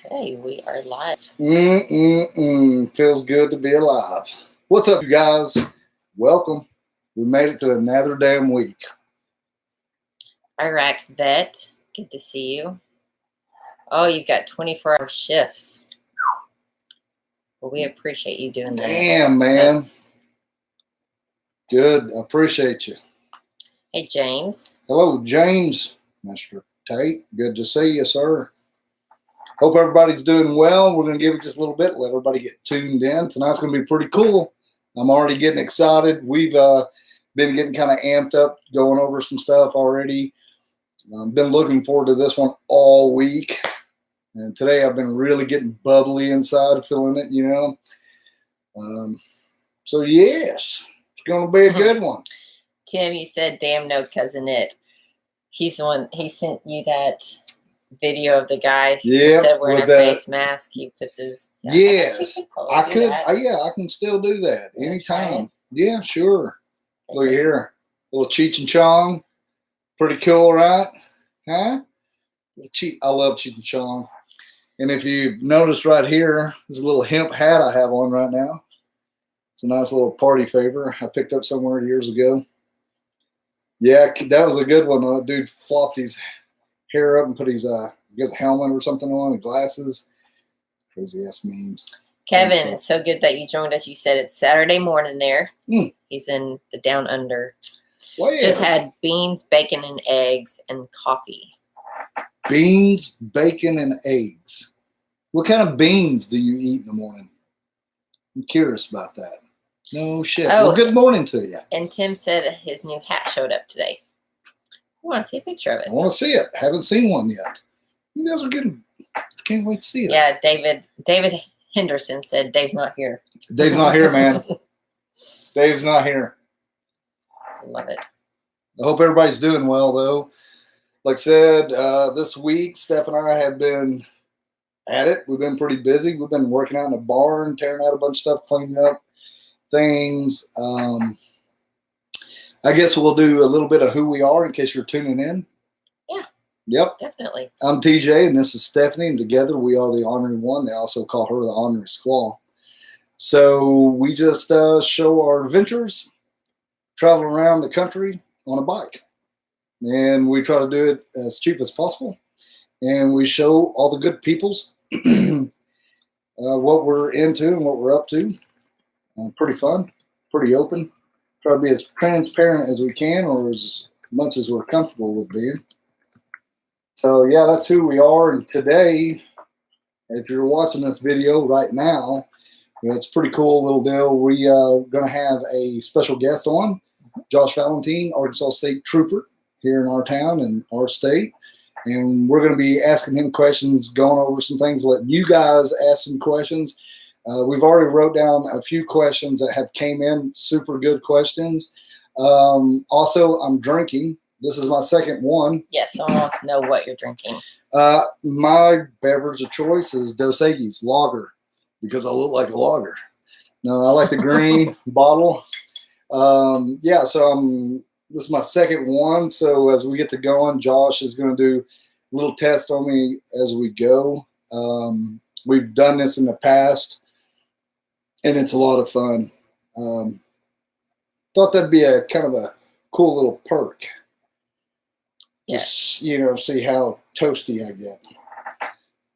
Okay, we are live. Feels good to be alive. What's up, you guys? Welcome. We made it to another damn week. Iraq vet, good to see you. Oh, you've got 24-hour shifts. Well, we appreciate you doing that. Damn, man. Good. I appreciate you. Hey, James. Hello, James. Mr. Tate. Good to see you, sir. Hope everybody's doing well. We're going to give it just a little bit, let everybody get tuned in. Tonight's going to be pretty cool. I'm already getting excited. We've been getting kind of amped up, going over some stuff already. I've been looking forward to this one all week. And today I've been really getting bubbly inside, feeling it, you know. So, yes, it's going to be a good one. Tim, you said, damn no, cousin it. He's the one, he sent you that video of the guy who said wearing a face mask. He puts his... Yes, I could. I can still do that anytime. Yeah, sure. Look here. Little Cheech and Chong. Pretty cool, right? Huh? I love Cheech and Chong. And if you've noticed right here, there's a little hemp hat I have on right now. It's a nice little party favor I picked up somewhere years ago. Yeah, that was a good one. The dude flopped his hair up and put his I guess a helmet or something on, and glasses. Crazy ass memes. Kevin, it's so good that you joined us. You said it's Saturday morning there. He's in the Down Under. Well, yeah. Just had beans, bacon, and eggs and coffee. Beans, bacon, and eggs. What kind of beans do you eat in the morning? I'm curious about that. No shit. Oh, well, good morning to you. And Tim said his new hat showed up today. I want to see a picture of it. I want to see it. Haven't seen one yet. You guys are getting... I can't wait to see it. Yeah, David Henderson said Dave's not here. Dave's not here, man. Dave's not here. Love it. I hope everybody's doing well, though. Like I said, this week, Steph and I have been at it. We've been pretty busy. We've been working out in the barn, tearing out a bunch of stuff, cleaning up things. I guess we'll do a little bit of who we are in case you're tuning in. Yeah. Yep. Definitely. I'm TJ, and this is Stephanie, and together we are the Ornery One. They also call her the Ornery Squaw. So we just show our adventures, travel around the country on a bike. And we try to do it as cheap as possible. And we show all the good peoples what we're into and what we're up to. Pretty fun, pretty open. Try to be as transparent as we can, or as much as we're comfortable with being. So, yeah, that's who we are. And today, if you're watching this video right now, it's a pretty cool little deal. We are going to have a special guest on, Josh Valentine, Arkansas State Trooper here in our town and our state. And we're going to be asking him questions, going over some things, letting you guys ask some questions. We've already wrote down a few questions that have came in, super good questions. Also, I'm drinking. This is my second one. Yes, someone wants to know what you're drinking. My beverage of choice is Dos Equis lager, because I look like a lager. No, I like the green bottle. Yeah, so this is my second one. So as we get to going, Josh is going to do a little test on me as we go. We've done this in the past, and it's a lot of fun. Thought that'd be a kind of a cool little perk. Just, see how toasty I get.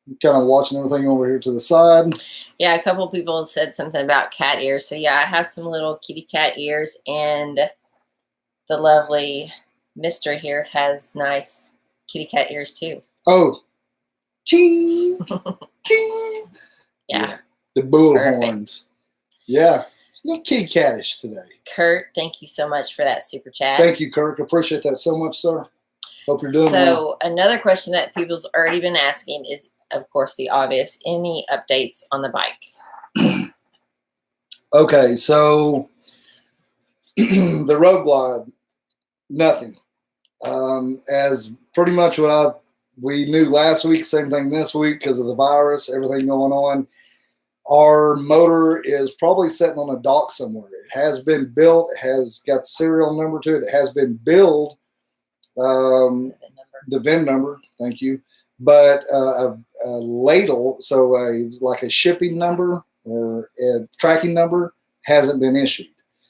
I'm kind of watching everything over here to the side. Yeah, a couple people said something about cat ears. So, yeah, I have some little kitty cat ears, and the lovely Mister here has nice kitty cat ears, too. Oh. Ching! Ching! Yeah. The bull horns. Yeah. A little kitty cattish today. Kurt, thank you so much for that super chat. Thank you, Kirk. Appreciate that so much, sir. Hope you're doing well. So another question that people's already been asking is, of course, the obvious. Any updates on the bike? Okay, so the Road Glide, nothing. As pretty much what we knew last week, same thing this week because of the virus, everything going on. Our motor is probably sitting on a dock somewhere. It has been built, it has got the serial number to it, it has been billed. The VIN number, thank you. but a ladle, so like a shipping number or a tracking number, hasn't been issued.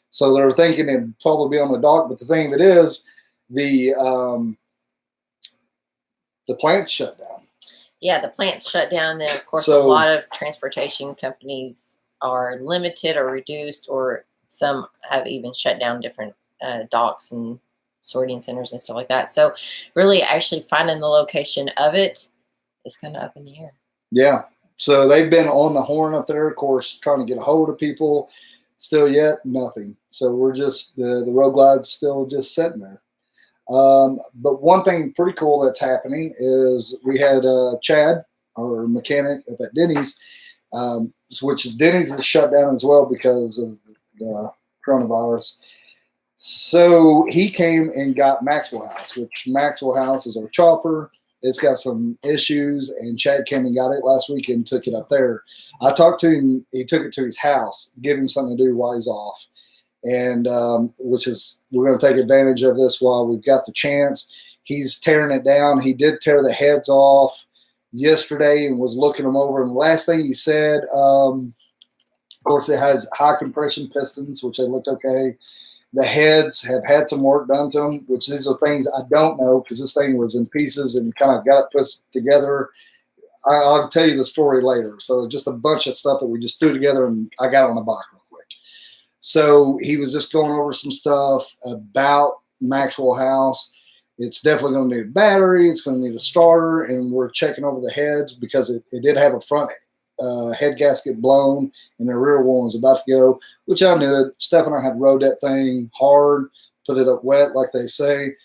So they're thinking it'd probably be on the dock, but the thing of it is, the plant shut down. Yeah, the plant's shut down. Then, of course, a So- lot of transportation companies are limited or reduced, or some have even shut down different docks and sorting centers and stuff like that. So really actually finding the location of it is kind of up in the air. Yeah. So they've been on the horn up there, of course, trying to get a hold of people. Still yet, nothing. So we're just, the road glide's still just sitting there. But one thing pretty cool that's happening is we had Chad, our mechanic up at Denny's, which Denny's is shut down as well because of the coronavirus. So he came and got Maxwell House, which Maxwell House is our chopper. It's got some issues, and Chad came and got it last week and took it up there. I talked to him. He took it to his house, give him something to do while he's off. And which is, we're going to take advantage of this while we've got the chance. He's tearing it down. He did tear the heads off yesterday and was looking them over. And the last thing he said, of course, it has high compression pistons, which they looked okay. The heads have had some work done to them, which these are things I don't know because this thing was in pieces and kind of got it put together. I'll tell you the story later. So just a bunch of stuff that we just threw together and I got on the bike real quick. So he was just going over some stuff about Maxwell House. It's definitely going to need a battery. It's going to need a starter, and we're checking over the heads because it did have a front head gasket blown, and the rear one was about to go, which I knew it. Steph and I had rode that thing hard, put it up wet, like they say.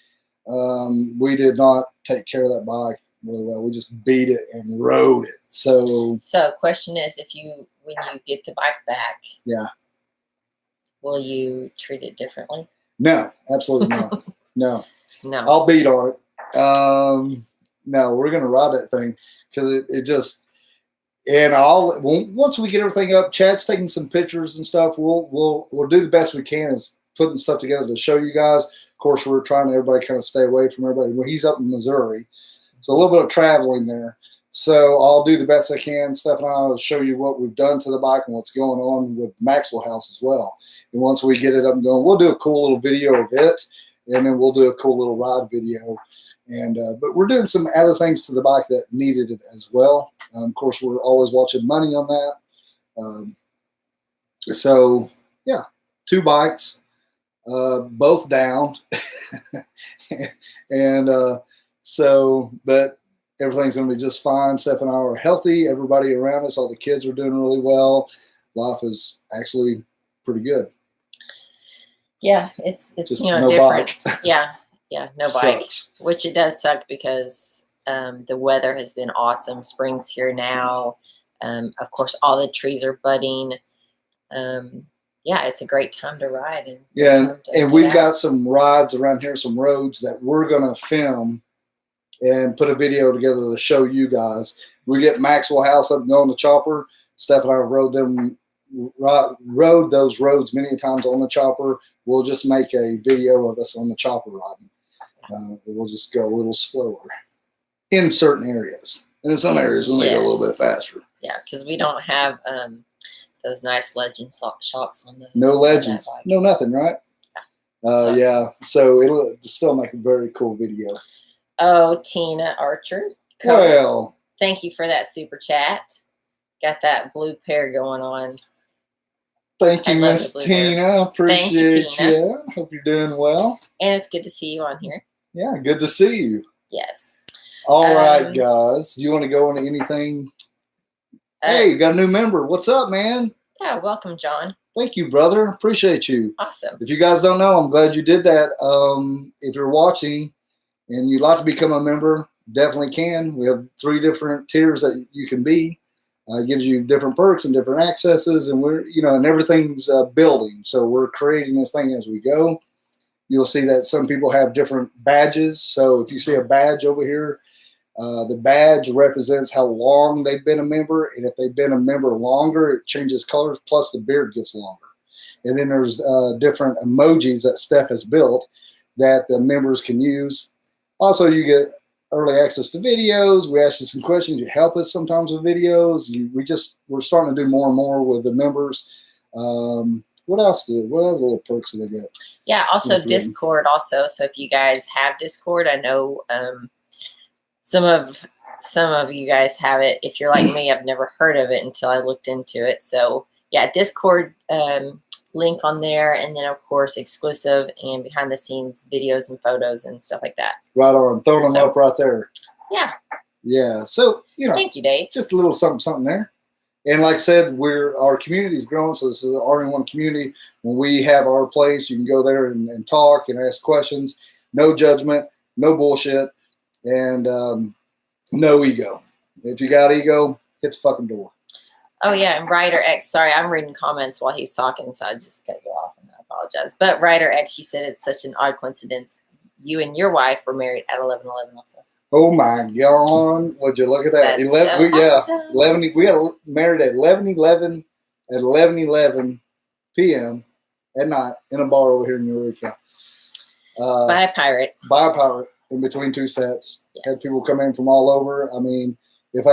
We did not take care of that bike really well. We just beat it and rode it. So question is, when you get the bike back, yeah, will you treat it differently? No, absolutely not. No, No. I'll beat on it. No, we're gonna ride that thing because it just. And once we get everything up, Chad's taking some pictures and stuff. We'll do the best we can is putting stuff together to show you guys. Of course, we're trying to everybody kind of stay away from everybody. Well, he's up in Missouri, so a little bit of traveling there. So I'll do the best I can. Steph and I will show you what we've done to the bike and what's going on with Maxwell House as well. And once we get it up and going, we'll do a cool little video of it, and then we'll do a cool little ride video. And but we're doing some other things to the bike that needed it as well. Of course, we're always watching money on that. So yeah, 2 bikes, both downed, and but everything's going to be just fine. Steph and I are healthy. Everybody around us, all the kids are doing really well. Life is actually pretty good. Yeah, it's Just different. bike. Yeah, no bike. Sucks. Which it does suck because the weather has been awesome. Spring's here now. Of course, all the trees are budding. Yeah, it's a great time to ride. And we've got some rides around here, some roads that we're going to film and put a video together to show you guys. We get Maxwell House up and go on the chopper. Steph and I rode those roads many times on the chopper. We'll just make a video of us on the chopper riding. We'll just go a little slower in certain areas. And in some areas, we may go a little bit faster. Yeah, because we don't have those nice legend shocks on the. No legends. No nothing, right? Yeah. Yeah. So it'll still make a very cool video. Oh, Tina Archer. Well, thank you for that super chat. Got that blue pair going on. Thank you, Miss Tina. Appreciate you. Hope you're doing well. And it's good to see you on here. Yeah, good to see you. Yes. All right, guys. You want to go into anything? Hey, you got a new member. What's up, man? Yeah, welcome, John. Thank you, brother. Appreciate you. Awesome. If you guys don't know, I'm glad you did that. If you're watching and you'd like to become a member, definitely can. We have 3 different tiers that you can be. It gives you different perks and different accesses, and and everything's building. So we're creating this thing as we go. You'll see that some people have different badges. So if you see a badge over here, the badge represents how long they've been a member, and if they've been a member longer, it changes colors. Plus, the beard gets longer. And then there's different emojis that Steph has built that the members can use. Also, you get early access to videos. We ask you some questions. You help us sometimes with videos. We're starting to do more and more with the members. What else? What other little perks do they get? Yeah, also Discord also. So if you guys have Discord, I know some of you guys have it. If you're like me, I've never heard of it until I looked into it. So yeah, Discord link on there, and then of course exclusive and behind the scenes videos and photos and stuff like that. Right on, throwing them up right there. Yeah. Yeah. So thank you, Dave. Just a little something there. And like I said, our community is growing. So this is an Ornery One community. When we have our place, you can go there and talk and ask questions. No judgment, no bullshit, and no ego. If you got ego, hit the fucking door. Oh yeah, and Ryder X. Sorry, I'm reading comments while he's talking, so I just cut you off, and I apologize. But Ryder X, you said it's such an odd coincidence. You and your wife were married at 11/11 also. Oh my God! Would you look at that? 11. Awesome. 11. We got married at 11:11 at 11:11 p.m. at night in a bar over here in Eureka. By a pirate. By a pirate in between two sets. Yes. Had people come in from all over. I mean, if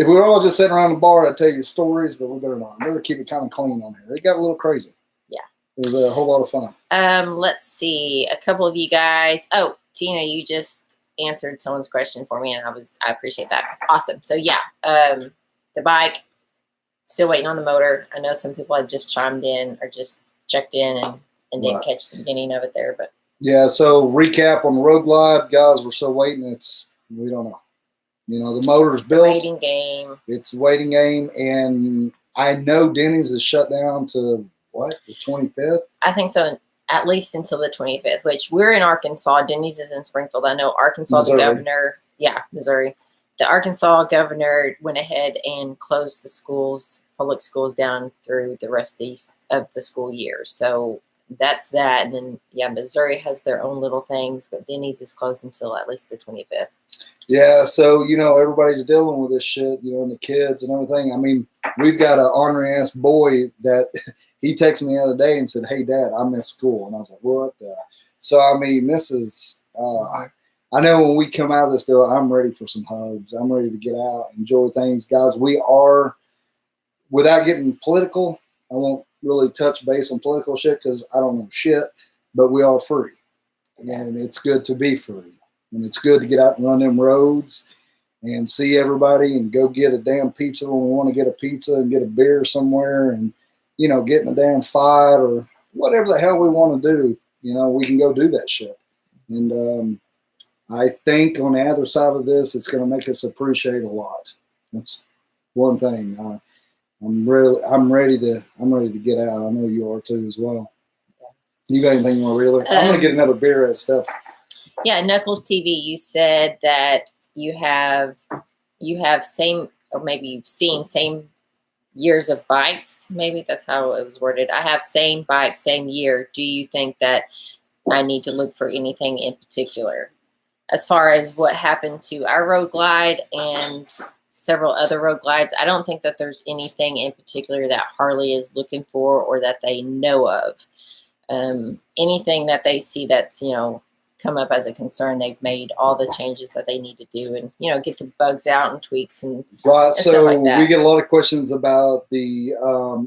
we were all just sitting around the bar, I'd tell you stories, but we better not. We better keep it kind of clean on here. It got a little crazy. Yeah. It was a whole lot of fun. Let's see. A couple of you guys. Oh, Tina, you just answered someone's question for me, and I appreciate that. Awesome. So yeah, the bike, still waiting on the motor. I know some people had just chimed in or just checked in and didn't catch the beginning of it there, but yeah. So recap on the road glide, guys. We're still waiting. We don't know. The motor's built. Waiting game. It's a waiting game, and I know Denny's is shut down to what, the 25th? I think so. At least until the 25th, which we're in Arkansas. Denny's is in Springfield. I know Arkansas, Missouri. The governor, Missouri. The Arkansas governor went ahead and closed the schools, public schools, down through the rest of the school year. So that's that. And then, Missouri has their own little things, but Denny's is closed until at least the 25th. Yeah, so, everybody's dealing with this shit, and the kids and everything. I mean, we've got an ornery-ass boy that he texted me the other day and said, "Hey, Dad, I miss school." And I was like, what the? So, I mean, this is, I know when we come out of this deal, I'm ready for some hugs. I'm ready to get out, enjoy things. Guys, we are, without getting political, I won't really touch base on political shit because I don't know shit, but we are free. And it's good to be free. And it's good to get out and run them roads and see everybody and go get a damn pizza when we want to get a pizza and get a beer somewhere and, get in a damn fight or whatever the hell we want to do. We can go do that shit. And I think on the other side of this, it's going to make us appreciate a lot. That's one thing. I'm ready to get out. I know you are too as well. You got anything you want to read? I'm going to get another beer and stuff. Yeah, Knuckles TV, you said that you have same, or maybe you've seen same years of bikes. Maybe that's how it was worded. I have same bike, same year. Do you think that I need to look for anything in particular? As far as what happened to our road glide and several other road glides, I don't think that there's anything in particular that Harley is looking for or that they know of. Anything that they see that's, come up as a concern, they've made all the changes that they need to do and, get the bugs out and tweaks and right. And so like we get a lot of questions about the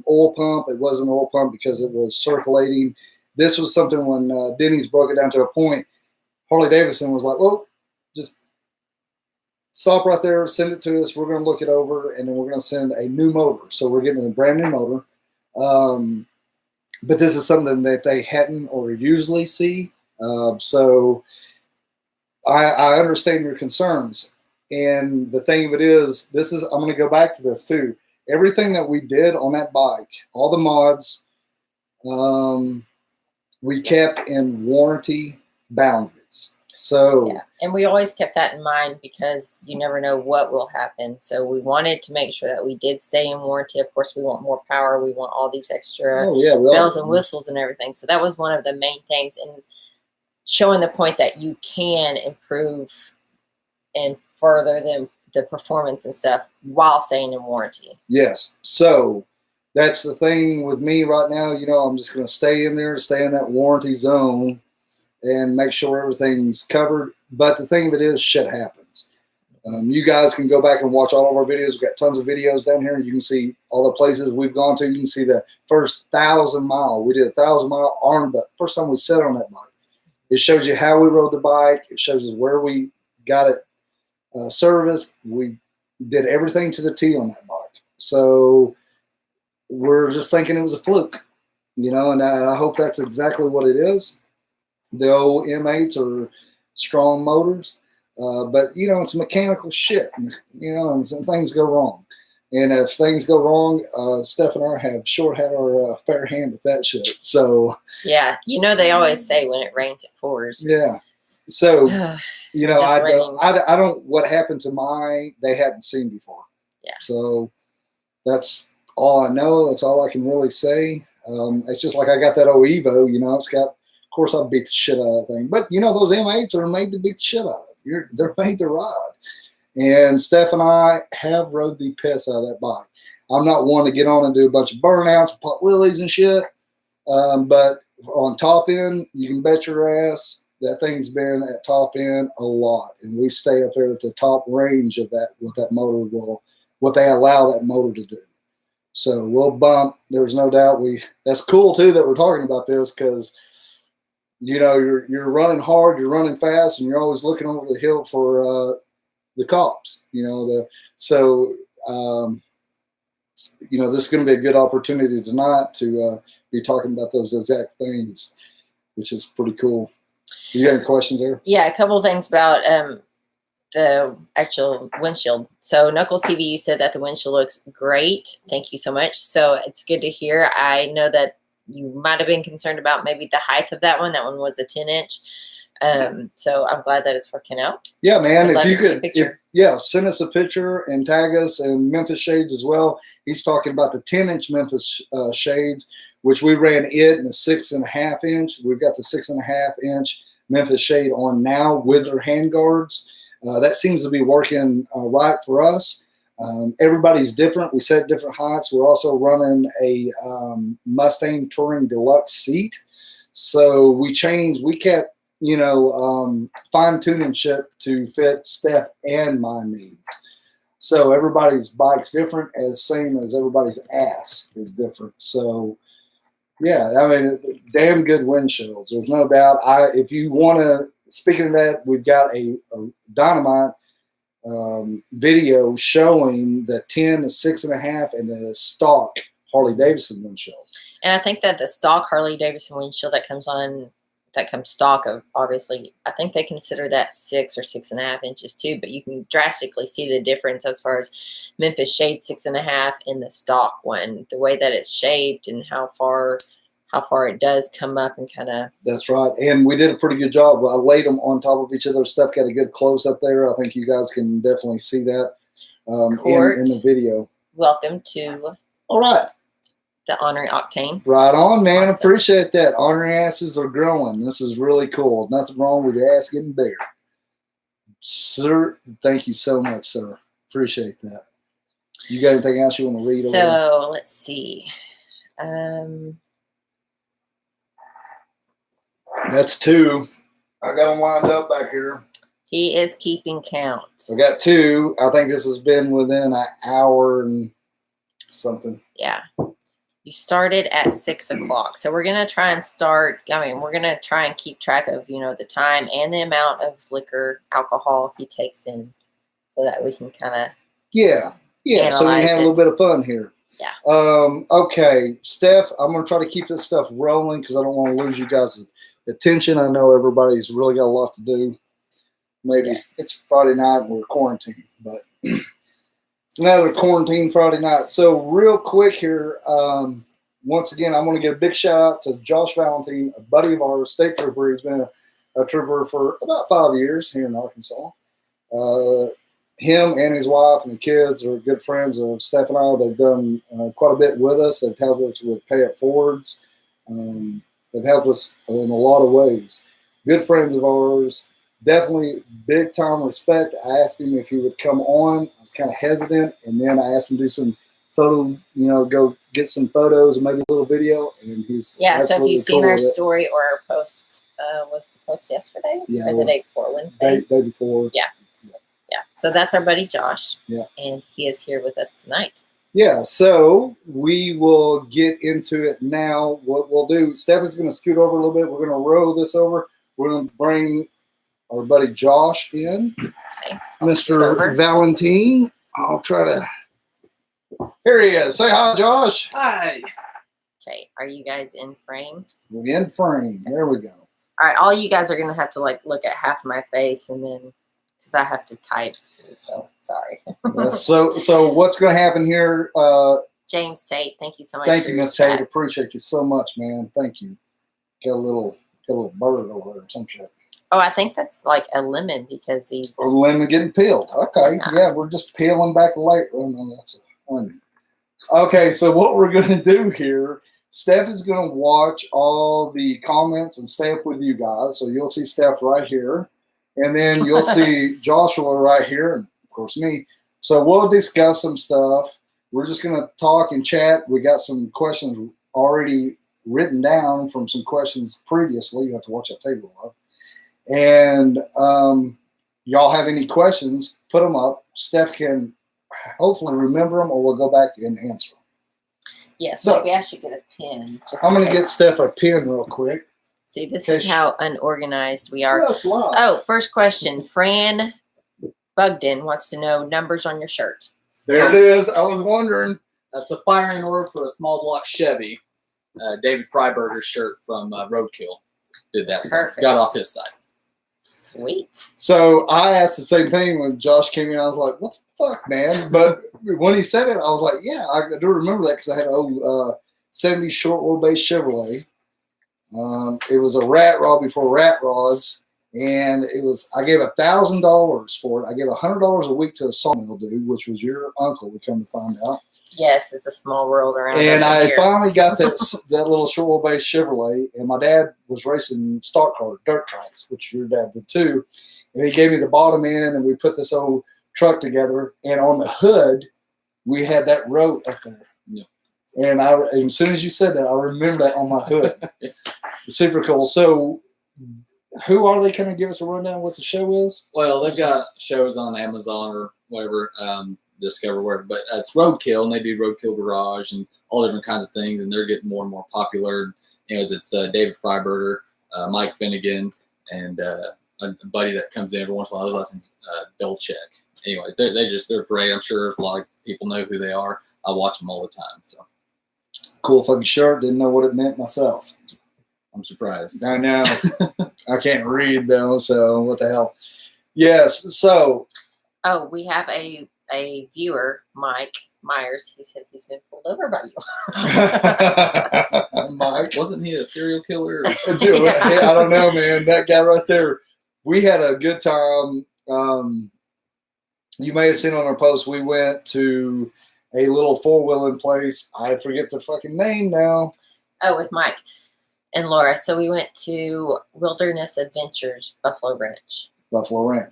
oil pump. It wasn't an oil pump because it was circulating. This was something when Denny's broke it down to a point, Harley Davidson was like, well, just stop right there, send it to us. We're going to look it over, and then we're going to send a new motor. So we're getting a brand new motor. But this is something that they hadn't or usually see. So I understand your concerns. And the thing of it is, I'm going to go back to this too. Everything that we did on that bike, all the mods, we kept in warranty boundaries. So yeah, and we always kept that in mind because you never know what will happen. So we wanted to make sure that we did stay in warranty. Of course, we want more power. We want all these extra bells and whistles and everything. So that was one of the main things. And showing the point that you can improve and further the performance and stuff while staying in warranty. Yes. So that's the thing with me right now. I'm just going to stay in there, stay in that warranty zone. and make sure everything's covered. But the thing of it is, shit happens. You guys can go back and watch all of our videos. We've got tons of videos down here. You can see all the places we've gone to. You can see the first 1,000 mile. We did a 1,000-mile arm, but first time we sat on that bike. It shows you how we rode the bike. It shows us where we got it serviced. We did everything to the T on that bike. So we're just thinking it was a fluke, you know, and I hope that's exactly what it is. The old M8s are strong motors, but, you know, it's mechanical shit, you know, and some things go wrong. And if things go wrong, Steph and I have sure had our fair hand with that shit. So yeah, you know, they always say when it rains, it pours. Yeah. So, you know, I don't, what happened to they hadn't seen before. Yeah. So that's all I know. That's all I can really say. It's just like I got that old Evo, you know, it's got, of course I beat the shit out of that thing. But, you know, those M8s are made to beat the shit out of. They're made to ride. And Steph and I have rode the piss out of that bike. I'm not one to get on and do a bunch of burnouts, pop wheelies and shit. But on top end, you can bet your ass that thing's been at top end a lot. And we stay up there at the top range of that, what they allow that motor to do. So we'll bump. There's no doubt that's cool too that we're talking about this, because, you know, you're running hard, you're running fast, and you're always looking over the hill for the cops, you know, you know, this is going to be a good opportunity tonight to be talking about those exact things, which is pretty cool. You got any questions there? Yeah, a couple of things about the actual windshield. So Knuckles TV, you said that the windshield looks great. Thank you so much. So it's good to hear. I know that you might have been concerned about maybe the height of that one. That one was a 10-inch. So I'm glad that it's working out. Yeah, man. If you could, send us a picture and tag us, and Memphis Shades as well. He's talking about the 10-inch Memphis Shades, which we ran it in a 6.5 inch. We've got the 6.5 inch Memphis Shade on now with their hand guards. That seems to be working right for us. Everybody's different. We set different heights. We're also running a Mustang Touring Deluxe seat. So we kept, you know, fine-tuning shit to fit Steph and my needs. So everybody's bike's different, as same as everybody's ass is different. So, yeah, I mean, damn good windshields. There's no doubt. If you want to, speaking of that, we've got a Dynamite video showing the 10, the 6.5, and the stock Harley-Davidson windshield. And I think that the stock Harley-Davidson windshield that comes stock of, obviously, I think they consider that 6 or 6.5 inches too, but you can drastically see the difference as far as Memphis Shade 6.5 in the stock one, the way that it's shaped and how far it does come up and kind of. That's right. And we did a pretty good job. I laid them on top of each other. Steph got a good close up there. I think you guys can definitely see that in the video. Welcome to. All right. The Ornery Octane. Right on, man. Awesome. Appreciate that. Ornery asses are growing. This is really cool. Nothing wrong with your ass getting bigger. Sir, thank you so much, sir. Appreciate that. You got anything else you want to read over? So, let's see. That's 2. I got them lined up back here. He is keeping count. I got 2. I think this has been within an hour and something. Yeah. You started at 6 o'clock. So we're going to try and we're going to try and keep track of, you know, the time and the amount of liquor, alcohol he takes in, so that we can kind of. Yeah. So we can have a little bit of fun here. Yeah. Okay. Steph, I'm going to try to keep this stuff rolling because I don't want to lose you guys' attention. I know everybody's really got a lot to do. Maybe It's Friday night and we're quarantined, but it's another quarantine Friday night. So real quick here, once again, I'm going to give a big shout out to Josh Valentine, a buddy of ours, state trooper. He's been a trooper for about 5 years here in Arkansas. Him and his wife and the kids are good friends of Steph and I. They've done quite a bit with us. They've helped us with pay it forwards. They've helped us in a lot of ways. Good friends of ours. Definitely big time respect. I asked him if he would come on. I was kind of hesitant, and then I asked him to do some photo, go get some photos and maybe a little video. And he's So if absolutely you've seen cool our with it. story or our posts, was the post yesterday? Yeah, Or the day before, Wednesday? Day before. Yeah. So that's our buddy Josh. Yeah. And he is here with us tonight. Yeah, so we will get into it now. What we'll do, Steph is going to scoot over a little bit. We're going to roll this over. We're going to bring our buddy Josh in. Okay. Mr. Valentine. I'll try to. Here he is. Say hi, Josh. Hi. Okay. Are you guys in frame? We're in frame. There we go. All right. All you guys are going to have to look at half my face and then, because I have to type too. So sorry. So what's going to happen here? James Tate, thank you so much. Thank you, Miss Tate. Appreciate you so much, man. Thank you. Got a little bird over there or some shit. Oh, I think that's like a lemon because he's a lemon getting peeled. Okay, yeah, we're just peeling back the light. Oh, no, that's a lemon. Okay, so what we're going to do here, Steph is going to watch all the comments and stay up with you guys. So you'll see Steph right here. And then you'll see Joshua right here, and of course me. So we'll discuss some stuff. We're just going to talk and chat. We got some questions already written down from some questions previously. You have to watch that table up. And y'all have any questions, put them up. Steph can hopefully remember them, or we'll go back and answer them. Yes, so maybe I should get a pen. I'm going to get Steph a pen real quick. See, this is how unorganized we are. That's live. Oh, first question. Fran Bugden wants to know numbers on your shirt. There it is. I was wondering. That's the firing order for a small block Chevy. David Freiberger's shirt from Roadkill did that. Perfect. Got off his side. Sweet. So I asked the same thing when Josh came in. I was like, what the fuck, man? But when he said it, I was like, yeah, I do remember that because I had an old 70s short wheelbase Chevrolet. It was a rat rod before rat rods, and I gave $1,000 for it. I gave $100 a week to a sawmill dude, which was your uncle. We come to find out. Yes, it's a small world around. And I finally got that little short wheelbase Chevrolet, and my dad was racing stock car dirt tracks, which your dad did too. And he gave me the bottom end, and we put this old truck together. And on the hood, we had that rope up there. Yeah. And as soon as you said that, I remember that on my hood. Super cool. So, who are they? Kind of give us a rundown of what the show is? Well, they've got shows on Amazon or whatever, Discover whatever, but it's Roadkill, and they do Roadkill Garage and all different kinds of things, and they're getting more and more popular. Anyways, it's David Freiberger, Mike Finnegan, and a buddy that comes in every once in a while. His last name's Dolchek. Anyways, they're great. I'm sure a lot of people know who they are. I watch them all the time. So cool fucking shirt. Didn't know what it meant myself. I'm surprised. I know. I can't read though, so what the hell? Yes. So. Oh, we have a viewer, Mike Myers. He said he's been pulled over by you. Mike, wasn't he a serial killer? Yeah, I don't know, man. That guy right there. We had a good time. You may have seen on our post. We went to a little four-wheeling place. I forget the fucking name now. Oh, with Mike and Laura. So we went to Wilderness Adventures, Buffalo Ranch,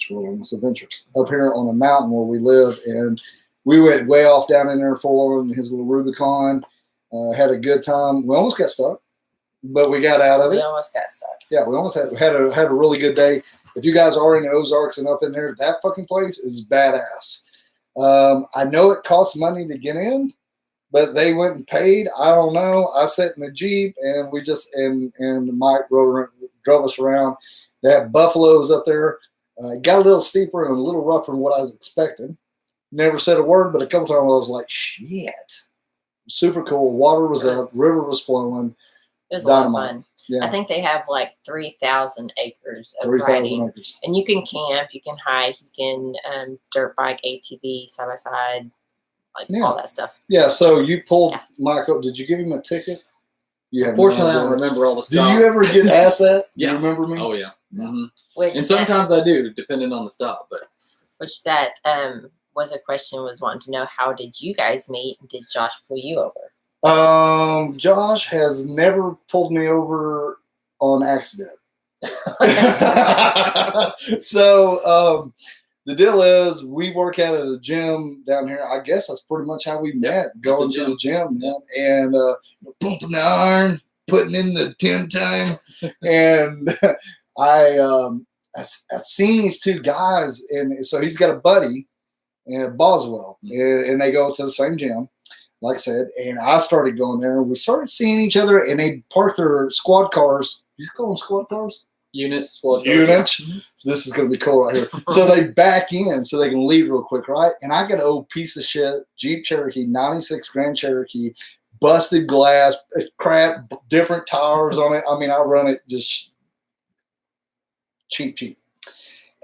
Wilderness Adventures, up here on the mountain where we live. And we went way off down in there, four-wheeling his little Rubicon. Had a good time. We almost got stuck, but we got out of it. We almost got stuck. Yeah, we almost had a really good day. If you guys are in the Ozarks and up in there, that fucking place is badass. I know it costs money to get in, but they went and paid. I don't know. I sat in the Jeep and we just and Mike drove us around. They had buffaloes up there. Got a little steeper and a little rougher than what I was expecting. Never said a word, but a couple times I was like, shit. Super cool. Water was up. River was flowing. It was a lot of fun. Yeah. I think they have like 3,000 acres of 3,000 acres. And you can camp, you can hike, you can dirt bike, ATV, side by side, like all that stuff. Yeah, so you pulled Michael. Did you give him a ticket? Unfortunately, I don't remember all the stuff. Do you ever get asked that? Yeah. You remember me? Oh, yeah. Mm-hmm. And sometimes I do, depending on the stop. But was a question was wanting to know, how did you guys meet? Did Josh pull you over? Josh has never pulled me over on accident. So, the deal is we work out at a gym down here. I guess that's pretty much how we met, going to the gym, man, and pumping the iron, putting in the 10 time, and I've seen these two guys, and so he's got a buddy in Boswell, and they go to the same gym, like I said, and I started going there, and we started seeing each other, and they park their squad cars. You call them squad cars? Units, squad cars. Units. So this is going to be cool right here. So they back in so they can leave real quick, right? And I got an old piece of shit Jeep Cherokee, 96 Grand Cherokee, busted glass, crap, different tires on it. I mean, I run it just cheap.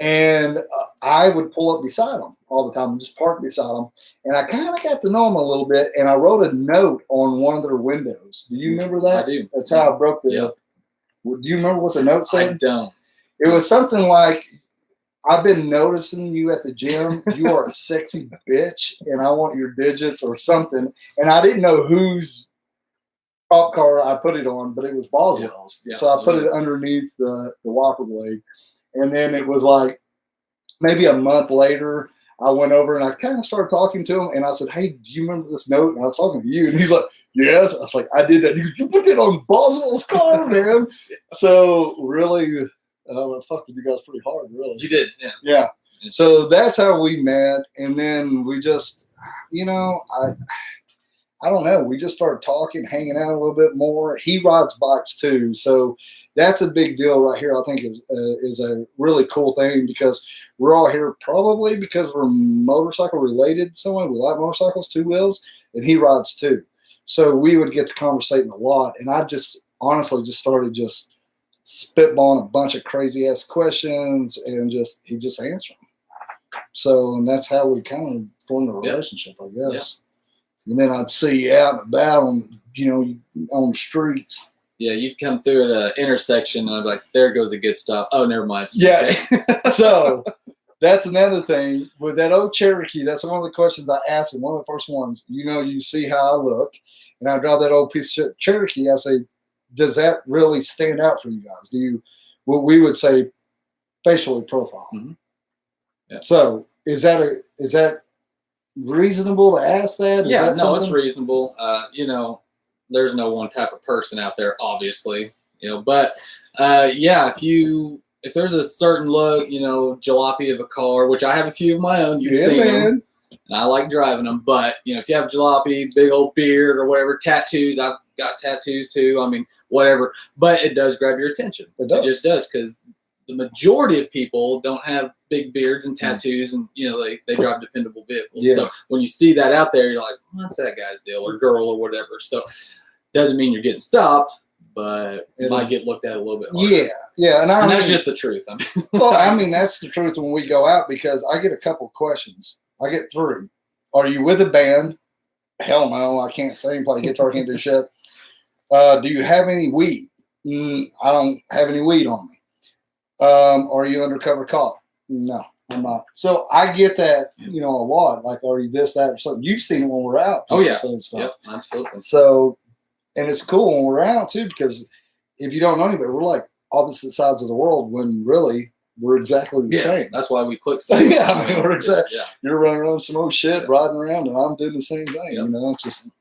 And I would pull up beside them all the time, just park beside them. And I kind of got to know them a little bit. And I wrote a note on one of their windows. Do you remember that? I do. That's how I broke the. Yep. Do you remember what the note said? I don't. It was something like, I've been noticing you at the gym. You are a sexy bitch, and I want your digits or something. And I didn't know whose prop car I put it on, but it was Boswell's. Yeah. So I put it underneath the wiper blade. And then it was like maybe a month later, I went over and I kind of started talking to him. And I said, hey, do you remember this note? And I was talking to you. And he's like, yes. I was like, I did that. You put it on Boswell's car, man. So really, I fucked with you guys pretty hard, really. You did, yeah. Yeah. So that's how we met. And then we just, I don't know. We just started talking, hanging out a little bit more. He rides bikes too. So that's a big deal right here. I think is a really cool thing because we're all here probably because we're motorcycle related. Someone we like motorcycles, two wheels, and he rides too. So we would get to conversating a lot. And I just honestly just started just spitballing a bunch of crazy ass questions and he just answered them. So, and that's how we kind of formed a relationship, I guess. Yeah. And then I'd see you out and about on, on the streets. Yeah, you'd come through at an intersection, and I'd be like, there goes a good stop. Oh, never mind. Yeah. So that's another thing. With that old Cherokee, that's one of the questions I asked him, one of the first ones. You see how I look, and I drive that old piece of shit Cherokee. I say, does that really stand out for you guys? Do you, what we would say, facially profile? Mm-hmm. Yeah. So is that reasonable to ask that? It's reasonable. There's no one type of person out there, obviously, but if there's a certain look, jalopy of a car, which I have a few of my own, you've seen them, and I like driving them, but if you have jalopy, big old beard or whatever, tattoos, I've got tattoos too, I mean, whatever, but it does grab your attention. It does. It just does, because the majority of people don't have big beards and tattoos, and they drive dependable vehicles. Yeah. So when you see that out there, you're like, what's that guy's deal, or girl, or whatever. So doesn't mean you're getting stopped, but it might get looked at a little bit harder. Yeah, and that's just the truth. That's the truth when we go out, because I get a couple questions. I get 3. Are you with a band? Hell no, I can't sing, play guitar, can't do shit. Do you have any weed? I don't have any weed on me. Are you undercover cop? No, I'm not. So I get that, a lot. Like, are you this, that, or something? You've seen it when we're out. Oh, yeah. Stuff. Yep, absolutely. So, and it's cool when we're out, too, because if you don't know anybody, we're like opposite sides of the world when really we're exactly the same. That's why we click so we're exactly. Yeah. You're running around some old shit, riding around, and I'm doing the same thing. Yep.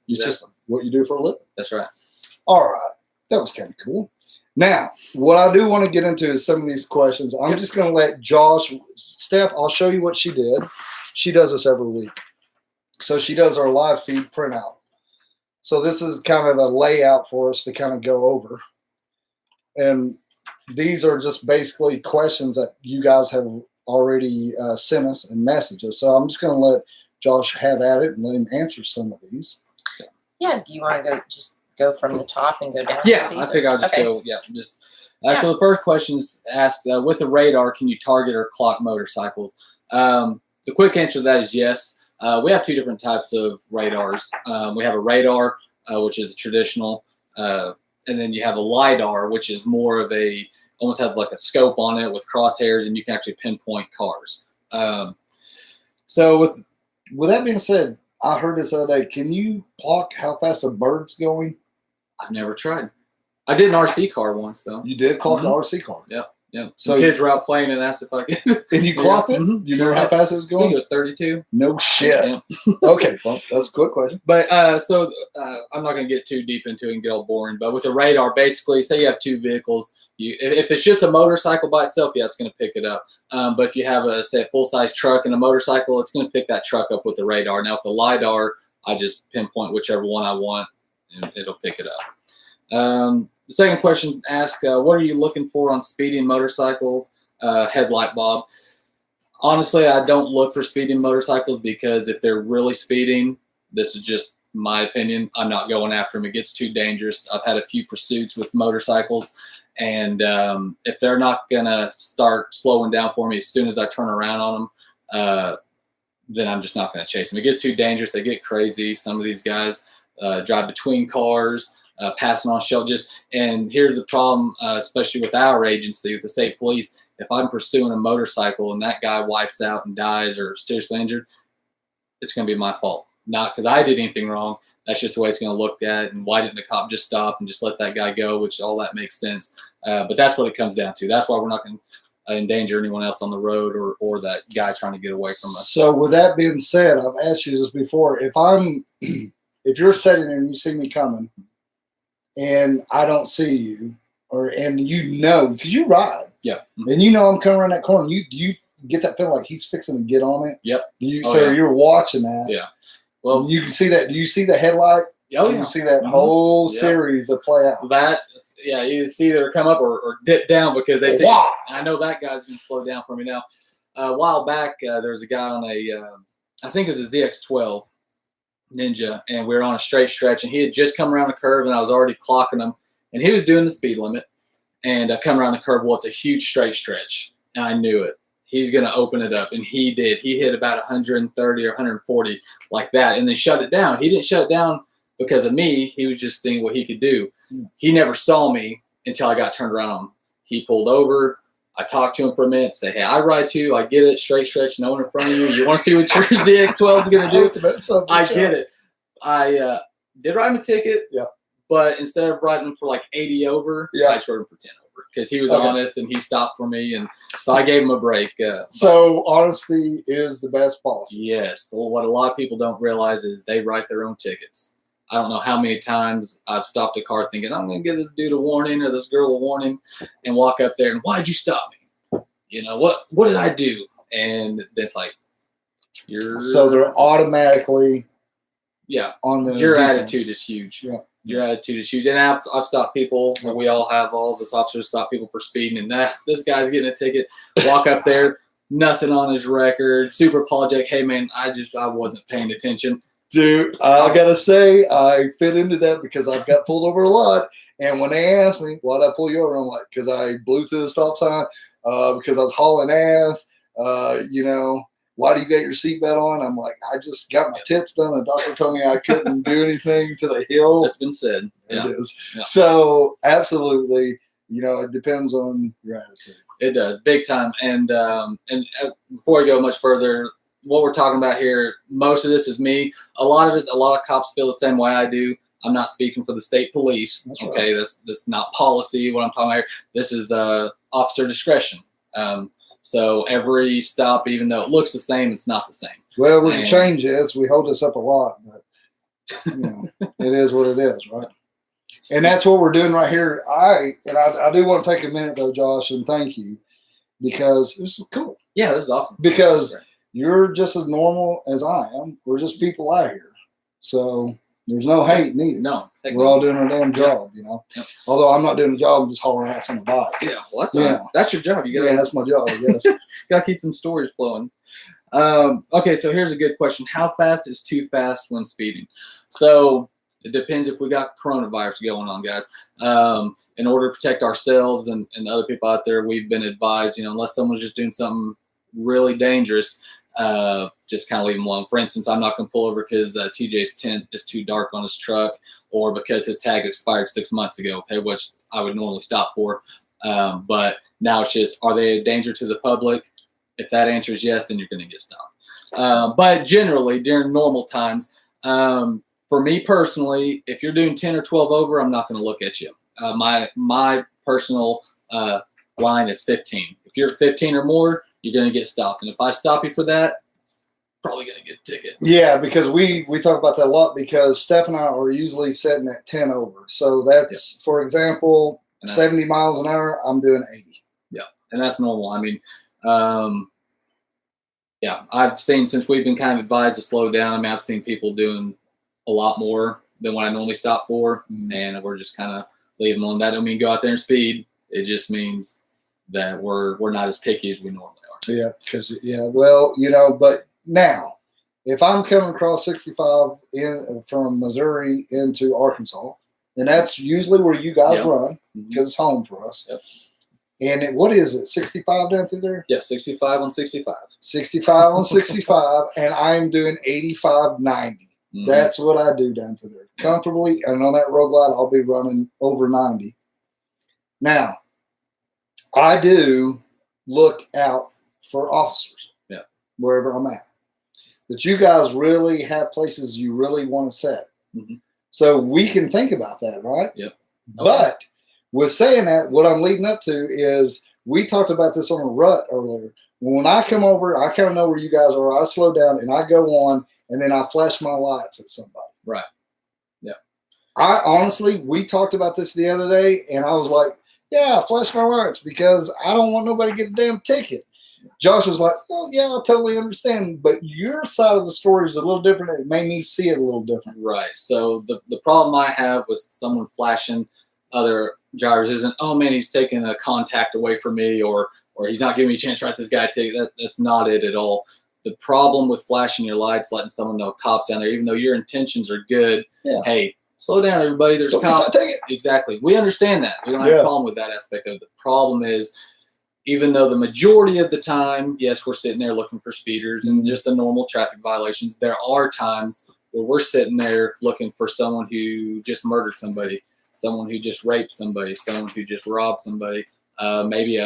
It's just what you do for a living. That's right. All right. That was kind of cool. Now, what I do want to get into is some of these questions. I'm just going to let Steph, I'll show you what she did. She does this every week. So she does our live feed printout. So this is kind of a layout for us to kind of go over. And these are just basically questions that you guys have already sent us and messaged us. So I'm just going to let Josh have at it and let him answer some of these. Yeah, do you want to go from the top and go down? Yeah, I think I'll just go. Yeah, So the first question is asked, with a radar, can you target or clock motorcycles? The quick answer to that is yes. We have 2 different types of radars. We have a radar, which is traditional, and then you have a LiDAR, which is more of almost has like a scope on it with crosshairs, and you can actually pinpoint cars. So with that being said, I heard this other day. Can you clock how fast a bird's going? I've never tried. I did an RC car once, though. You did clock an RC car? Yep. Yeah. So So kids were out playing and asked if I could. And you clocked it? Mhm. Do you remember how fast it was I think going? it was 32. No shit. Yeah. Okay, well, that's a quick question. But I'm not going to get too deep into it and get all boring. But with a radar, basically, say you have two vehicles. If it's just a motorcycle by itself, yeah, it's going to pick it up. But if you have a full-size truck and a motorcycle, it's going to pick that truck up with the radar. Now with the LiDAR, I just pinpoint whichever one I want, and it'll pick it up. The second question asked, what are you looking for on speeding motorcycles? Headlight bulb. Honestly, I don't look for speeding motorcycles because if they're really speeding, this is just my opinion, I'm not going after them. It gets too dangerous. I've had a few pursuits with motorcycles, and if they're not going to start slowing down for me as soon as I turn around on them, then I'm just not going to chase them. It gets too dangerous. They get crazy. Some of these guys drive between cars, passing on shelters. And here's the problem, especially with our agency, with the state police. If I'm pursuing a motorcycle and that guy wipes out and dies or seriously injured, it's going to be my fault. Not because I did anything wrong. That's just the way it's going to look at. And why didn't the cop just stop and just let that guy go, which all that makes sense. But that's what it comes down to. That's why we're not going to endanger anyone else on the road or that guy trying to get away from us. So with that being said, I've asked you this before. If you're sitting there and you see me coming and I don't see you, and you know, because you ride. Yeah. And you know I'm coming around that corner. Do you get that feeling like he's fixing to get on it? Yep. You're watching that. Yeah. Well, you can see that. Do you see the headlight? Oh, You yeah. can see that whole series of play out. You see either come up or dip down because they say, Wow. I know that guy's going to slow down for me now. A while back, there was a guy on I think it was a ZX12 Ninja, and we were on a straight stretch, and he had just come around the curve, and I was already clocking him, and he was doing the speed limit, and come around the curve. Well, it's a huge straight stretch, and I knew it. He's going to open it up, and he did. He hit about 130 or 140 like that, and then shut it down. He didn't shut it down because of me. He was just seeing what he could do. He never saw me until I got turned around on him. He pulled over. I talked to him for a minute, say, hey, I ride too. I get it. Straight stretch, no one in front of you. You want to see what your ZX12 is going to do? I get it. I did write him a ticket, but instead of writing him for like 80 over, I just wrote him for 10 over because he was honest and he stopped for me. And so I gave him a break. So honesty is the best policy. Yes. Well, what a lot of people don't realize is they write their own tickets. I don't know how many times I've stopped a car thinking, I'm going to give this dude a warning or this girl a warning, and walk up there and, why'd you stop me? You know, what did I do? And it's like, so they're automatically on the your defense. attitude is huge. Yeah. Your attitude is huge. And I've stopped people. We all have all of us officers stop people for speeding, and this guy's getting a ticket. Walk up there, nothing on his record, super apologetic. Hey man, I wasn't paying attention. Dude, I gotta say, I fit into that because I've got pulled over a lot. And when they ask me, why'd I pull you over? I'm like, because I blew through the stop sign, because I was hauling ass, why do you got your seatbelt on? I'm like, I just got my tits done. The doctor told me I couldn't do anything to the hill. That's been said. It is. Yeah. So absolutely, it depends on your attitude. It does, big time. And before I go much further, what we're talking about here, most of this is me. A lot of cops feel the same way I do. I'm not speaking for the state police. That's okay, right. That's not policy. What I'm talking about here, this is officer discretion. So every stop, even though it looks the same, it's not the same. Well, we can change this. We hold this up a lot, but it is what it is, right? And that's what we're doing right here. I do want to take a minute though, Josh, and thank you, because this is cool. Yeah, this is awesome. Because you're just as normal as I am. We're just people out here. So there's no hate needed. No. We're all doing our damn job, Yep. Although I'm not doing the job, I'm just hauling ass on the bike. Yeah, well, that's your job. That's my job, I guess. Gotta keep some stories flowing. Okay, so here's a good question. How fast is too fast when speeding? So it depends if we got coronavirus going on, guys. In order to protect ourselves and other people out there, we've been advised, unless someone's just doing something really dangerous, just kind of leave them alone. For instance, I'm not going to pull over because TJ's tint is too dark on his truck, or because his tag expired 6 months ago, okay, which I would normally stop for. But now it's just, are they a danger to the public? If that answer is yes, then you're going to get stopped. But generally, during normal times, for me personally, if you're doing 10 or 12 over, I'm not going to look at you. My personal line is 15. If you're 15 or more, you're going to get stopped. And if I stop you for that, probably going to get a ticket. Yeah, because we talk about that a lot because Steph and I are usually setting at 10 over. So that's, for example, 70 miles an hour, I'm doing 80. Yeah, and that's normal. I mean, yeah, I've seen since we've been kind of advised to slow down. I mean, I've seen people doing a lot more than what I normally stop for, and we're just kind of leaving them on. That don't mean go out there and speed. It just means that we're not as picky as we normally are. Yeah, because well, but now, if I'm coming across 65 from Missouri into Arkansas, and that's usually where you guys run because it's home for us. Yep. And what is it, 65 down through there? Yeah, 65 on 65. 65 on 65, and I'm doing 85, 90. That's what I do down through there. Comfortably, and on that road glide, I'll be running over 90. Now, I do look out for officers wherever I'm at. But you guys really have places you really want to set. So we can think about that, right? Yep. But with saying that, what I'm leading up to is we talked about this on a rut earlier. When I come over, I kind of know where you guys are. I slow down and I go on, and then I flash my lights at somebody. Right. Yeah. I honestly, we talked about this the other day, and I was like, yeah, flash my lights because I don't want nobody to get a damn ticket. Josh was like, oh, yeah, I totally understand. But your side of the story is a little different. It made me see it a little different. Right. So the problem I have with someone flashing other drivers isn't, oh, man, he's taking a contact away from me or he's not giving me a chance to write this guy a ticket. That's not it at all. The problem with flashing your lights, letting someone know cops down there, even though your intentions are good, hey, slow down, everybody. There's cops. Exactly. We understand that. We don't have a problem with that aspect of it. The problem is, even though the majority of the time, yes, we're sitting there looking for speeders and just the normal traffic violations, there are times where we're sitting there looking for someone who just murdered somebody, someone who just raped somebody, someone who just robbed somebody. Maybe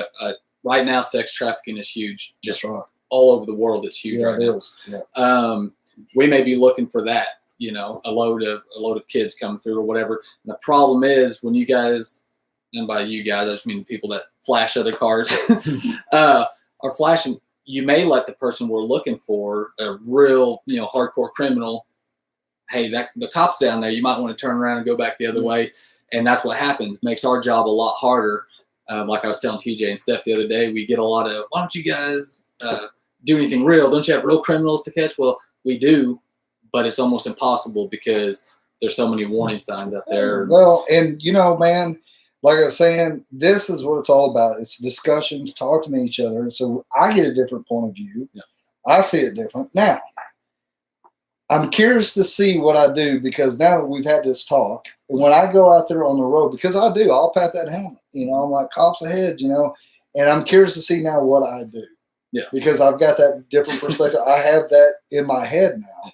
right now, sex trafficking is huge. Just all over the world, it's huge right now. It is. Yeah. We may be looking for that, a load of kids coming through or whatever. And the problem is when you guys, and by you guys, I just mean the people that flash other cars, are flashing. You may let the person we're looking for, a real, hardcore criminal, hey, the cop's down there. You might want to turn around and go back the other way. And that's what happens. It makes our job a lot harder. Like I was telling TJ and Steph the other day, we get a lot of, why don't you guys do anything real? Don't you have real criminals to catch? Well, we do, but it's almost impossible because there's so many warning signs out there. Well, and man, like I was saying, this is what it's all about. It's discussions, talking to each other. So I get a different point of view. Yeah. I see it different. Now, I'm curious to see what I do because now that we've had this talk, and when I go out there on the road, because I'll pat that helmet. I'm like, cops ahead, and I'm curious to see now what I do. Yeah. Because I've got that different perspective. I have that in my head now.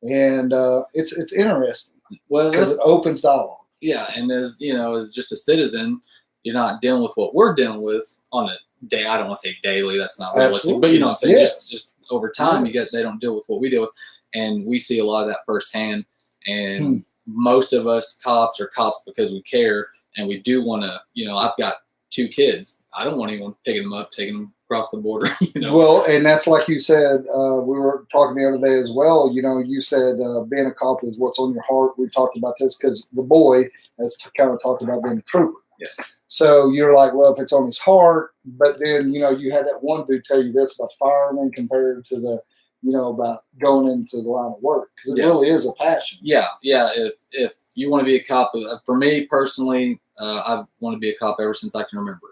And it's interesting. Well, because it opens dialogue. Yeah, and as just a citizen, you're not dealing with what we're dealing with on a day. I don't want to say daily. That's not realistic. But you know what I'm saying. Yes. Just over time, they don't deal with what we deal with, and we see a lot of that firsthand. And most of us cops are cops because we care, and we do want to. I've got 2 kids. I don't want anyone picking them up, taking them across the border. Well, and that's like you said. We were talking the other day as well. You said being a cop is what's on your heart. We talked about this because the boy has kind of talked about being a trooper. Yeah. So you're like, well, if it's on his heart, but then you had that one dude tell you this about fireman compared to the, about going into the line of work because it really is a passion. Yeah, yeah. If you want to be a cop, for me personally, I want to be a cop ever since I can remember.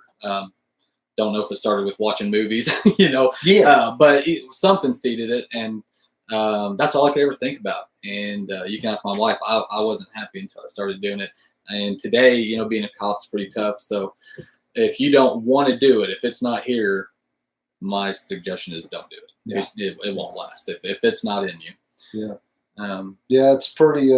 Don't know if it started with watching movies, but something seeded it, and that's all I could ever think about. And you can ask my wife. I wasn't happy until I started doing it. And today, being a cop's pretty tough. So if you don't want to do it, if it's not here, my suggestion is don't do it. Yeah. It won't last if it's not in you. Yeah. It's pretty.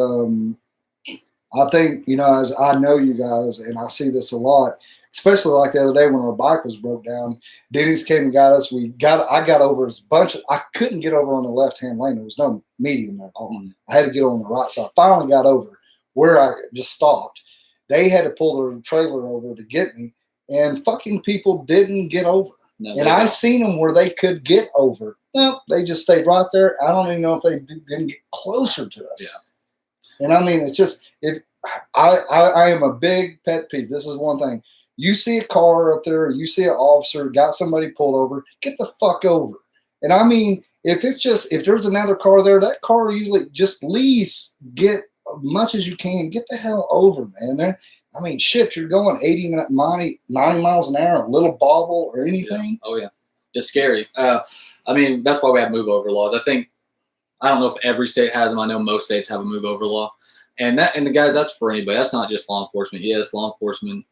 I think as I know you guys, and I see this a lot. Especially like the other day when our bike was broke down, Denny's came and got us. I got over a bunch of. I couldn't get over on the left-hand lane. There was no medium at all. I had to get on the right side. Finally got over where I just stopped. They had to pull their trailer over to get me, and fucking people didn't get over. No, And I seen them where they could get over. No, they just stayed right there. I don't even know if they didn't get closer to us. Yeah. And I mean, it's just, if I am a big pet peeve. This is one thing. You see a car up there, or you see an officer, got somebody pulled over, get the fuck over. And I mean, if there's another car there, that car usually just least get as much as you can. Get the hell over, man. I mean, shit, you're going 90 miles an hour, a little bobble or anything. Yeah. Oh, yeah. It's scary. I mean, that's why we have move over laws. I don't know if every state has them. I know most states have a move over law. And the guys, that's for anybody. That's not just law enforcement. Yes, law enforcement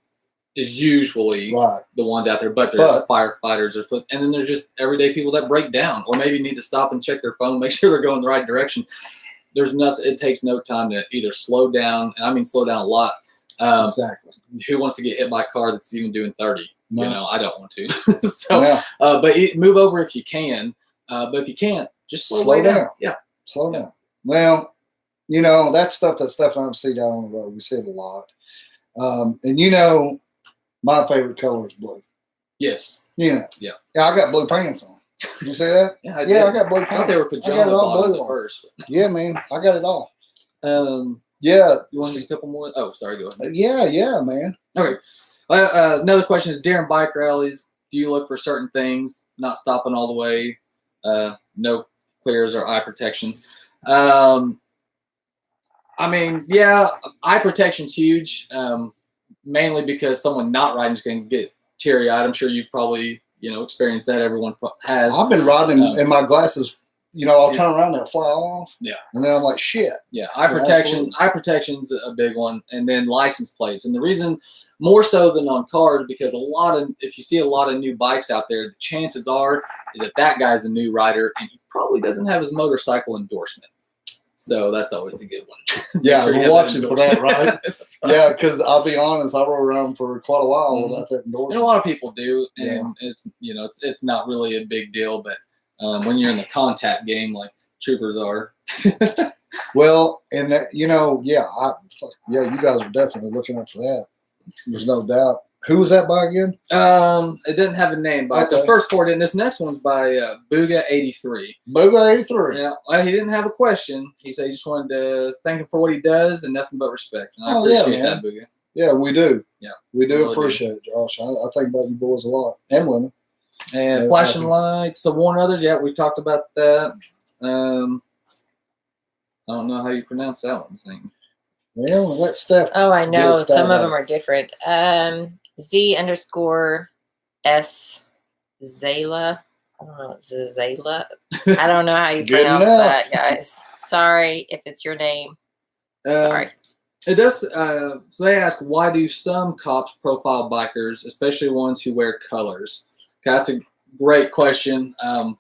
is usually the ones out there, but there's firefighters, and then there's just everyday people that break down or maybe need to stop and check their phone, make sure they're going the right direction. There's nothing. It takes no time to either slow down, and I mean slow down a lot. Exactly. Who wants to get hit by a car that's even doing 30? No. You know, I don't want to. So, but move over if you can. But if you can't, just slow down. Yeah, slow down. Well, you know, that's stuff that Steph and I see down on the road. We see it a lot. And you know, my favorite color is blue. Yes. You know. Yeah. Yeah, I got blue pants on. Did you say that? Yeah, I did. I got blue pants. I thought they were pajama bottoms at first. Yeah, man. I got it all. Yeah. You want to see a couple more? Oh, sorry. Go ahead. Yeah, man. Okay. Another question is, during bike rallies, do you look for certain things, not stopping all the way, no clears or eye protection? I mean, yeah, eye protection's huge, mainly because someone not riding is going to get teary-eyed. I'm sure you've probably, experienced that. Everyone has. I've been riding and my glasses, I'll turn around and they'll fly off. Yeah. And then I'm like, shit. Yeah, eye protection's a big one. And then license plates. And the reason more so than on cars, because if you see a lot of new bikes out there, the chances are is that guy's a new rider and he probably doesn't have his motorcycle endorsement. So that's always a good one. Yeah, we're watching for that, right? Right. Yeah, because I'll be honest, I rode around for quite a while without that endorsement. And a lot of people do, and it's not really a big deal. But when you're in the contact game, like troopers are. Well, and you guys are definitely looking up for that. There's no doubt. Who was that by again? It didn't have a name, but the first four didn't. This next one's by Booga83. Booga83. Yeah, well, he didn't have a question. He said he just wanted to thank him for what he does and nothing but respect. And I appreciate that, Booga. Yeah, we do. Yeah, we do really appreciate it, Josh. I think about you boys a lot, and women. And flashing lights. So one other, we talked about that. I don't know how you pronounce that one's name. Well, let Steph. Oh, I know. Some of them are different. Z_S Zayla. I don't know. Zayla. I don't know how you pronounce that, guys. Sorry if it's your name. Sorry. It does. So they ask, why do some cops profile bikers, especially ones who wear colors? Okay, that's a great question.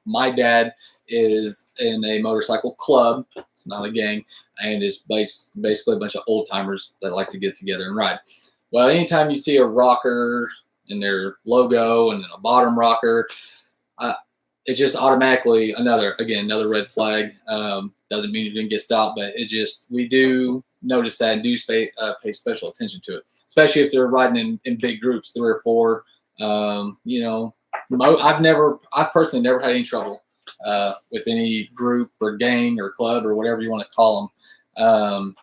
My dad is in a motorcycle club. It's not a gang, and it's basically a bunch of old timers that like to get together and ride. Well, anytime you see a rocker in their logo and then a bottom rocker, it's just automatically another red flag. Doesn't mean you didn't get stopped, but we do notice that and do pay special attention to it, especially if they're riding in big groups, 3 or 4. I've personally never had any trouble with any group or gang or club or whatever you want to call them.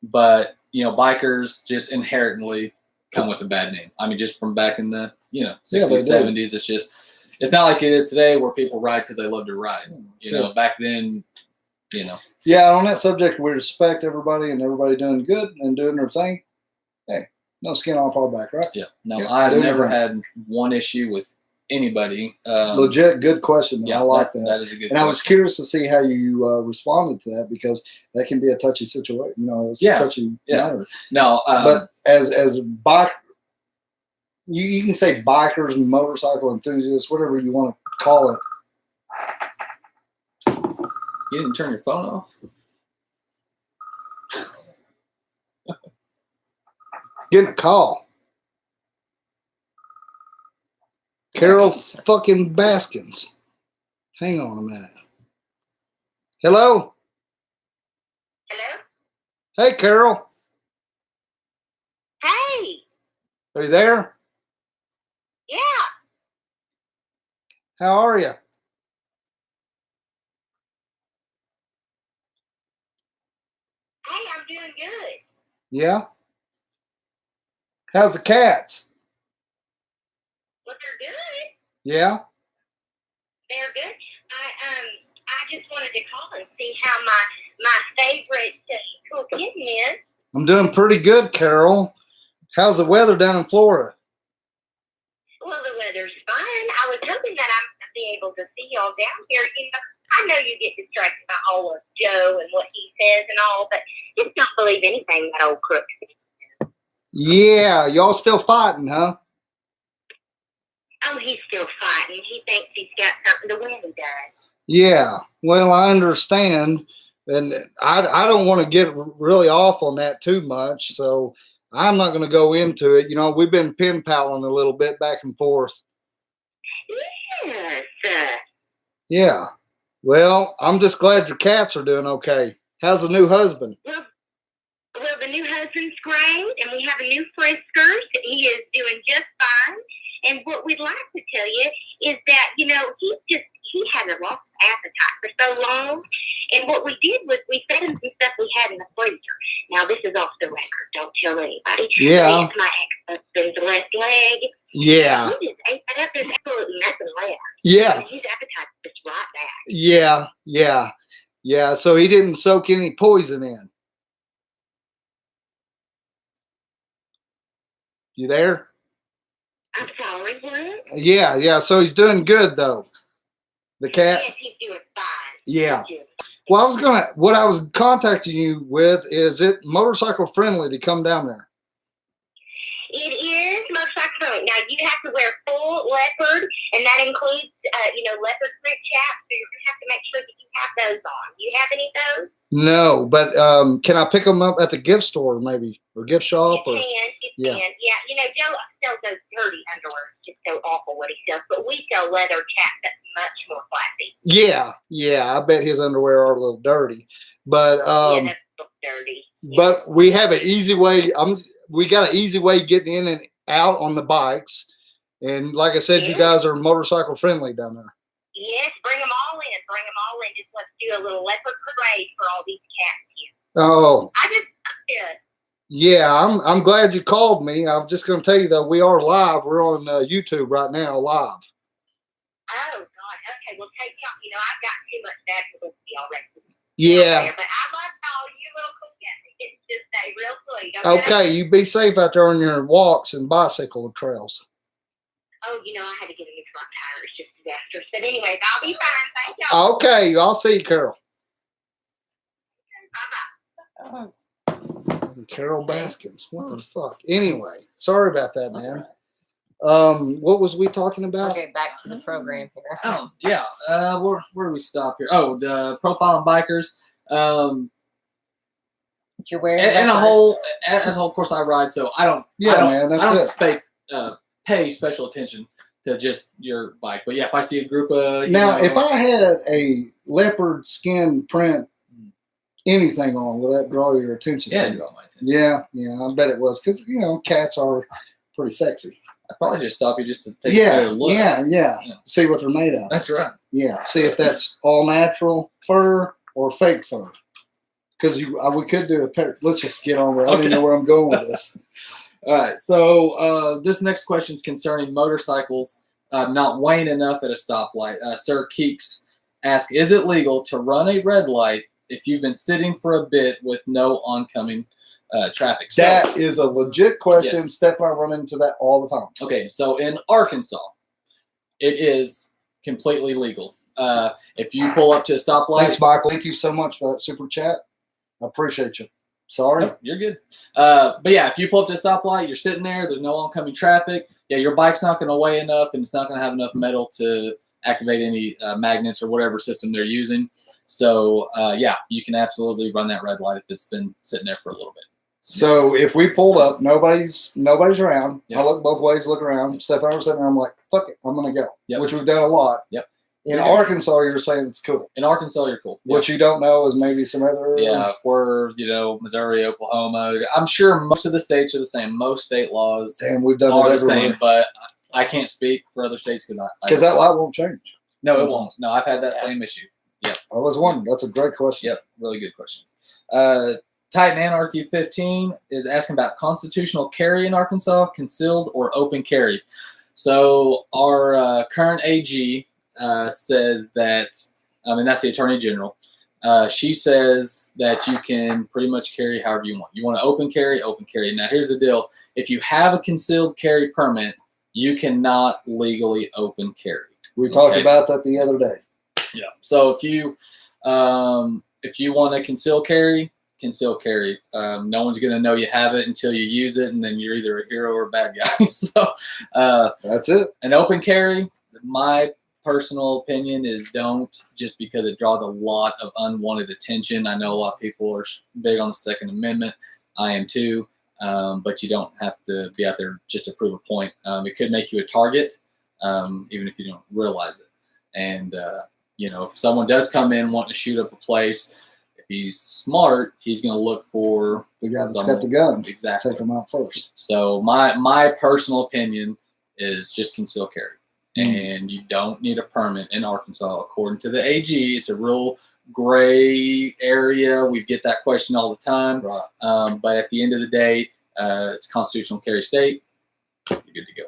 But bikers just inherently come with a bad name. I mean, just from back in the 60s, 70s, it's not like it is today where people ride because they love to ride. Back then, Yeah, on that subject, we respect everybody and everybody doing good and doing their thing. Hey, no skin off our back, right? Yeah. No, I've never had one issue with anybody. Legit, good question. Yeah, I like that. That is a good question. I was curious to see how you responded to that, because that can be a touchy situation. It's a touchy matter. No, but as bike, you can say bikers and motorcycle enthusiasts, whatever you want to call it. You didn't turn your phone off? Getting a call. Carol fucking Baskins. Hang on a minute. Hello? Hello? Hey, Carol. Hey. Are you there? Yeah. How are you? Hey, I'm doing good. Yeah. How's the cats? Well, they're good. Yeah. They're good. I just wanted to call and see how my favorite cool kitten is. I'm doing pretty good, Carol. How's the weather down in Florida? Well, the weather's fine. I was hoping that I'd be able to see y'all down here. You know, I know you get distracted by all of Joe and what he says and all, but just don't believe anything that old crook says. Yeah, y'all still fighting, huh? Oh, he's still fighting. He thinks he's got something to win, he does. Yeah. Well, I understand, and I don't want to get really off on that too much, so I'm not going to go into it. You know, we've been pen paling a little bit back and forth. Yes. Yeah. Well, I'm just glad your cats are doing okay. How's the new husband? Well, the new husband's great, and we have a new Friskers. He is doing just fine. And what we'd like to tell you is that, you know, he hasn't lost appetite for so long. And what we did was we fed him some stuff we had in the freezer. Now, this is off the record. Don't tell anybody. Yeah. It's my ex-husband's left leg. Yeah. He just ate that up. There's absolutely nothing left. Yeah. His appetite's just right back. Yeah. Yeah. Yeah. So he didn't soak any poison in. You there? I'm sorry, what? Yeah. Yeah. So he's doing good, though. The cat? Yes, he's doing fine. Yeah. He's doing fine. Well, what I was contacting you with is it motorcycle friendly to come down there? It is motorcycle friendly. Now, you have to wear full leopard, and that includes, leopard print chaps, so you're going to have to make sure that you have those on. Do you have any of those? No, but can I pick them up at the gift store maybe, or gift shop? You Or can. Yeah. Yeah, you know, Joe sells those dirty underwear. It's just so awful what he sells. But we sell leather chaps that's much more classy. Yeah, I bet his underwear are a little dirty, but Yeah, that's so dirty. Yeah. but we have an easy way. We got an easy way getting in and out on the bikes, and like I said, you guys are motorcycle friendly down there. Yes, bring them all in. Bring them all in. Just let's do a little leopard parade for all these cats here. Oh, Yeah. yeah, I'm glad you called me. I'm just going to tell you though, we are live. We're on YouTube right now, live. Oh, God. Okay, well, take me off. You know, I've got too much bad publicity already. Yeah. But I love all you little cool cats. It's just stay real sweet. Okay, you be safe out there on your walks and bicycle trails. Oh, you know, I had to get a new front tire. It's just disastrous. But anyways, I'll be fine. Thank y'all. Okay, I'll see you, Carol. Bye-bye. Carol Baskins. What the fuck? Anyway, sorry about that, That's man. right. What was we talking about? Okay, back to the program here. Oh yeah. Where do we stop here? Oh, the profiling bikers. If you're wearing And a leopard. whole, as a whole course I ride, so I don't. Yeah, I don't, man, I that's don't it. pay special attention to just your bike. But yeah, if I see a group of Now, if I had a leopard skin print anything on, will that draw your attention? yeah, to you it? draw my attention. Yeah, I bet it was because cats are pretty sexy. I'd probably just stop you just to take a better look. Yeah. See what they're made of. That's right. Yeah, see if that's all natural fur or fake fur. Because we could do a pair. Let's just get on with it. I don't even know where I'm going with this. All right. So this next question is concerning motorcycles not weighing enough at a stoplight. Sir Keeks asks, is it legal to run a red light if you've been sitting for a bit with no oncoming traffic? So, That is a legit question. Yes. Steph and I run into that all the time. okay. So in Arkansas, it is completely legal. If you pull up to a stoplight. Thanks, Michael. Thank you so much for that super chat. I appreciate you. Sorry. Nope, you're good. But yeah, if you pull up to a stoplight, you're sitting there, there's no oncoming traffic. Yeah, your bike's not going to weigh enough, and it's not going to have enough metal to activate any magnets or whatever system they're using. So yeah, you can absolutely run that red light if it's been sitting there for a little bit. So if we pulled up, nobody's around. Yep. I look both ways, look around. Steph and I were sitting there. I'm like, fuck it, I'm gonna go. Yep. Which we've done a lot. Yep. In Arkansas, you're saying it's cool. In Arkansas, you're cool. What you don't know is maybe some other. Yeah, if we're, Missouri, Oklahoma, I'm sure most of the states are the same. Most state laws Damn, we've done are it the everywhere. same, but I can't speak for other states Because that law won't change. No, it won't. No, I've had that same issue. Yep. I was wondering. That's a great question. Yep, really good question. Titan Anarchy 15 is asking about constitutional carry in Arkansas, concealed or open carry. So our current AG says that, that's the Attorney General. She says that you can pretty much carry however you want. You want to open carry, open carry. Now, here's the deal. If you have a concealed carry permit, you cannot legally open carry. We talked about that the other day. Yeah. So if you want to conceal carry, no one's going to know you have it until you use it, and then you're either a hero or a bad guy. So that's it. An open carry, my personal opinion is don't, just because it draws a lot of unwanted attention. I know a lot of people are big on the Second Amendment. I am too. But you don't have to be out there just to prove a point. It could make you a target, even if you don't realize it. And, if someone does come in wanting to shoot up a place, if he's smart, he's going to look for the guy that's got the gun. Exactly. Take him out first. So my personal opinion is just conceal carry. And you don't need a permit in Arkansas. According to the AG, it's a real gray area. We get that question all the time. Right. But at the end of the day, it's constitutional carry state. You're good to go.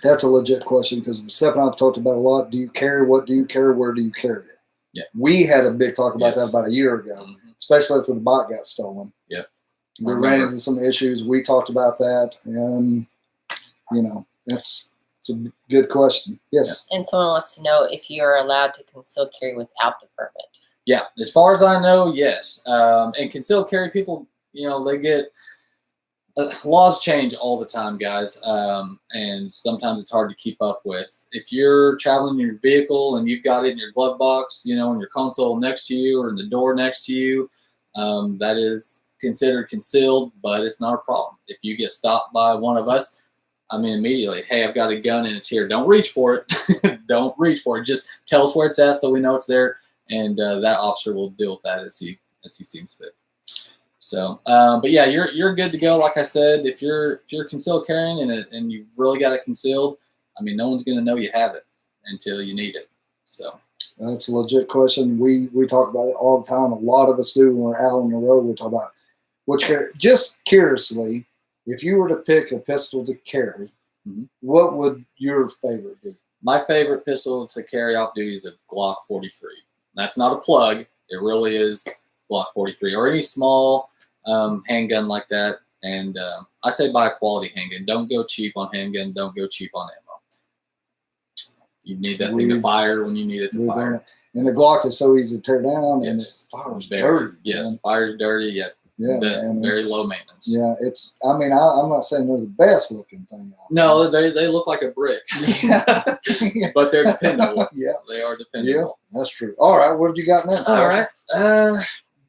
That's a legit question because Seth and I have talked about a lot. Do you carry? What do you carry? Where do you carry it? Yeah. We had a big talk about that about a year ago, especially after the bike got stolen. Yeah. We ran into some issues. We talked about that, and it's a good question. Yes. And someone wants to know if you are allowed to conceal carry without the permit. Yeah, as far as I know, yes. And concealed carry people, they get laws change all the time, guys, and sometimes it's hard to keep up with. If you're traveling in your vehicle and you've got it in your glove box, in your console next to you or in the door next to you, that is considered concealed, but it's not a problem. If you get stopped by one of us, immediately, hey, I've got a gun and it's here. Don't reach for it. Don't reach for it. Just tell us where it's at so we know it's there, and that officer will deal with that as he seems fit. So, but yeah, you're good to go. Like I said, if you're concealed carrying and you really got it concealed, no one's going to know you have it until you need it. So that's a legit question. We talk about it all the time. A lot of us do when we're out on the road. We talk about which carry. Just curiously, if you were to pick a pistol to carry, what would your favorite be? My favorite pistol to carry off duty is a Glock 43. That's not a plug. It really is Glock 43 or any small handgun like that. And I say buy a quality handgun. Don't go cheap on handgun. Don't go cheap on ammo. You need that thing to fire when you need it to fire. And the Glock is so easy to tear down, and it fires dirty. Yes, fires dirty. Yet. Yeah, very low maintenance. Yeah, it's. I'm not saying they're the best looking thing. No, they look like a brick. Yeah. But they're dependable. Yeah, they are dependable. Yeah, that's true. All right, what have you got next? All right,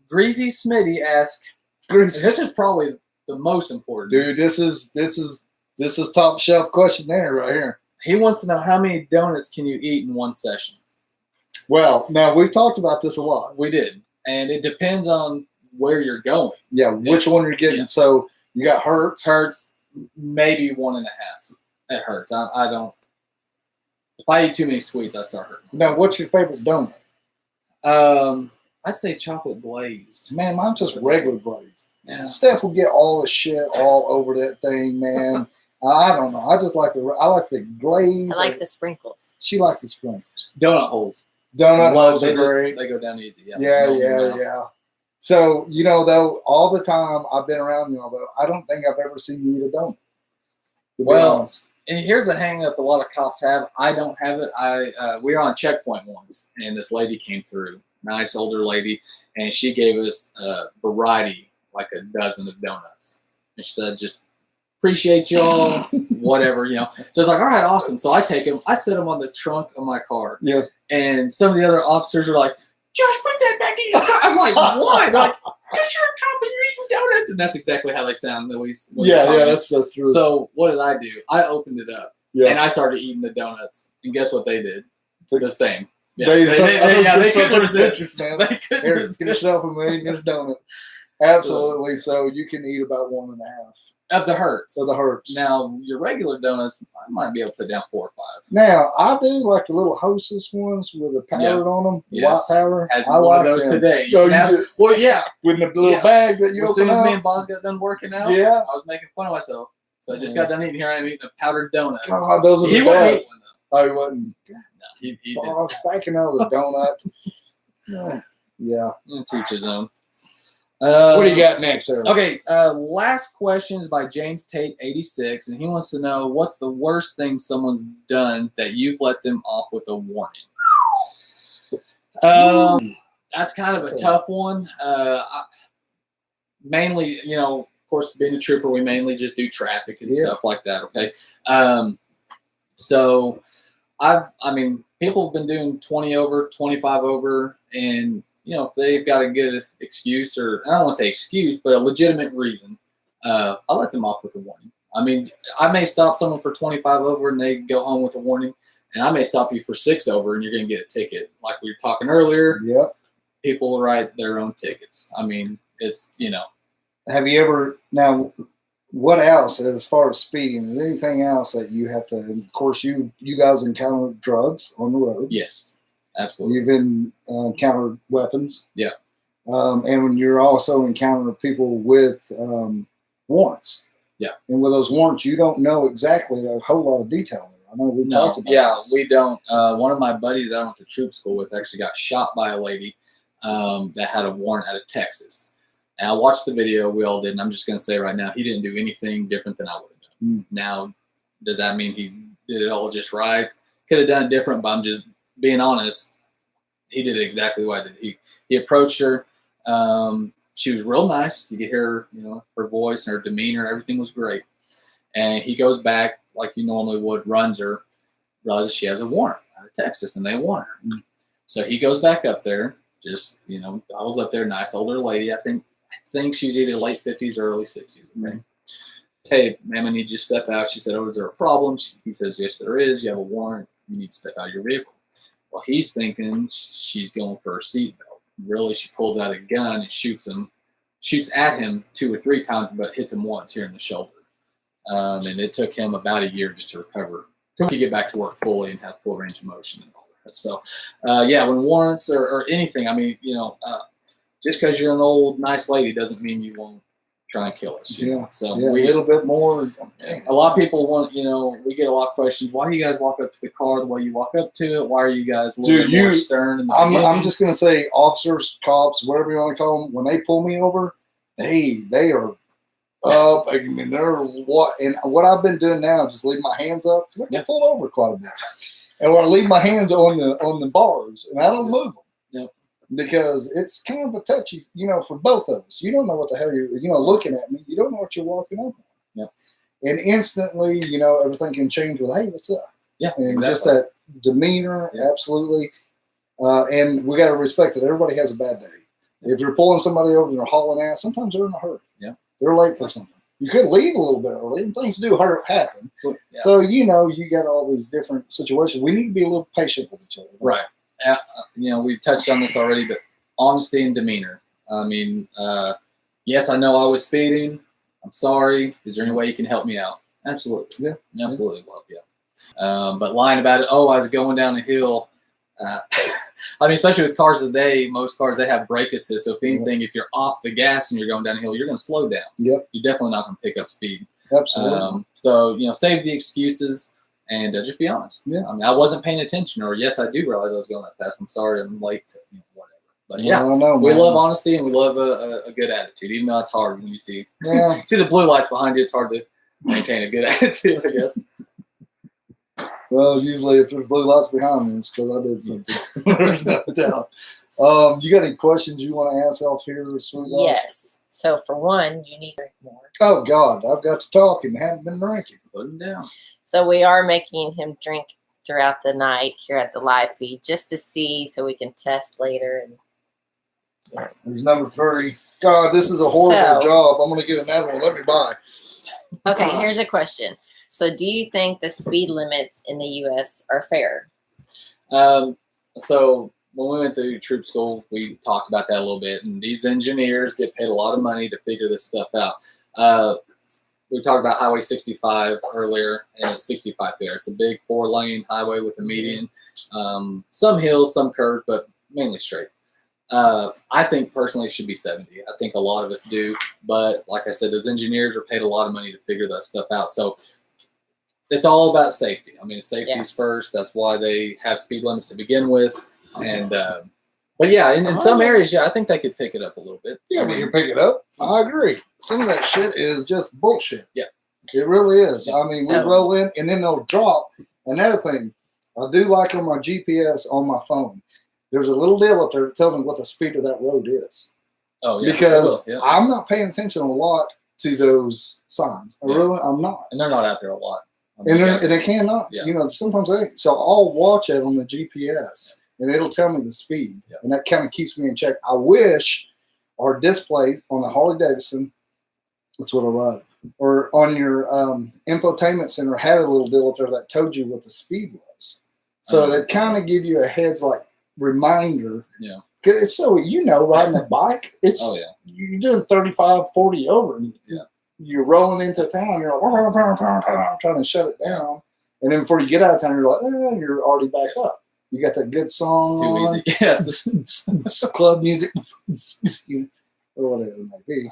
Greasy Smitty asks. This is probably the most important. Dude, this is top shelf questionnaire right here. He wants to know how many donuts can you eat in one session. Well, now we've talked about this a lot. We did, and it depends on where you're going. Yeah, which one you're getting. Yeah. So you got Hertz. Hertz, maybe 1.5. It hurts. I don't. If I eat too many sweets, I start hurting. Now, what's your favorite donut? I'd say chocolate glazed. Man, mine's just regular glazed. Yeah. Steph will get all the shit all over that thing, man. I don't know. I just like the glaze. I like the sprinkles. She likes the sprinkles. Donut holes. Donut holes are great. They go down easy. Yeah. So, though, all the time I've been around though, I don't think I've ever seen you eat a donut. Well, and here's the hang up a lot of cops have. I don't have it. We were on checkpoint once, and this lady came through, nice older lady, and she gave us a variety, like a dozen of donuts. And she said, just appreciate y'all, whatever, So it's like, all right, awesome. So I take them. I set them on the trunk of my car. Yeah. And some of the other officers are like, Josh, put that back in your car. I'm like, why? They're like, because you're a cop and you're eating donuts. And that's exactly how they sound, at least. Yeah, that's so true. So what did I do? I opened it up. Yeah. And I started eating the donuts. And guess what they did? the same. Yeah, They they couldn't couldn't resist. pictures, man. They couldn't Here, resist. get yourself a million, get a donut. Absolutely. So you can eat about 1.5 Of the Hertz. of the Hertz. Now, your regular donuts, I might be able to put down 4 or 5. Now, I do like the little Hostess ones with the powder on them, Yes. white powder. Had I one like of those them. today. Oh, you Now, do? well, yeah. With the little Yeah. bag that you As soon open as me up. and Boz got done working out, Yeah. I was making fun of myself. So I just got done eating. Here I am eating a powdered donut. God, those are He the wouldn't eat best. one, though. Oh, he wasn't. No, he I didn't. was thinking of the donut. Yeah. Teach his own. What do you got next, Eric? Okay, last question is by James Tate 86, and he wants to know what's the worst thing someone's done that you've let them off with a warning. That's kind of a tough one. Mainly, of course, being a trooper, we mainly just do traffic and stuff like that. Okay, so people have been doing 20 over, 25 over, and if they've got a good excuse, or I don't want to say excuse, but a legitimate reason, I'll let them off with a warning. I mean, I may stop someone for 25 over and they go home with a warning, and I may stop you for 6 over and you're going to get a ticket. Like we were talking earlier, Yep. people write their own tickets. I mean, it's, Have you ever, now, what else, as far as speeding, is there anything else that you have to, and of course, you guys encounter drugs on the road. Yes, absolutely. You've encountered weapons. Yeah. And when you're also encountering people with warrants. Yeah. And with those warrants, you don't know exactly a whole lot of detail. I know we talked about this. We don't. One of my buddies I went to troop school with actually got shot by a lady that had a warrant out of Texas. And I watched the video. We all did. And I'm just going to say right now, he didn't do anything different than I would have done. Now, does that mean he did it all just right? Could have done it different, but I'm just being honest. He did it exactly the way I did. He approached her. She was real nice. You could hear, her voice and her demeanor. Everything was great. And he goes back like you normally would, runs her, realizes she has a warrant out of Texas, and they want her. So he goes back up there. Just, I was up there, nice older lady. I think she was either late 50s or early 60s. Okay. Hey, ma'am, I need you to step out. She said, oh, is there a problem? He says, yes, there is. You have a warrant. You need to step out of your vehicle. Well, he's thinking she's going for her seatbelt. Really, she pulls out a gun and shoots at him 2 or 3 times, but hits him once here in the shoulder. And it took him about a year just to recover, to get back to work fully and have full range of motion and all that. So, when warrants or anything, just because you're an old, nice lady doesn't mean you won't try and kill us. So a little bit more. A lot of people want, we get a lot of questions. Why do you guys walk up to the car the way you walk up to it? Why are you guys a little bit more stern? I'm just going to say officers, cops, whatever you want to call them, when they pull me over, they are up. I mean, what I've been doing now is just leave my hands up because I get pulled over quite a bit. And when I leave my hands on the bars and I don't move them. Because it's kind of a touchy, for both of us. You don't know what the hell you're, looking at me. You don't know what you're walking up on. Yeah. And instantly, everything can change with, hey, what's up? Yeah. And just that demeanor, absolutely. And we got to respect that everybody has a bad day. If you're pulling somebody over and they're hauling ass, sometimes they're in a hurry. Yeah. They're late for something. You could leave a little bit early, and things do happen. Yeah. So, you got all these different situations. We need to be a little patient with each other. Right. We touched on this already, but honesty and demeanor. I mean, yes, I know I was speeding. I'm sorry. Is there any way you can help me out? Absolutely. Yeah. Absolutely. Well, yeah. But lying about it, I was going down a hill. Especially with cars today, most cars, they have brake assist. So if anything, if you're off the gas and you're going down a hill, you're going to slow down. Yep. You're definitely not going to pick up speed. Absolutely. Save the excuses. And just be honest. Yeah. I wasn't paying attention, or yes, I do realize I was going that fast. I'm sorry, I'm late. Whatever. But yeah, we love honesty and we love a good attitude, even though it's hard when you see the blue lights behind you. It's hard to maintain a good attitude, I guess. Well, usually if there's blue lights behind me, it's because I did something. There's no doubt. You got any questions you want to ask off here, sweetheart? Yes. So for one, you need to drink more. Oh God, I've got to talk and haven't been drinking. Put him down. So we are making him drink throughout the night here at the live feed just to see, so we can test later. And There's number 3. God, this is a horrible job. I'm going to get another one. Let me buy. Okay, here's a question. So do you think the speed limits in the U.S. are fair? So when we went through troop school, we talked about that a little bit, and these engineers get paid a lot of money to figure this stuff out. We talked about Highway 65 earlier, and it's 65 there. It's a big 4-lane highway with a median, some hills, some curves, but mainly straight. I think personally it should be 70. I think a lot of us do, but like I said, those engineers are paid a lot of money to figure that stuff out. So it's all about safety. I mean, safety is first. That's why they have speed limits to begin with. And but yeah, in some areas, I think they could pick it up a little bit. Yeah, but you pick it up. I agree. Some of that shit is just bullshit. Yeah, it really is. I mean, we roll in and then they'll drop. Another thing, I do like on my GPS on my phone, there's a little deal up there that tells me what the speed of that road is. Oh, yeah. Because I'm not paying attention a lot to those signs. I'm not. And they're not out there a lot. And they cannot. You know, sometimes they. So I'll watch it on the GPS, and it'll tell me the speed, and that kind of keeps me in check. I wish our displays on the Harley Davidson, that's what I ride, or on your infotainment center had a little deal up there that told you what the speed was. So that kind of give you a heads like reminder. Yeah. Because it's so, riding a bike, it's you're doing 35, 40 over, and you're rolling into town, you're like, trying to shut it down. And then before you get out of town, you're like, you're already back up. You got that good song. It's too easy. It's club music, or whatever it might be.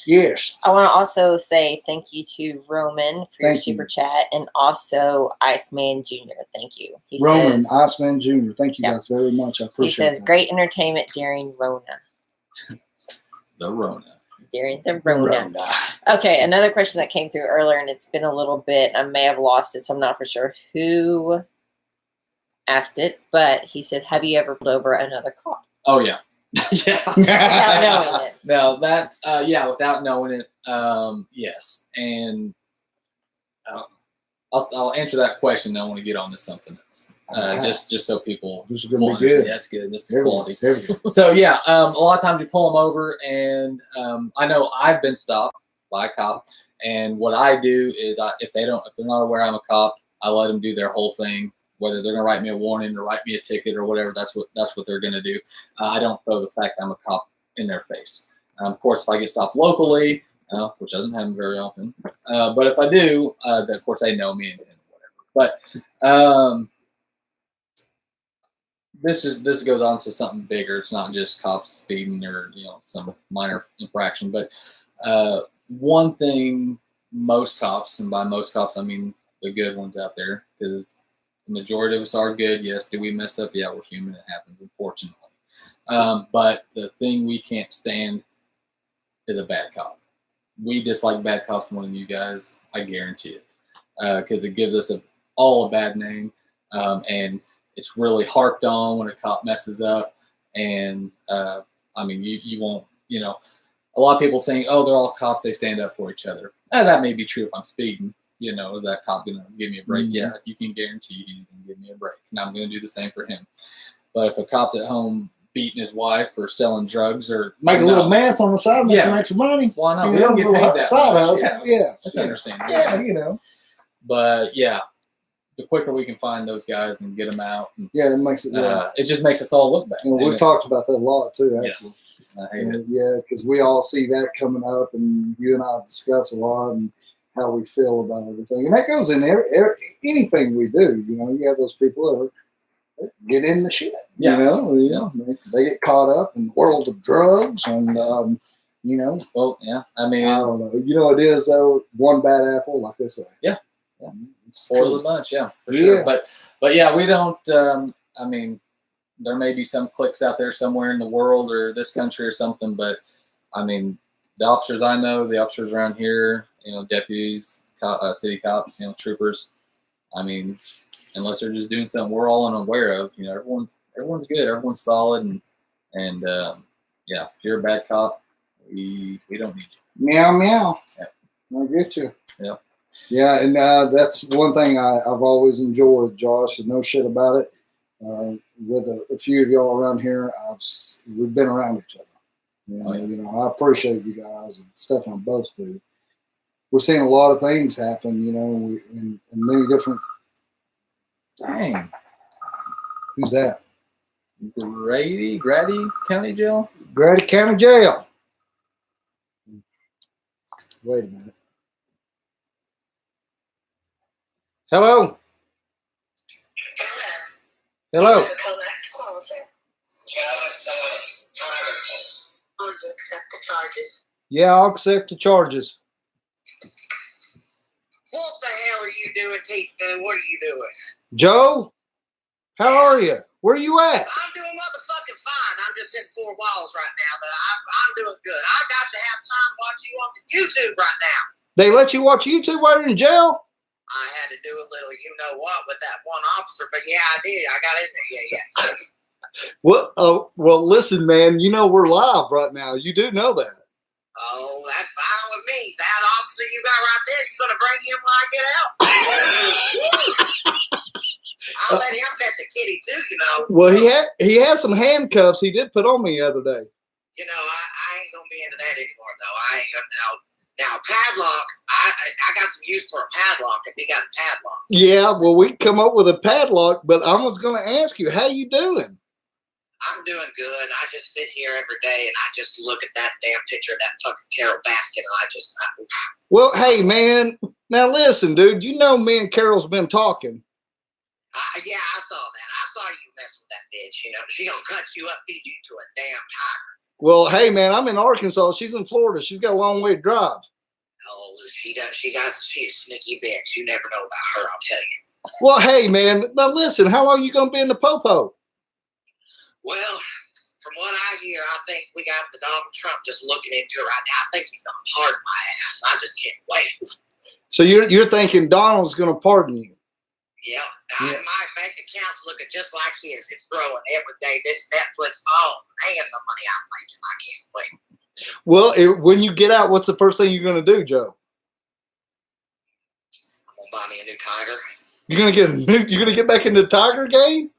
Yes. I want to also say thank you to Roman for your super chat, and also Iceman Jr. Thank you. Roman, Iceman Jr. Thank you guys very much. I appreciate it. He says, great entertainment during Rona. The Rona. During the Rona. Okay, another question that came through earlier, and it's been a little bit, I may have lost it, so I'm not for sure who asked it, but he said, have you ever pulled over another cop? Oh, yeah. Without knowing it. No, that, without knowing it, yes. And I'll answer that question, then I want to get on to something else. Just so people this is going to be good. That's good. This is quality. So, a lot of times you pull them over, and I know I've been stopped by a cop, and what I do is if they're not aware I'm a cop, I let them do their whole thing. Whether they're going to write me a warning or write me a ticket or whatever, that's what they're going to do. I don't throw the fact I'm a cop in their face. Of course, if I get stopped locally, which doesn't happen very often, but if I do, of course they know me and whatever. But this goes on to something bigger. It's not just cops speeding or some minor infraction. But one thing most cops, and by most cops I mean the good ones out there, because the majority of us are good. Yes, do we mess up? Yeah, we're human. It happens, unfortunately. But the thing we can't stand is a bad cop. We dislike bad cops more than you guys. I guarantee it. Because it gives us all a bad name. And it's really harped on when a cop messes up. And, you won't, a lot of people think, oh, they're all cops. They stand up for each other. That may be true if I'm speeding. That cop going to give me a break. Mm-hmm. Yeah, you can guarantee he's going to give me a break. And I'm going to do the same for him. But if a cop's at home beating his wife or selling drugs or make a little math on the side, make some extra money. Why not? We don't get paid that much. Yeah, that's understandable. Yeah, But the quicker we can find those guys and get them out. And, it makes it. It just makes us all look bad. We've talked about that a lot too, actually. I hate it. Yeah, because we all see that coming up, and you and I discuss a lot and how we feel about everything, and that goes in anything we do. You have those people that get in the shit. They get caught up in the world of drugs, and Well, yeah. I mean, I don't know. It is though. One bad apple, like they say. Yeah. Spoil the bunch. Yeah, for sure. But yeah, we don't. There may be some cliques out there somewhere in the world or this country or something, but the officers I know, the officers around here, deputies, city cops, troopers. Unless they're just doing something we're all unaware of, everyone's good, everyone's solid, and if you're a bad cop, we don't need you. Meow meow. Yeah. I get you. Yeah. Yeah, and that's one thing I've always enjoyed, Josh, and no shit about it. With a few of y'all around here, we've been around each other. I appreciate you guys, and Stefan both do. We're seeing a lot of things happen, in many different. Dang. Who's that? Grady County Jail. Grady County Jail. Wait a minute. Hello? Hello? Will you accept the charges? Yeah, I'll accept the charges. What the hell are you doing, T-Boo? What are you doing? Joe? How are you? Where you at? I'm doing motherfucking fine. I'm just in four walls right now. But I'm doing good. I got to have time to watch you on the YouTube right now. They let you watch YouTube while you're in jail? I had to do a little you-know-what with that one officer, but yeah, I did. I got in there. Yeah. Well, listen, man, you know we're live right now. You do know that. Oh, that's fine with me. That officer you got right there, you going to bring him when I get out? I'll let him pet the kitty too, you know. Well, he has some handcuffs he did put on me the other day. You know, I ain't going to be into that anymore, though. I ain't going to know. Now, padlock, I got some use for a padlock if he got a padlock. Yeah, well, we come up with a padlock, but I was going to ask you, how you doing? I'm doing good. I just sit here every day and I just look at that damn picture of that fucking Carol Baskin and Well, hey, man, now listen, dude, you know me and Carol's been talking. Yeah, I saw that. I saw you mess with that bitch. You know, she gonna cut you up, feed you to a damn tiger. Well, hey, man, I'm in Arkansas. She's in Florida. She's got a long way to drive. Oh, she's a sneaky bitch. You never know about her, I'll tell you. Well, hey, man, now listen, how long you going to be in the popo? Well, from what I hear, I think we got the Donald Trump just looking into it right now. I think he's gonna pardon my ass. I just can't wait. So you're thinking Donald's going to pardon you? Yeah. My bank account's looking just like his. It's growing every day. This Netflix, oh man, the money I'm making, I can't wait. Well, when you get out, what's the first thing you're going to do, Joe? I'm gonna buy me a new tiger. You're gonna get back into the tiger game?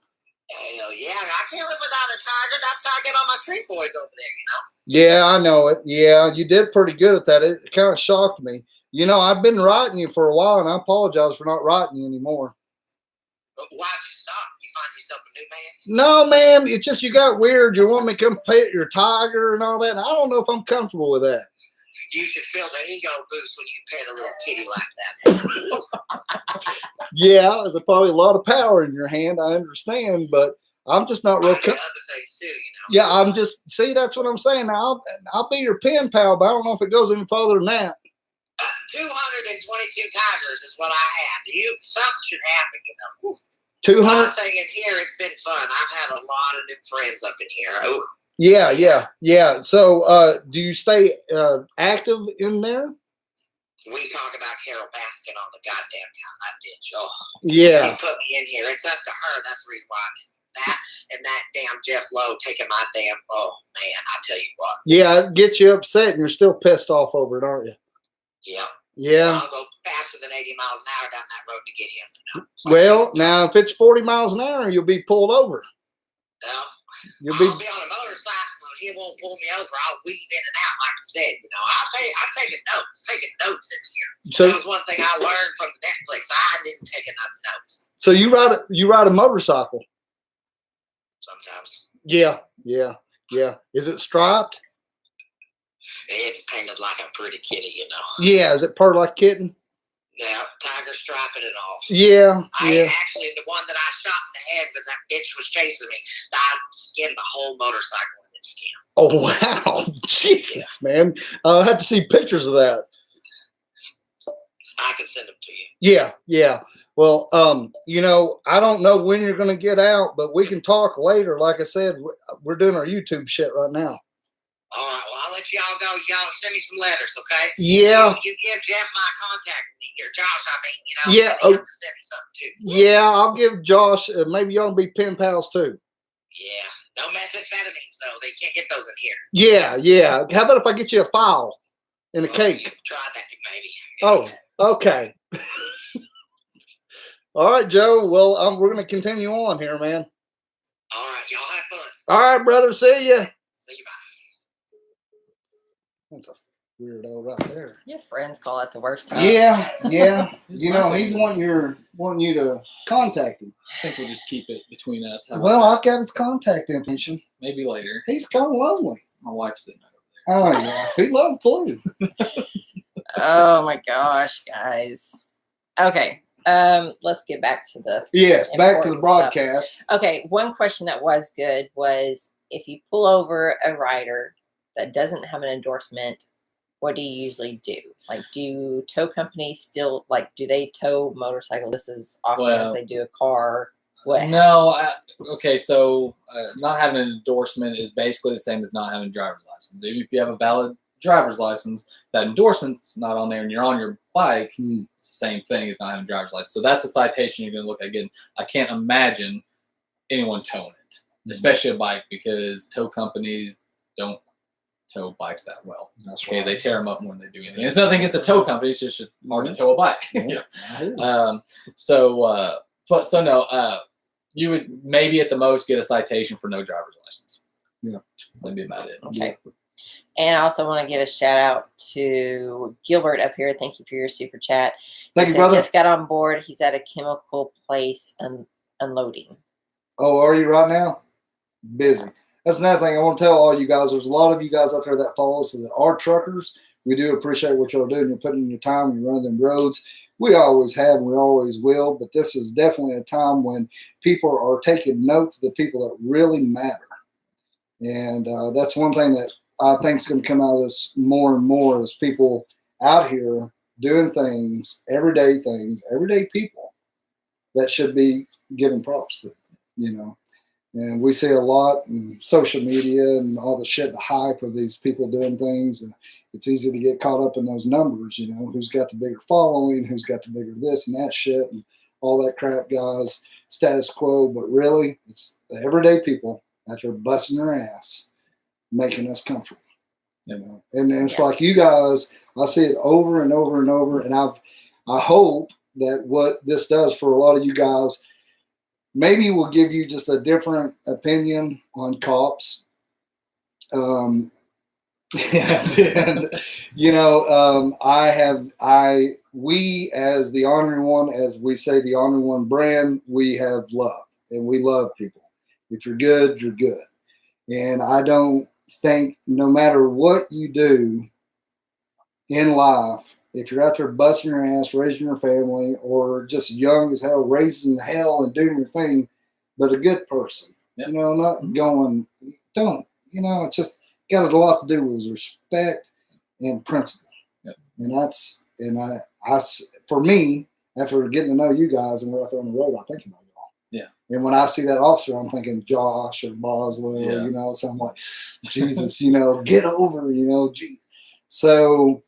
Hell yeah, I can't live without a tiger. That's how I get all my street boys over there, you know. Yeah, I know it. Yeah, you did pretty good at that. It kind of shocked me. You know, I've been writing you for a while, and I apologize for not writing you anymore. But why'd you stop? You find yourself a new man? No, man, it's just you got weird. You want me to come pet your tiger and all that, and I don't know if I'm comfortable with that. You should feel the ego boost when you pet a little kitty like that. Yeah, there's probably a lot of power in your hand. I understand, but I'm just not real. Other things too, you know. Yeah, I'm just see. That's what I'm saying. I'll be your pen pal, but I don't know if it goes any further than that. 222 tigers is what I have. Something should happen, you know. 200. I'm saying in here, it's been fun. I've had a lot of new friends up in here. Ooh. Yeah. So, do you stay active in there? We talk about Carol Baskin all the goddamn time. That bitch. Oh, Yeah. She put me in here. It's up to her. That's the reason why I'm in that. And that damn Jeff Lowe taking my damn. Oh man, I tell you what. Yeah, it gets you upset, and you're still pissed off over it, aren't you? Yeah. Yeah. I'll go faster than 80 miles an hour down that road to get him. You know? Well, now if it's 40 miles an hour, you'll be pulled over. No. You'll be. I'll be on a motorcycle. He won't pull me over. I'll weave in and out, like I said. You know, I'm taking notes in here. So that was one thing I learned from Netflix. I didn't take enough notes. So you ride a motorcycle? Sometimes. Yeah. Is it striped? It's painted like a pretty kitty, you know. Yeah. Is it purred like a kitten? Yeah, tiger striping and all. Yeah. Actually, the one that I shot in the head because that bitch was chasing me. I skinned the whole motorcycle in its skin. Oh wow, Jesus, man! I have to see pictures of that. I can send them to you. Yeah. Well, you know, I don't know when you're going to get out, but we can talk later. Like I said, we're doing our YouTube shit right now. All right. Well, I'll let y'all go. Y'all send me some letters, okay? Yeah. You give Jeff my contact. Or Josh, I mean, you know. Yeah. Send me something too. Yeah, I'll give Josh. Maybe y'all can be pen pals too. Yeah. No methamphetamines though. They can't get those in Yeah. here. How about if I get you a file and a cake? You try that, maybe. Oh, okay. All right, Joe. Well, we're going to continue on here, man. All right. Y'all have fun. All right, brother. See ya. See you. Bye. What the weirdo right there. Your friends call it the worst time. Yeah. Who's You know, listening? he's wanting you to contact him. I think we'll just keep it between us. How about Well, that? I've got his contact information. Maybe later. He's kind of lonely. My wife's sitting over Oh, yeah. He loves blues. Oh my gosh, guys. Okay. Let's get back to the Yes, back to the important broadcast. Okay, one question that was good was if you pull over a rider that doesn't have an endorsement, what do you usually do? Like, do tow companies still, like, do they tow motorcyclists as often as Well, they do a car? What? No, okay, so not having an endorsement is basically the same as not having a driver's license. Even if you have a valid driver's license, that endorsement's not on there and you're on your bike, it's the same thing as not having a driver's license. So that's the citation you're going to look at again. I can't imagine anyone towing it, especially a bike, because tow companies don't tow bikes that well. That's Okay, right. they tear them up when they do anything. It's nothing against a tow company, it's just hard to tow a bike. Yeah. So no, you would maybe at the most get a citation for no driver's license. Yeah. That'd be about it. Okay. And I also want to give a shout out to Gilbert up here. Thank you for your super chat. Thank He you, said brother. just got on board. He's at a chemical place unloading. Oh, are you right now? Busy. That's another thing I want to tell all you guys. There's a lot of you guys out there that follow us that are truckers. We do appreciate what you're doing. You're putting in your time and you're running them roads. We always have and we always will, but this is definitely a time when people are taking note of the people that really matter. And that's one thing that I think is going to come out of this more and more is people out here doing things, everyday people that should be given props to, you know. And we see a lot in social media and all the shit, the hype of these people doing things. And it's easy to get caught up in those numbers, you know, who's got the bigger following, who's got the bigger this and that shit and all that crap, guys, status quo. But really, it's the everyday people that are busting their ass, making us comfortable, you know. And it's like you guys, I see it over and over and over. And I hope that what this does for a lot of you guys, maybe will give you just a different opinion on cops. And, you know, we as the Ornery One, as we say, the Ornery One brand, we have love and we love people. If you're good, you're good. And I don't think no matter what you do in life, if you're out there busting your ass, raising your family, or just young as hell, raising hell and doing your thing, but a good person, you know, not going, don't, you know, it's just got a lot to do with respect and principle. And I, for me, after getting to know you guys and we're out there on the road, I think about y'all. Yeah. And when I see that officer, I'm thinking Josh or Boswell, you know, so I'm like, Jesus, you know, get over, you know, geez. So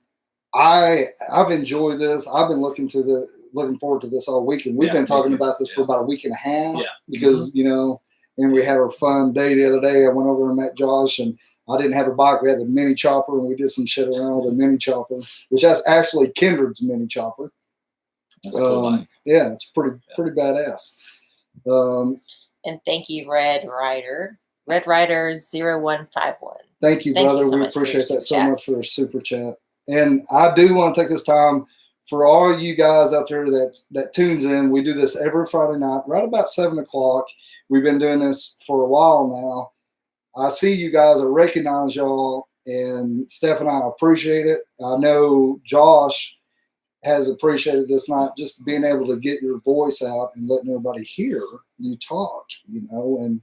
I've enjoyed this. I've been looking forward to this all week, and we've been talking about this for about a week and a half. Because you know, and we had our fun day the other day. I went over and met Josh, and I didn't have a bike. We had the mini chopper, and we did some shit around with the mini chopper, which that's actually Kindred's mini chopper. That's a cool bike. Yeah, it's pretty badass. And thank you, Red Rider 0151. Thank you, Thank brother. you so We much for your appreciate that super so chat. much for the super chat. And I do want to take this time for all you guys out there that tunes in. We do this every Friday night, right about 7 o'clock. We've been doing this for a while now. I see you guys. I recognize y'all, and Steph and I appreciate it. I know Josh has appreciated this night, just being able to get your voice out and letting everybody hear you talk, you know,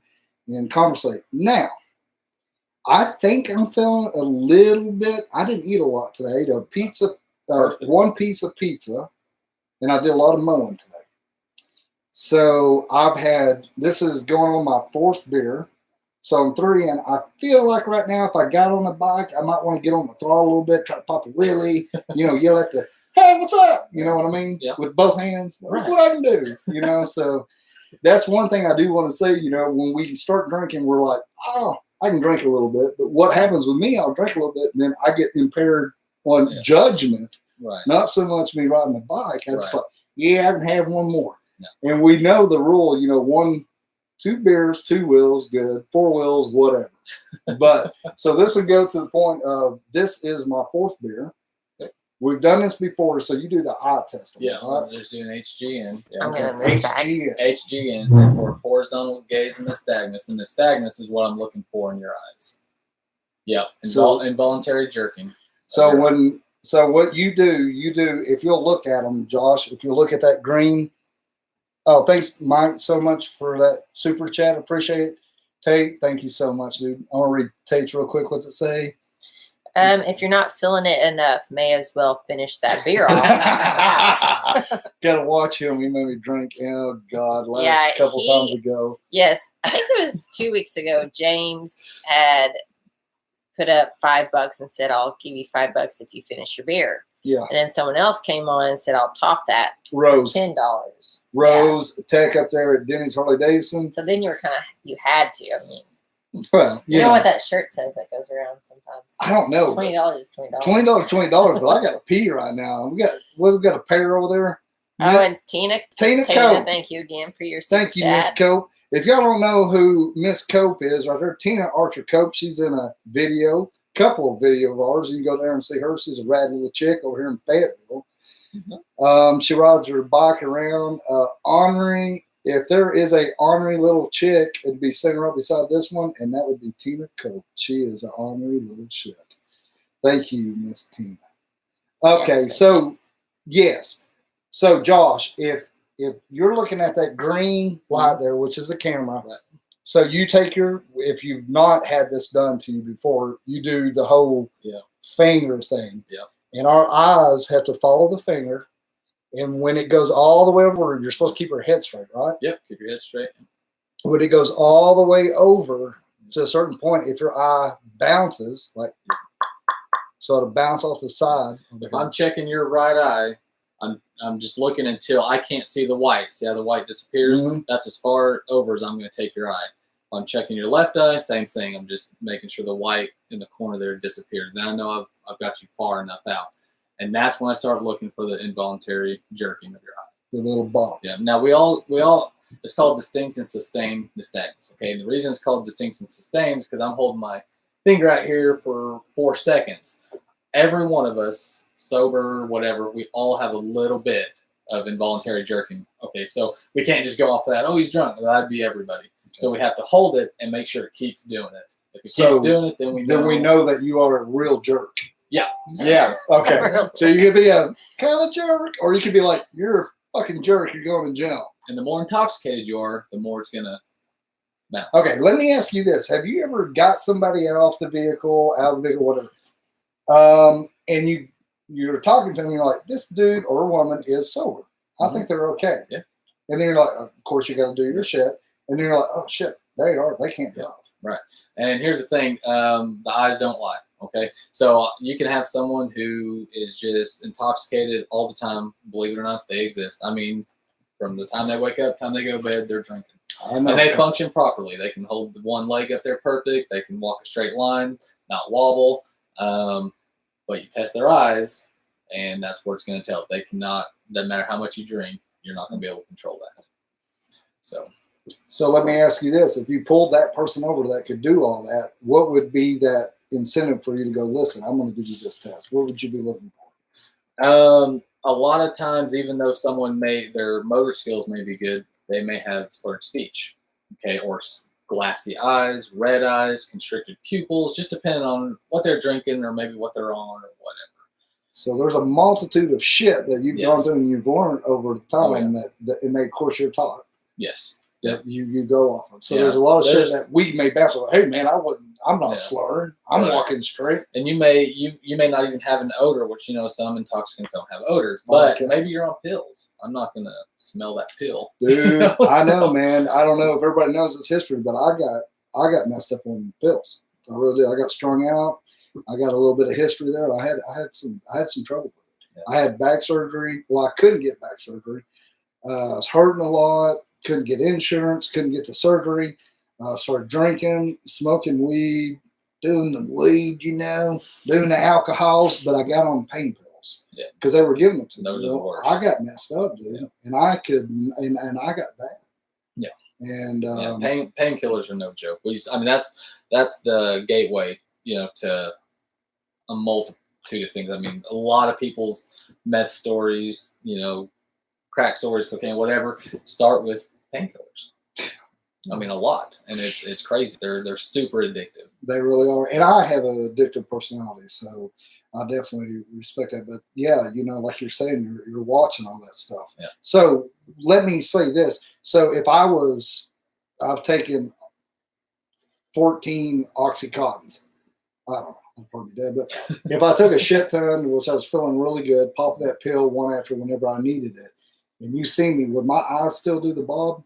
and conversate. Now, I think I'm feeling a little bit. I didn't eat a lot today. I ate a pizza, one piece of pizza, and I did a lot of mowing today. So this is going on my 4th beer. So I'm 3, and I feel like right now, if I got on the bike, I might want to get on the throttle a little bit, try to pop a wheelie, you know, yell at the, hey, what's up? You know what I mean? Yep. With both hands. Look what I can do, you know? So that's one thing I do want to say, you know, when we start drinking, we're like, oh, I can drink a little bit. But what happens with me, I'll drink a little bit, and then I get impaired on judgment. Right. Not so much me riding the bike. I just like, I can have one more. Yeah. And we know the rule, you know, one 2 beers, 2 wheels, good. 4 wheels, whatever. But so this would go to the point of this is my 4th beer. We've done this before, so you do the eye test. Yeah, right? I'm just doing HGN. Yeah. I'm gonna move back. HGN. HGN stands for horizontal gaze and nystagmus, and nystagmus is what I'm looking for in your eyes. Yeah, involuntary jerking. So what you do if you'll look at them, Josh, if you look at that green. Oh, thanks, Mike, so much for that super chat. Appreciate it. Tate, thank you so much, dude. I want to read Tate's real quick. What's it say? If you're not feeling it enough, may as well finish that beer off. Gotta watch him. He made me drink. Oh God, couple times ago. Yes, I think it was 2 weeks ago. James had put up $5 and said, "I'll give you $5 if you finish your beer." Yeah. And then someone else came on and said, "I'll top that." Rose. $10. Rose Tech up there at Denny's Harley Davidson. So then you had to. I mean, well, you know what that shirt says that goes around sometimes? I don't know. $20 is $20. $20, but I got to pee right now. We got a pair over there. Oh, and Tina Cope. Thank you again for your super Thank you, chat. Miss Cope. If y'all don't know who Miss Cope is, right there, Tina Archer Cope. She's in a couple of video of ours. You can go there and see her. She's a rad little chick over here in Fayetteville. Mm-hmm. She rides her bike around. Ornery, if there is a ornery little chick, it'd be sitting right beside this one, and that would be Tina Cope. She is an ornery little shit. Thank you, Miss Tina. Okay, yes, yes. So, Josh, if you're looking at that green light there, which is the camera, right. So you take if you've not had this done to you before, you do the whole finger thing. Yeah. And our eyes have to follow the finger. And when it goes all the way over, you're supposed to keep your head straight, right? Yep, keep your head straight. When it goes all the way over to a certain point, if your eye bounces, so it'll bounce off the side. If I'm checking your right eye, I'm just looking until I can't see the white. See how the white disappears? Mm-hmm. That's as far over as I'm going to take your eye. If I'm checking your left eye, same thing. I'm just making sure the white in the corner there disappears. Now I know I've got you far enough out. And that's when I start looking for the involuntary jerking of your eye. The little bump. Yeah. Now we all it's called distinct and sustained nystagmus. Okay. And the reason it's called distinct and sustained is because I'm holding my finger out here for 4 seconds. Every one of us, sober, whatever, we all have a little bit of involuntary jerking. Okay, so we can't just go off that, oh, he's drunk. That'd be everybody. Okay. So we have to hold it and make sure it keeps doing it. If it keeps doing it, then we know that you are a real jerk. Yeah. Yeah. Okay. So you could be a kind of jerk, or you could be like, you're a fucking jerk, you're going to jail. And the more intoxicated you are, the more it's going to bounce. Okay, let me ask you this. Have you ever got somebody out of the vehicle, whatever, and you're talking to them, you're like, this dude or woman is sober. I think they're okay. Yeah. And then you're like, of course, you got to do your shit. And then you're like, oh, shit, they can't drive. Right. And here's the thing, the eyes don't lie. Okay. So you can have someone who is just intoxicated all the time. Believe it or not, they exist. I mean, from the time they wake up, time they go to bed, they're drinking. And they function properly. They can hold one leg up there perfect. They can walk a straight line, not wobble. But you test their eyes, and that's where it's going to tell. If they cannot, doesn't matter how much you drink, you're not going to be able to control that. So let me ask you this. If you pulled that person over that could do all that, what would be that incentive for you to go, listen, I'm going to give you this test? What would you be looking for? A lot of times, even though someone their motor skills may be good, they may have slurred speech, okay, or glassy eyes, red eyes, constricted pupils, just depending on what they're drinking or maybe what they're on or whatever. So there's a multitude of shit that you've gone through and you've learned over time that and of course you're taught. Yes. That you go off of. So there's a lot of shit that we may bounce on. Hey man, I'm not slurring. I'm walking straight. And you may not even have an odor, which some intoxicants don't have odors, but maybe you're on pills. I'm not gonna smell that pill. Dude, I know, man. I don't know if everybody knows this history, but I got messed up on pills. I really did. I got strung out. I got a little bit of history there. I had some trouble with it. Yeah. I had back surgery. Well, I couldn't get back surgery. I was hurting a lot. Couldn't get insurance, couldn't get the surgery, started drinking, smoking weed, doing the weed, doing the alcohols, but I got on pain pills because they were giving it to me. I got messed up, dude, and I got bad. Yeah. And painkillers are no joke. I mean, that's the gateway, to a multitude of things. I mean, a lot of people's meth stories, crack stories, cocaine, whatever, start with painkillers. I mean, a lot, and it's crazy. They're super addictive. They really are. And I have an addictive personality, so I definitely respect that. But yeah, like you're saying, you're watching all that stuff. Yeah. So let me say this. So if I've taken 14 Oxycontins. I don't know. I'm probably dead. But if I took a shit ton, which I was feeling really good, pop that pill one after whenever I needed it, and you see me, would my eyes still do the bob?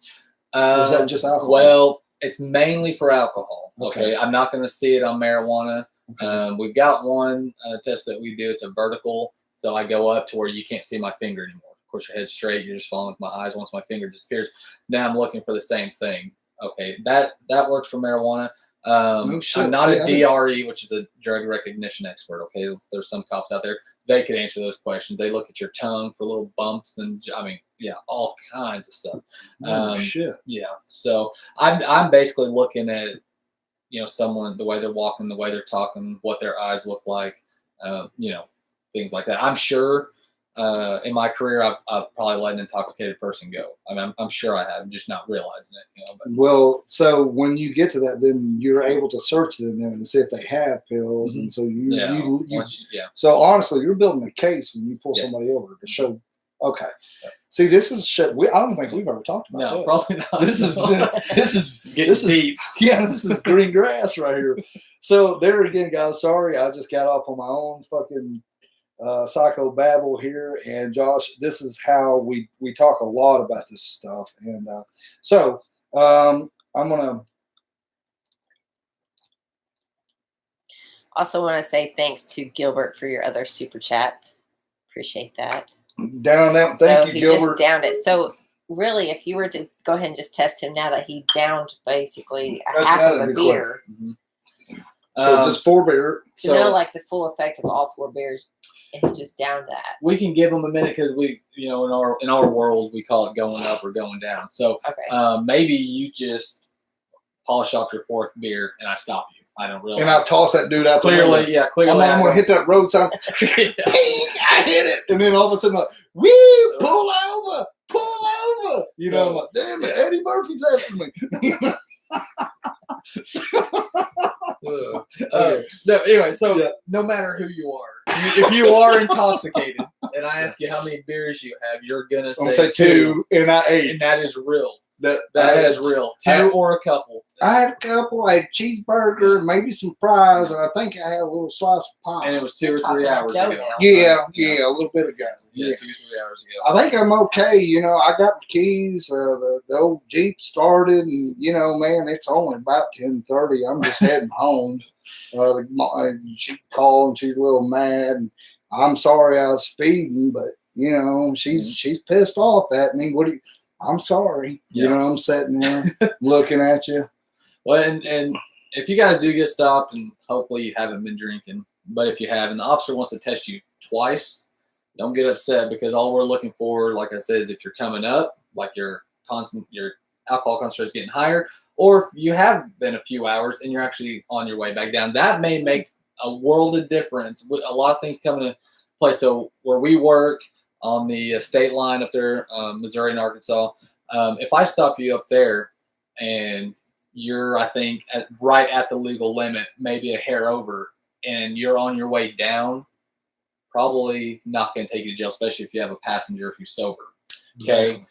Or is that just alcohol? Well, it's mainly for alcohol. Okay. I'm not going to see it on marijuana. Okay. We've got one test that we do. It's a vertical. So I go up to where you can't see my finger anymore. Of course, your head's straight. You're just following with my eyes. Once my finger disappears, now I'm looking for the same thing. Okay. That works for marijuana. No shit. I'm not a DRE, which is a drug recognition expert. Okay. There's some cops out there. They could answer those questions. They look at your tongue for little bumps and, I mean, yeah, all kinds of stuff. Shit. Yeah. So I'm basically looking at, someone, the way they're walking, the way they're talking, what their eyes look like, things like that. I'm sure in my career, I've probably let an intoxicated person go. I mean, I'm sure I have, just not realizing it. But. Well, so when you get to that, then you're able to search them and see if they have pills, and so you So honestly, you're building a case when you pull somebody over to show. Okay, see, this is shit. I don't think we've ever talked about this. Probably not. This is getting deep. Yeah, this is green grass right here. So there again, guys. Sorry, I just got off on my own fucking psycho babble here, and Josh, this is how we talk a lot about this stuff, and so I'm gonna also want to say thanks to Gilbert for your other super chat. Appreciate that. Down that. Thank you, Gilbert. Just downed it. So really, if you were to go ahead and just test him now that he downed basically half of a beer. Mm-hmm. So just 4 beer. To know like the full effect of all 4 beers, and he just downed that. We can give him a minute because we, in our world, we call it going up or going down. So maybe you just polish off your 4th beer and I stop you. I don't realize. And I've tossed that dude out clearly. I'm going to hit that road sign. Ping! I hit it. And then all of a sudden, like, woo! Pull over! I'm like, damn it, Eddie Murphy's after me. Anyway, so no matter who you are, if you are intoxicated and I ask you how many beers you have, you're gonna say 2, and I ate. And that is real. That is real. 2 or a couple. I had a couple. I had a cheeseburger, maybe some fries, and I think I had a little slice of pie. And it was 2 or 3 hours ago. Yeah, a little bit ago. Yeah, 2 or 3 hours ago. I think I'm okay. I got the keys. The old Jeep started, and man, it's only about 10:30. I'm just heading home. She called and she's a little mad. And I'm sorry I was speeding, but she's pissed off at me. I'm sorry. I'm sitting there looking at you. Well, and if you guys do get stopped, and hopefully you haven't been drinking, but if you have, and the officer wants to test you twice, don't get upset, because all we're looking for, like I said, is if you're coming up, like your alcohol concentration is getting higher, or if you have been a few hours and you're actually on your way back down. That may make a world of difference with a lot of things coming into play. So where we work on the state line up there, Missouri and Arkansas, if I stop you up there and you're, I think, right at the legal limit, maybe a hair over, and you're on your way down, probably not going to take you to jail, especially if you have a passenger who's sober. Okay. Exactly.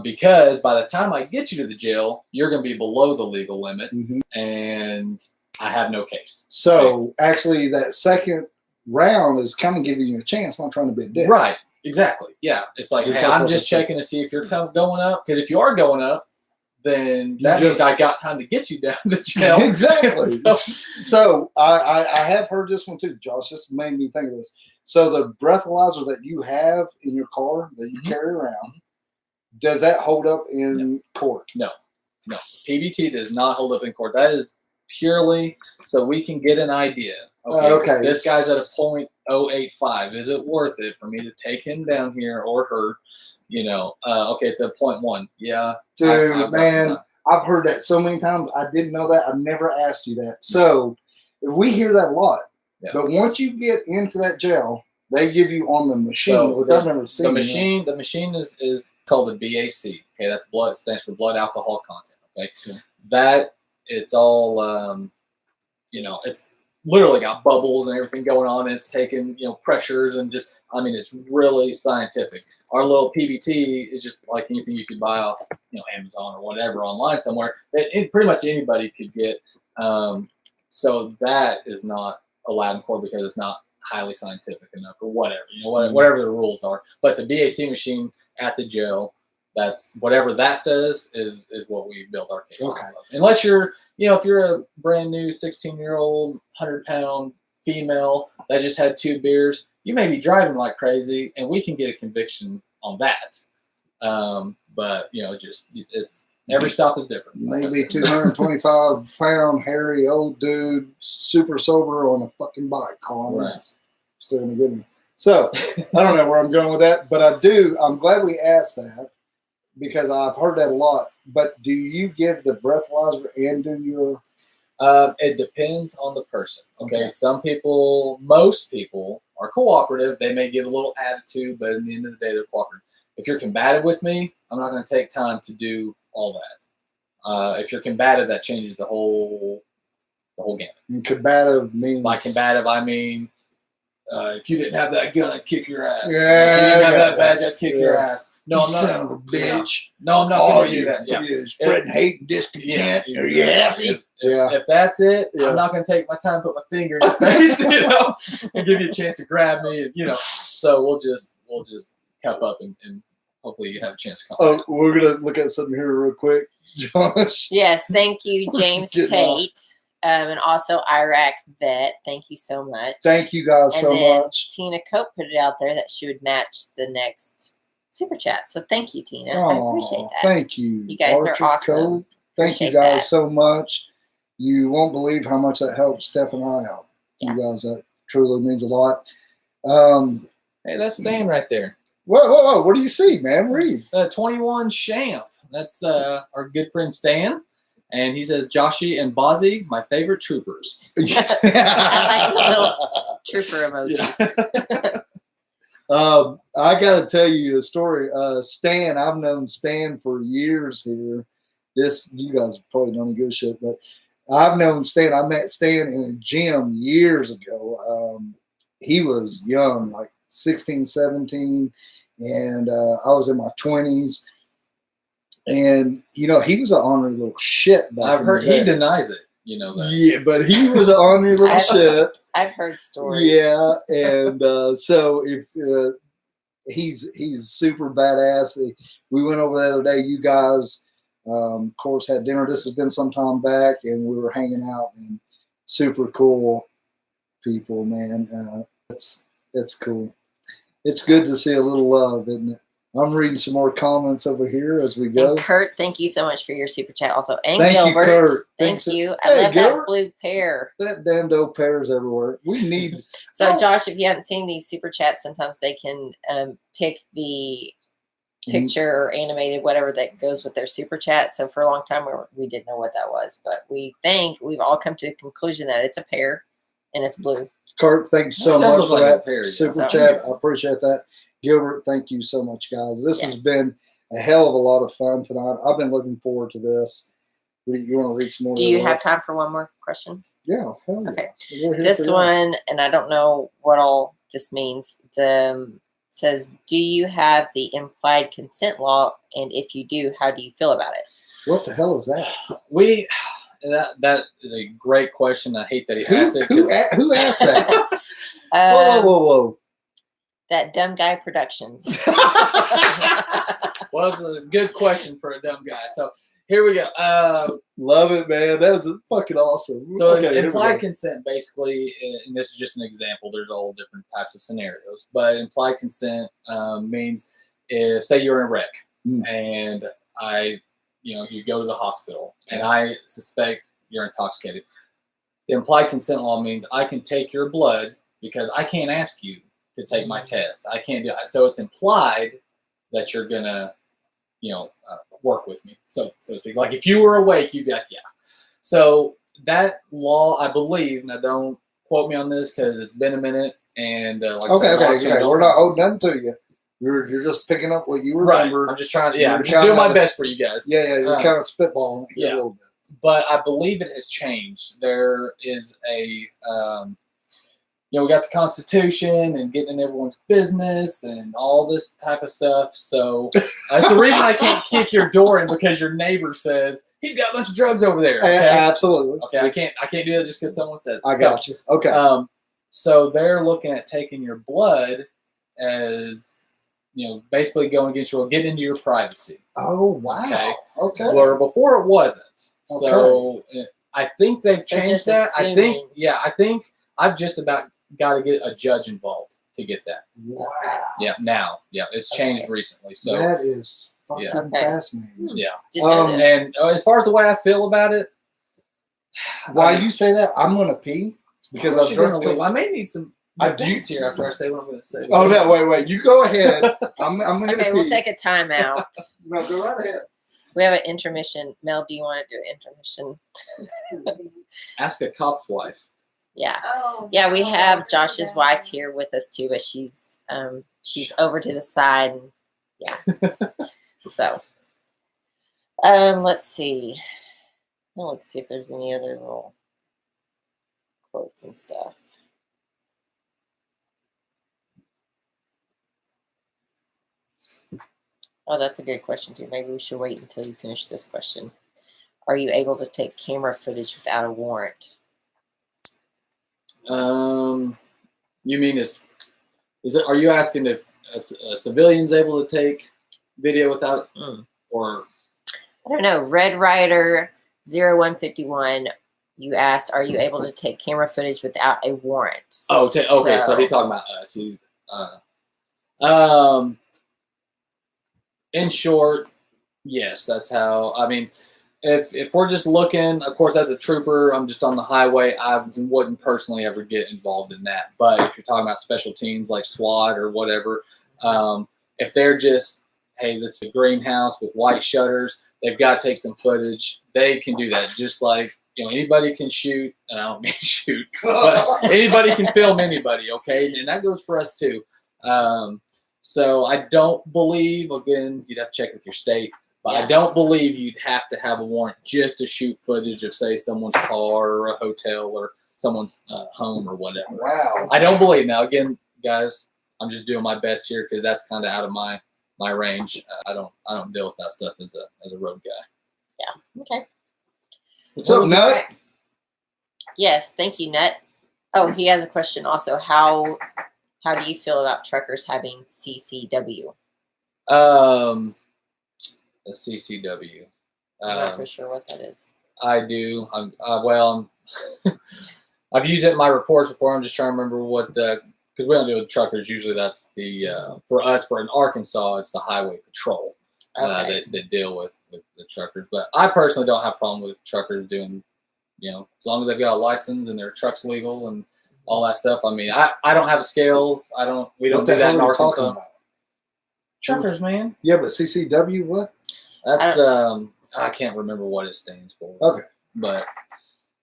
Because by the time I get you to the jail, you're going to be below the legal limit, and I have no case. So actually, that second round is kind of giving you a chance, not trying to be a dick. Right. Exactly. Yeah. It's like, hey, I'm just checking to see if you're going up. Because if you are going up, then that means I got time to get you down to jail. Exactly. So I have heard this one too, Josh. This made me think of this. So the breathalyzer that you have in your car that you carry around, does that hold up in court? No. PBT does not hold up in court. That is purely so we can get an idea. Okay. This guy's at a .085. Is it worth it for me to take him down here or her Okay, it's a 0.1. Yeah, Dude, I've got man, some- I've heard that so many times. I didn't know that. I've never asked you that. So we hear that a lot. Yeah. But once you get into that gel, they give you on the machine, So which I've never seen. the machine is called a BAC. Okay, that's blood, stands for blood alcohol content. Okay, Yeah. that it's all it's literally got bubbles and everything going on, and it's taking pressures and just it's really scientific. Our little PBT is just like anything you could buy off Amazon or whatever online somewhere that pretty much anybody could get. So that is not a lab core because it's not highly scientific enough or whatever, whatever the rules are. But the BAC machine at the gel, that's whatever that says is what we build our case Okay. off of. Unless you're, if you're a brand new 16-year-old, 100-pound female that just had 2 beers, you may be driving like crazy, and we can get a conviction on that. But it's every stop is different. Maybe 225-pound hairy old dude, super sober on a fucking bike calling Right. us. Still gonna get me. So I don't know where I'm going with that, but I'm glad we asked that because I've heard that a lot. But do you give the breathalyzer and do your? It depends on the person. Okay, most people are cooperative. They may give a little attitude, but at the end of the day, they're cooperative. If you're combative with me, I'm not going to take time to do all that. If you're combative, that changes the whole game. Combative means By combative, I mean if you didn't have that gun, I'd kick your ass. Yeah, if you didn't have that that. badge, I'd kick your ass. No, you I'm not. son of a bitch. No, I'm not going to do that. Yeah. You're spreading hate and discontent. Yeah, Are you happy? If that's it, Yeah. I'm not going to take my time, put my finger in your face, and give you a chance to grab me, and So we'll just cup up and hopefully you have a chance to come. Oh, we're gonna look at something here real quick, Josh. Yes, thank you, We're James just getting off. Tate, and also Iraq Vet. Thank you so much. Thank you guys And so then much. Tina Cope put it out there that she would match the next super chat. So thank you, Tina. I appreciate that. Thank you. You guys are awesome. Code. Thank you Appreciate guys that. so much. You won't believe how much that helps Steph and I out. Yeah. You guys, that truly means a lot. Hey, that's Stan right there. Whoa. What do you see, man? Read. 21 Champ. That's our good friend Stan. And he says, Joshy and Bozzy, my favorite troopers. I like the little trooper emojis. I got to tell you a story. Stan, I've known Stan for years here. You guys probably don't give a shit, but I've known Stan. I met Stan in a gym years ago. He was young, like 16, 17, and I was in my 20s. And, he was an ornery little shit back I've in heard the day. he denies it. You know that. Yeah, but he was an ornery little shit. I've heard stories. Yeah, and so if he's super badass. We went over the other day. You guys, of course, had dinner. This has been some time back, and we were hanging out. And super cool people, man. It's cool. It's good to see a little love, isn't it? I'm reading some more comments over here as we go. And Kurt, thank you so much for your super chat also. And Thank you, Gilbert, Kurt. thank Thanks. you. I Hey, love Gilbert. that blue pair. That damn dope pears everywhere. We need. So, Josh, if you haven't seen these super chats, sometimes they can pick the picture or animated whatever that goes with their super chat. So for a long time, we didn't know what that was, but we think we've all come to the conclusion that it's a pear and it's blue. Kurt, thanks so It does much look for like a that pear, yeah. super So- chat. I appreciate that. Gilbert, thank you so much, guys. This has Yes. been a hell of a lot of fun tonight. I've been looking forward to this. You want to read some more? Do you have time for one more question? Yeah. Hell yeah. Okay. We're here This for that. one, and I don't know what all this means. Says, do you have the implied consent law? And if you do, how do you feel about it? What the hell is that? That is a great question. I hate that he asked it. 'Cause Who asked that? Whoa. That Dumb Guy Productions. Well, it's a good question for a dumb guy. So here we go. Love it, man. That was fucking awesome. So Okay, here we implied go. consent, basically, and this is just an example. There's all different types of scenarios, but implied consent means if, say, you're in a wreck and you go to the hospital and I suspect you're intoxicated. The implied consent law means I can take your blood because I can't ask you to take my test. I can't do it. So it's implied that you're gonna, work with me, so to speak. Like if you were awake, you'd be like, yeah. So that law, I believe, now don't quote me on this because it's been a minute, and like I said, laws change all We're the not time. holding nothing to you. You're just picking up what you Right. remember. I'm just trying to, You're I'm just doing my kinda- best for you guys. Yeah, you're kind of spitballing here yeah. a little bit. But I believe it has changed. There is a, we got the Constitution and getting in everyone's business and all this type of stuff. So that's the reason I can't kick your door in, because your neighbor says he's got a bunch of drugs over there. Okay? Absolutely. Okay, I can't do that just because someone said. I got you. Okay. So they're looking at taking your blood as, basically going against your will, getting into your privacy. Oh wow. Okay. Where before it wasn't. So I think they've changed that. I think I've just about got to get a judge involved to get that. Wow. Yeah. Now. Yeah. It's changed recently. So that is fucking fascinating. Yeah. And as far as the way I feel about it, why you say that? I'm gonna pee because I've drunk. I may need some drinks here after I say what I'm going to say. Oh no! Wait! You go ahead. I'm gonna okay, pee. we'll take a timeout. No, go right ahead. We have an intermission. Mel, do you want to do an intermission? Ask a cop's wife. Yeah. Yeah, we have Josh's wife here with us too, but she's over to the side. And, yeah. So, let's see. Well, let's see if there's any other little quotes and stuff. Oh, that's a good question too. Maybe we should wait until you finish this question. Are you able to take camera footage without a warrant? You mean is it? Are you asking if a civilian's able to take video without, or? I don't know. Red Rider 0151. You asked, are you able to take camera footage without a warrant? Oh, okay. So he's talking about us. He's in short, yes. That's how. I mean, if we're just looking, of course, as a trooper, I'm just on the highway. I wouldn't personally ever get involved in that. But if you're talking about special teams like SWAT or whatever, if they're just, hey, that's a greenhouse with white shutters, they've got to take some footage. They can do that. Just like, anybody can shoot, and I don't mean shoot, but anybody can film anybody, okay? And that goes for us too. So I don't believe, again, you'd have to check with your state, but I don't believe you'd have to have a warrant just to shoot footage of, say, someone's car or a hotel or someone's home or whatever. Wow. I don't believe. Now, again, guys, I'm just doing my best here because that's kind of out of my range. I don't deal with that stuff as a road guy. Yeah. Okay. What's up, Nut? Yes. Thank you, Nut. Oh, he has a question also. How do you feel about truckers having CCW? The CCW. I'm not for sure what that is. I do. I've used it in my reports before. I'm just trying to remember what because we don't deal with truckers. Usually that's for us, in Arkansas, it's the highway patrol that deal with the truckers. But I personally don't have a problem with truckers doing, as long as they've got a license and their truck's legal and all that stuff. I mean, I don't have scales. We don't do that in Arkansas. Truckers, man. Yeah, but CCW, what? That's I can't remember what it stands for. Okay. But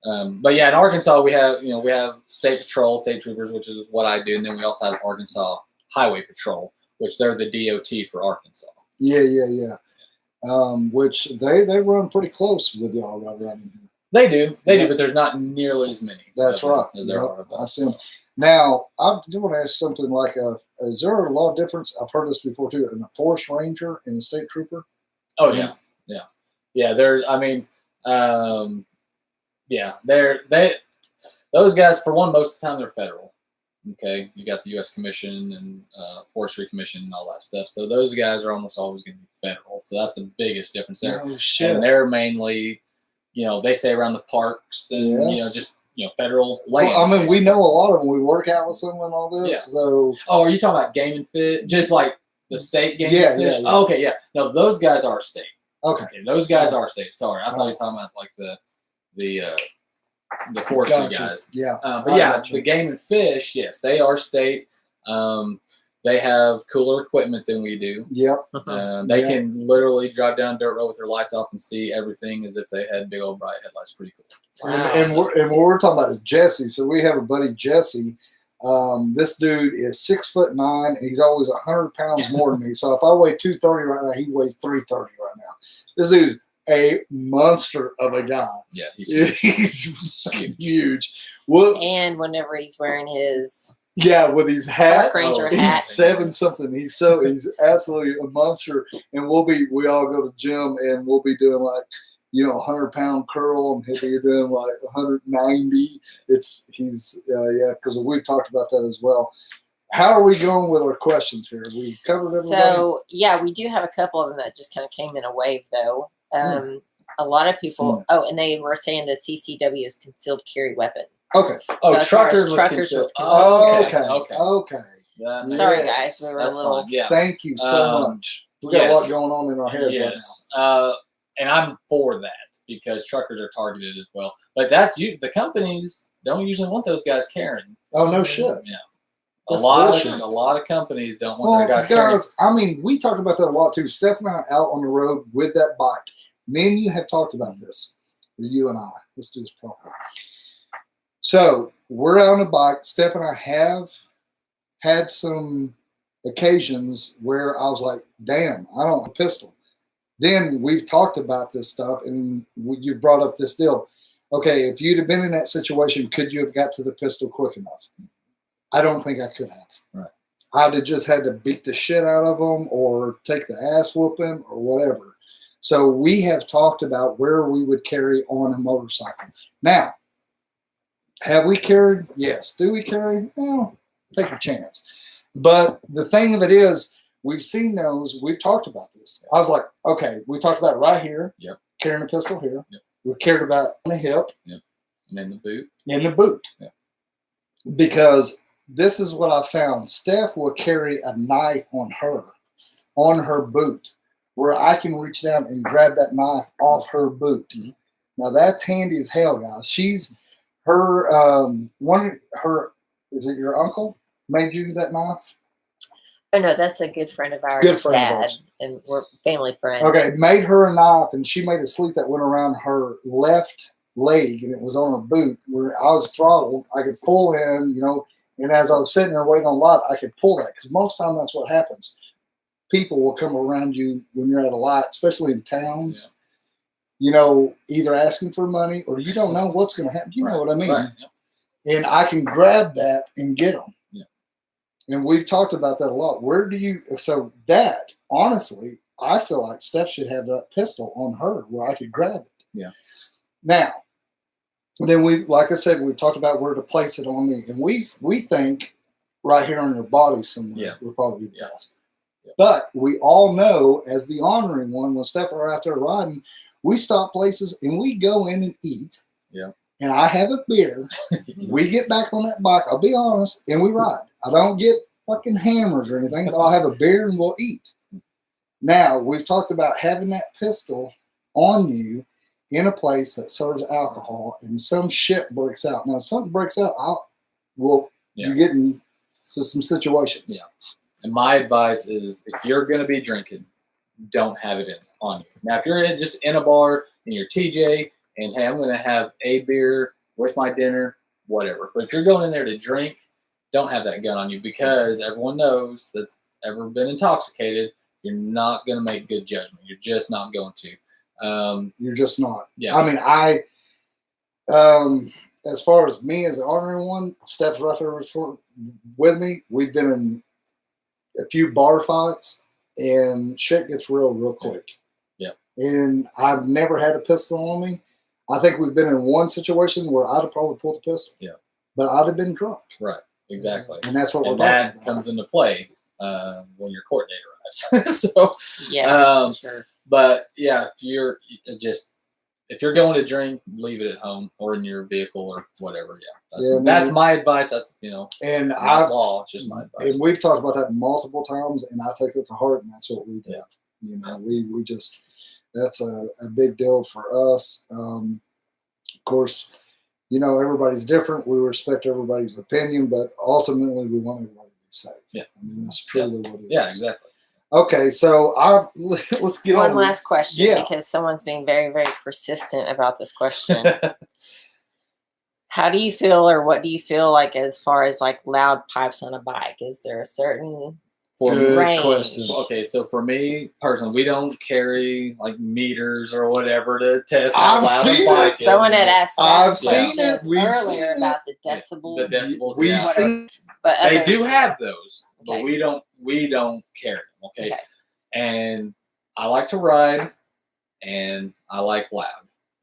yeah, in Arkansas we have state patrol, state troopers, which is what I do, and then we also have Arkansas Highway Patrol, which they're the DOT for Arkansas. Yeah. Which they run pretty close with y'all right around here. They do, but there's not nearly as many. That's right. As there are. I see them. Now, I do want to ask something like, is there a lot of difference? I've heard this before too, in a forest ranger and a state trooper. Oh yeah. There's, those guys, for one, most of the time they're federal. Okay, you got the U.S. Commission and Forestry Commission and all that stuff. So those guys are almost always going to be federal. So that's the biggest difference there. Oh shit! And they're mainly, they stay around the parks and just federal land. Well, I mean, we know a lot of them. We work out with them and all this. Yeah. So, are you talking about game and fish? Just like the state game and fish? Yeah. Oh, okay, yeah. No, those guys are state. Okay. Those guys are state. Sorry, I thought you were talking about like the forestry guys. Yeah. But yeah, the game and fish, yes, they are state. They have cooler equipment than we do. Yep. They Yeah. can literally drive down dirt road with their lights off and see everything as if they had big old bright headlights. Pretty cool. And, Wow. and what we're talking about is Jesse. So we have a buddy, Jesse. This dude is 6'9", and he's always 100 pounds more than me. So if I weigh 230 right now, he weighs 330 right now. This dude's a monster of a guy. Yeah, He's huge. Well, And whenever he's wearing his yeah, with his hat, Park Ranger he's hat. 7 something. He's absolutely a monster. And we all go to the gym and we'll be doing like, 100-pound curl, and he'll be doing like 190. Because we've talked about that as well. How are we going with our questions here? We covered everybody. So yeah, we do have a couple of them that just kind of came in a wave though. A lot of people. Oh, and they were saying the CCW is concealed carry weapon. Okay. So as far as truckers truckers would would Oh, consider- okay. That makes Sorry Yes. guys, we were That's a little. fine. Yeah. Thank you so much. We got a lot going on in our heads Yes. And I'm for that because truckers are targeted as well. But the companies don't usually want those guys carrying. right now. Oh, no shit. Yeah. That's a lot bullshit. of companies don't want Well, their guys carrying. guys, I mean, we talk about that a lot too. Steph and I out on the road with that bike. Me and you have talked about this. You and I. Let's do this properly. So we're out on a bike. Steph and I have had some occasions where I was like, damn, I don't have a pistol. Then we've talked about this stuff, and you brought up this deal. Okay, if you'd have been in that situation, could you have got to the pistol quick enough? I don't think I could have. Right. I'd have just had to beat the shit out of them or take the ass whooping or whatever. So we have talked about where we would carry on a motorcycle. Now, have we carried? Yes. Do we carry? Well, take a chance. But the thing of it is, we've seen those. We've talked about this. I was like, okay, we talked about it right here. Yep. Carrying a pistol here. Yep. We cared about on the hip. Yep. And in the boot. In the boot. Yep. Because this is what I found. Steph will carry a knife on her boot, where I can reach down and grab that knife off her boot. Mm-hmm. Now that's handy as hell, guys. Is it your uncle made you that knife? Oh no, that's a good friend of ours. Good friend of Dad, ours. and we're family friends. Okay, made her a knife, and she made a sleeve that went around her left leg, and it was on her boot. Where I was throttled, I could pull in, and as I was sitting there waiting on light, I could pull that because most of the time that's what happens. People will come around you when you're at a light, especially in towns. Yeah. Either asking for money or you don't know what's going to happen. You know what I mean? Right. Yeah. And I can grab that and get them. Yeah. And we've talked about that a lot. So that, honestly, I feel like Steph should have that pistol on her where I could grab it. Yeah. Now, then like I said, we've talked about where to place it on me. And we think right here on your body somewhere would probably be best. Yeah. But we all know, as the Ornery One, when Steph and I are out there riding, we stop places and we go in and eat. Yeah. And I have a beer. We get back on that bike, I'll be honest, and we ride. I don't get fucking hammers or anything, but I'll have a beer and we'll eat. Now, we've talked about having that pistol on you in a place that serves alcohol and some shit breaks out. Now, if something breaks out, you get into some situations. Yeah. And my advice is if you're going to be drinking, don't have it on you. Now, if you're just in a bar and you're TJ and, hey, I'm going to have a beer with my dinner, whatever. But if you're going in there to drink, don't have that gun on you because everyone knows that's ever been intoxicated, you're not going to make good judgment. You're just not going to. You're just not. Yeah. I mean, as far as me as the Ornery One, Steph's right there with me. We've been in a few bar fights, and shit gets real quick. Yeah. And I've never had a pistol on me. I think we've been in one situation where I'd have probably pulled a pistol. Yeah. But I'd have been drunk. Right. Exactly. And that's what we're talking that about. comes into play when your court date arrives. So yeah, sure. But yeah, if you're going to drink, leave it at home or in your vehicle or whatever. Yeah, that's my advice. That's and law. It's just my advice. And we've talked about that multiple times, and I take it to heart, and that's what we do. Yeah. We just that's a big deal for us. Of course, everybody's different. We respect everybody's opinion, but ultimately, we want everybody to be safe. Yeah. I mean, that's truly what it is. Yeah, exactly. Okay, so let's get One on. last question, Yeah. because someone's being very, very persistent about this question. How do you feel, or what do you feel like as far as like loud pipes on a bike? Is there a certain Good range? question. Okay, so for me personally, we don't carry like meters or whatever to test how I've loud seen a bike it. is. Someone had asked that I've question seen it. We've seen earlier it. about the Yeah, decibel. the decibels. We've yeah. seen. But They others, do have those, but Okay. we don't carry them. Okay? Okay. And I like to ride, and I like loud.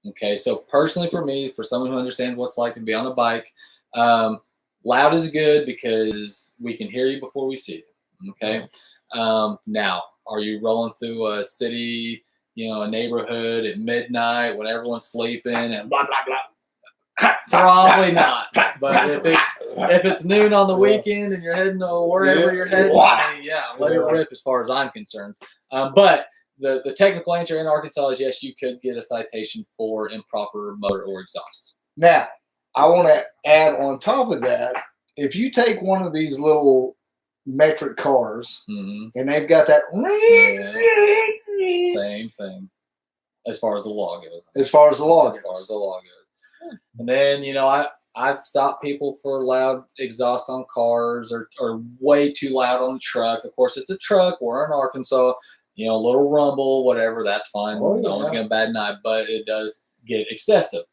Okay, so personally for me, for someone who understands what it's like to be on a bike, loud is good because we can hear you before we see you. Okay. Now, are you rolling through a city, a neighborhood at midnight when everyone's sleeping and blah blah blah? Probably not. But if it's noon on the weekend and you're heading to wherever you're heading, let it rip as far as I'm concerned. But the technical answer in Arkansas is yes, you could get a citation for improper motor or exhaust. Now, I want to add on top of that, if you take one of these little metric cars Mm-hmm. and they've got that Same thing as far as the law goes. as far as the law As far as goes. the law goes. And then, I've stopped people for loud exhaust on cars or way too loud on the truck. Of course, it's a truck. We're in Arkansas. A little rumble, whatever, that's fine. Oh, No one's yeah. going to bad night, but it does get excessive.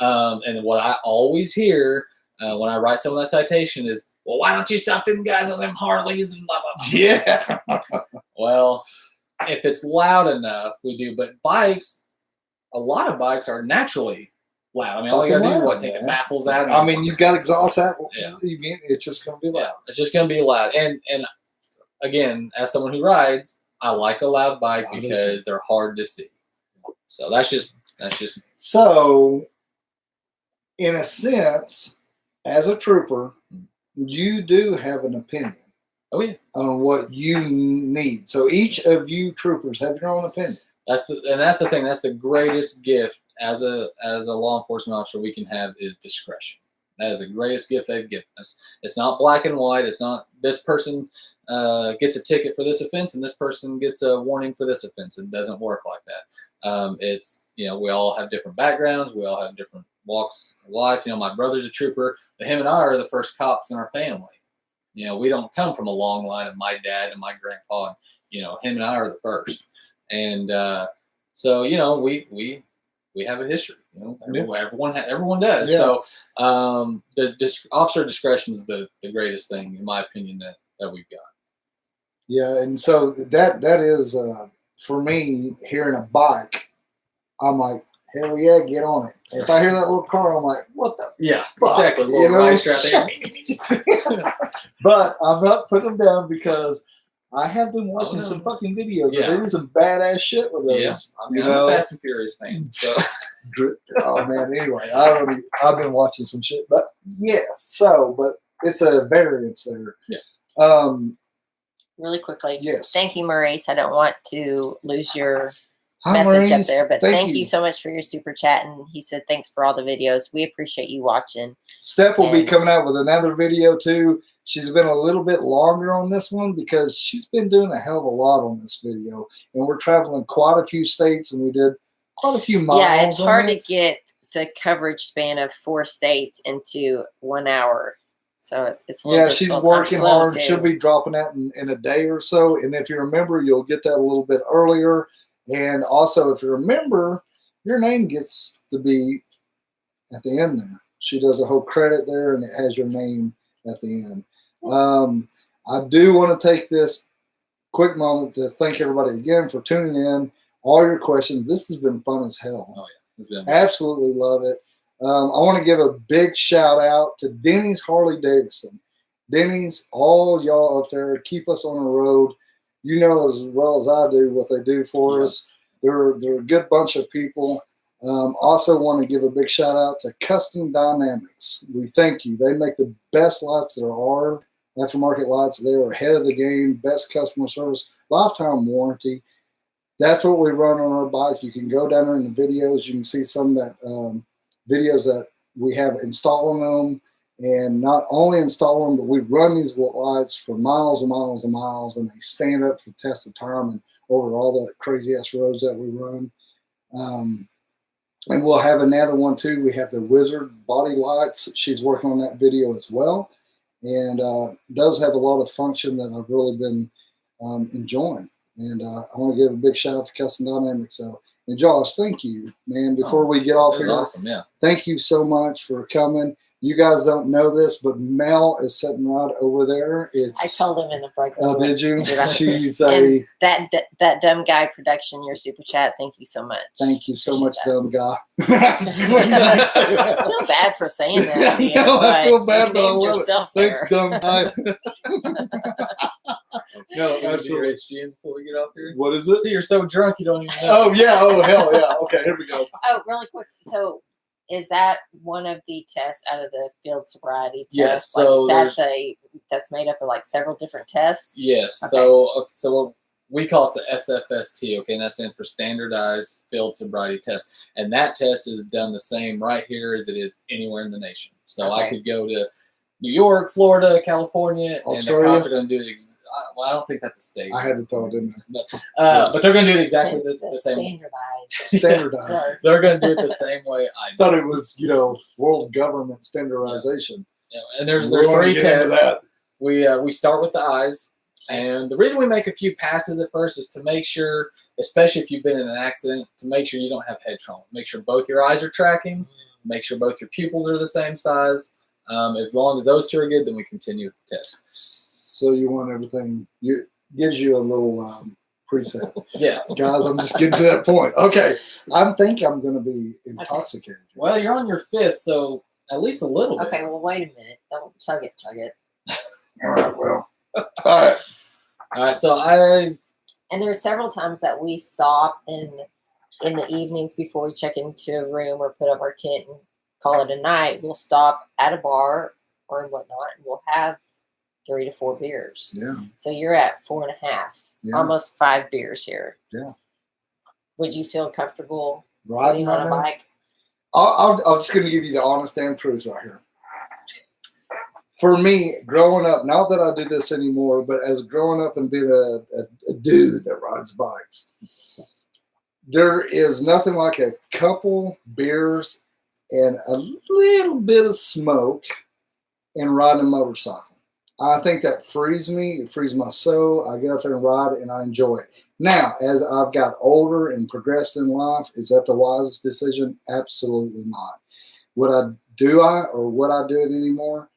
And what I always hear when I write some of that citation is, well, why don't you stop them guys on them Harleys and blah, blah, blah. Yeah. Well, if it's loud enough, we do. But bikes, a lot of bikes are naturally loud. I mean, all you got to do is Loud, take the man. baffles out. I mean, you've got exhaust out. Yeah. It's just going to be loud. Yeah, it's just going to be loud. And again, as someone who rides, I like a loud bike I do because they're hard to see. So that's just. So, in a sense, as a trooper, you do have an opinion Oh yeah, on what you need. So each of you troopers have your own opinion. that's the thing. That's the greatest gift as a law enforcement officer we can have is discretion. That is the greatest gift they've given us. It's not black and white. It's not this person gets a ticket for this offense and this person gets a warning for this offense. It doesn't work like that. It's we all have different backgrounds. We all have different walks of life. My brother's a trooper, but him and I are the first cops in our family. We don't come from a long line of my dad and my grandpa. Him and I are the first, and so we have a history. Everyone does. Yeah. So officer discretion is the greatest thing, in my opinion, that we've got. Yeah, and so that is for me, hearing a bike, I'm like, hell yeah, get on it. If I hear that little car, I'm like, what the Yeah, fuck? exactly. Little rice right there. But I'm not putting them down because I have been watching no. some fucking videos. Yeah. They do some badass shit with those. Yeah, I'm a Fast and Furious fan. So Oh man, anyway, I've been watching some shit. But yes, but it's a variance there. Yeah. Really quickly. Yes. Thank you, Maurice. I don't want to lose your Hi, message Maurice. up there, but thank you you so much for your super chat. And he said, thanks for all the videos. We appreciate you watching. Steph will be And- coming out with another video too. She's been a little bit longer on this one because she's been doing a hell of a lot on this video. And we're traveling quite a few states and we did quite a few miles. Yeah, it's on hard to it. get the coverage span of 4 states into 1 hour. So it's a little Yeah, she's difficult. working I'm slow, hard. too. She'll be dropping that in a day or so. And if you remember, you'll get that a little bit earlier. And also, if you remember, your name gets to be at the end there. She does a whole credit there, and it has your name at the end. I do want to take this quick moment to thank everybody again for tuning in. All your questions. This has been fun as hell. Oh yeah, it's been Absolutely love it. I want to give a big shout out to Denny's Harley Davidson. Denny's, all y'all up there, keep us on the road. You know as well as I do what they do for us. They're a good bunch of people. Also want to give a big shout out to Custom Dynamics. We thank you. They make the best lights there are. Aftermarket lights. They are ahead of the game. Best customer service. Lifetime warranty. That's what we run on our bike. You can go down there in the videos. You can see some of that videos that we have installing them. And not only install them, but we run these lights for miles and miles and miles, and they stand up for the test of time and over all the crazy ass roads that we run. And we'll have another one too. We have the Wizard body lights. She's working on that video as well. And those have a lot of function that I've really been enjoying. And I want to give a big shout out to Custom Dynamics. So, and Josh, thank you, man. Before we get off here, awesome, yeah. Thank you so much for coming. You guys don't know this, but Mel is sitting right over there. I told him in the break. Oh, did you? Did I? She's and that dumb guy production, your super chat. Thank you so much. Thank you so much, dumb guy. I feel bad for saying that. To you, I feel bad, but I love it. yourself Thanks, there. dumb guy. No, absolutely. absolutely. HGM before we get off here. What is it? See, you're so drunk you don't even know. Oh yeah. Oh hell yeah. Okay, here we go. Oh, really quick. So, is that one of the tests out of the field sobriety test? Yes. Like, So that's made up of like several different tests. Yes. Okay. So we call it the SFST. Okay, and that stands for Standardized Field Sobriety Test. And that test is done the same right here as it is anywhere in the nation. So I Okay. could go to New York, Florida, California, Australia? and the cops are going to do it. Well, I don't think that's a state. I had to throw it in But they're going to do it exactly It's the same way. standardized. there. Standardized. Right. They're going to do it the same way I do. Thought it was, world government standardization. Yeah, and there's We wanna three get into tests. that. We start with the eyes, and the reason we make a few passes at first is to make sure, especially if you've been in an accident, to make sure you don't have head trauma. Make sure both your eyes are tracking. Make sure both your pupils are the same size. As long as those two are good, then we continue with the test. So you want everything? Gives you a little preset. Yeah. Guys, I'm just getting to that point. Okay, I think I'm going to be intoxicated. Well, you're on your fifth, so at least a little bit. Okay, well, wait a minute. Don't chug it. All right, well, all right. All right. So And there are several times that we stop in the evenings before we check into a room or put up our tent and call it a night. We'll stop at a bar or whatnot, and we'll have 3 to 4 beers. Yeah, So you're at 4.5, yeah. almost 5 beers here. Yeah. Would you feel comfortable Riding getting on right a now? bike? I'm just going to give you the honest damn truth right here. For me, growing up, not that I do this anymore, but as growing up and being a dude that rides bikes, there is nothing like a couple beers and a little bit of smoke and riding a motorcycle. I think that frees me. It frees my soul. I get out there and ride, and I enjoy it. Now, as I've got older and progressed in life, is that the wisest decision? Absolutely not. Would I do it anymore?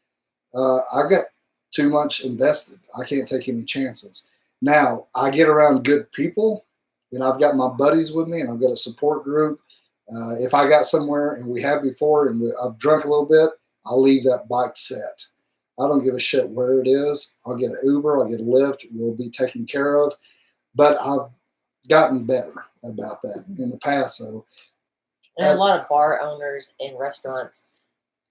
I've got too much invested. I can't take any chances. Now, I get around good people, and I've got my buddies with me, and I've got a support group. If I got somewhere, and we have before, and I've drunk a little bit, I'll leave that bike set. I don't give a shit where it is. I'll get an Uber, I'll get a Lyft, we'll be taken care of. But I've gotten better about that in the past. So, And a lot of bar owners and restaurants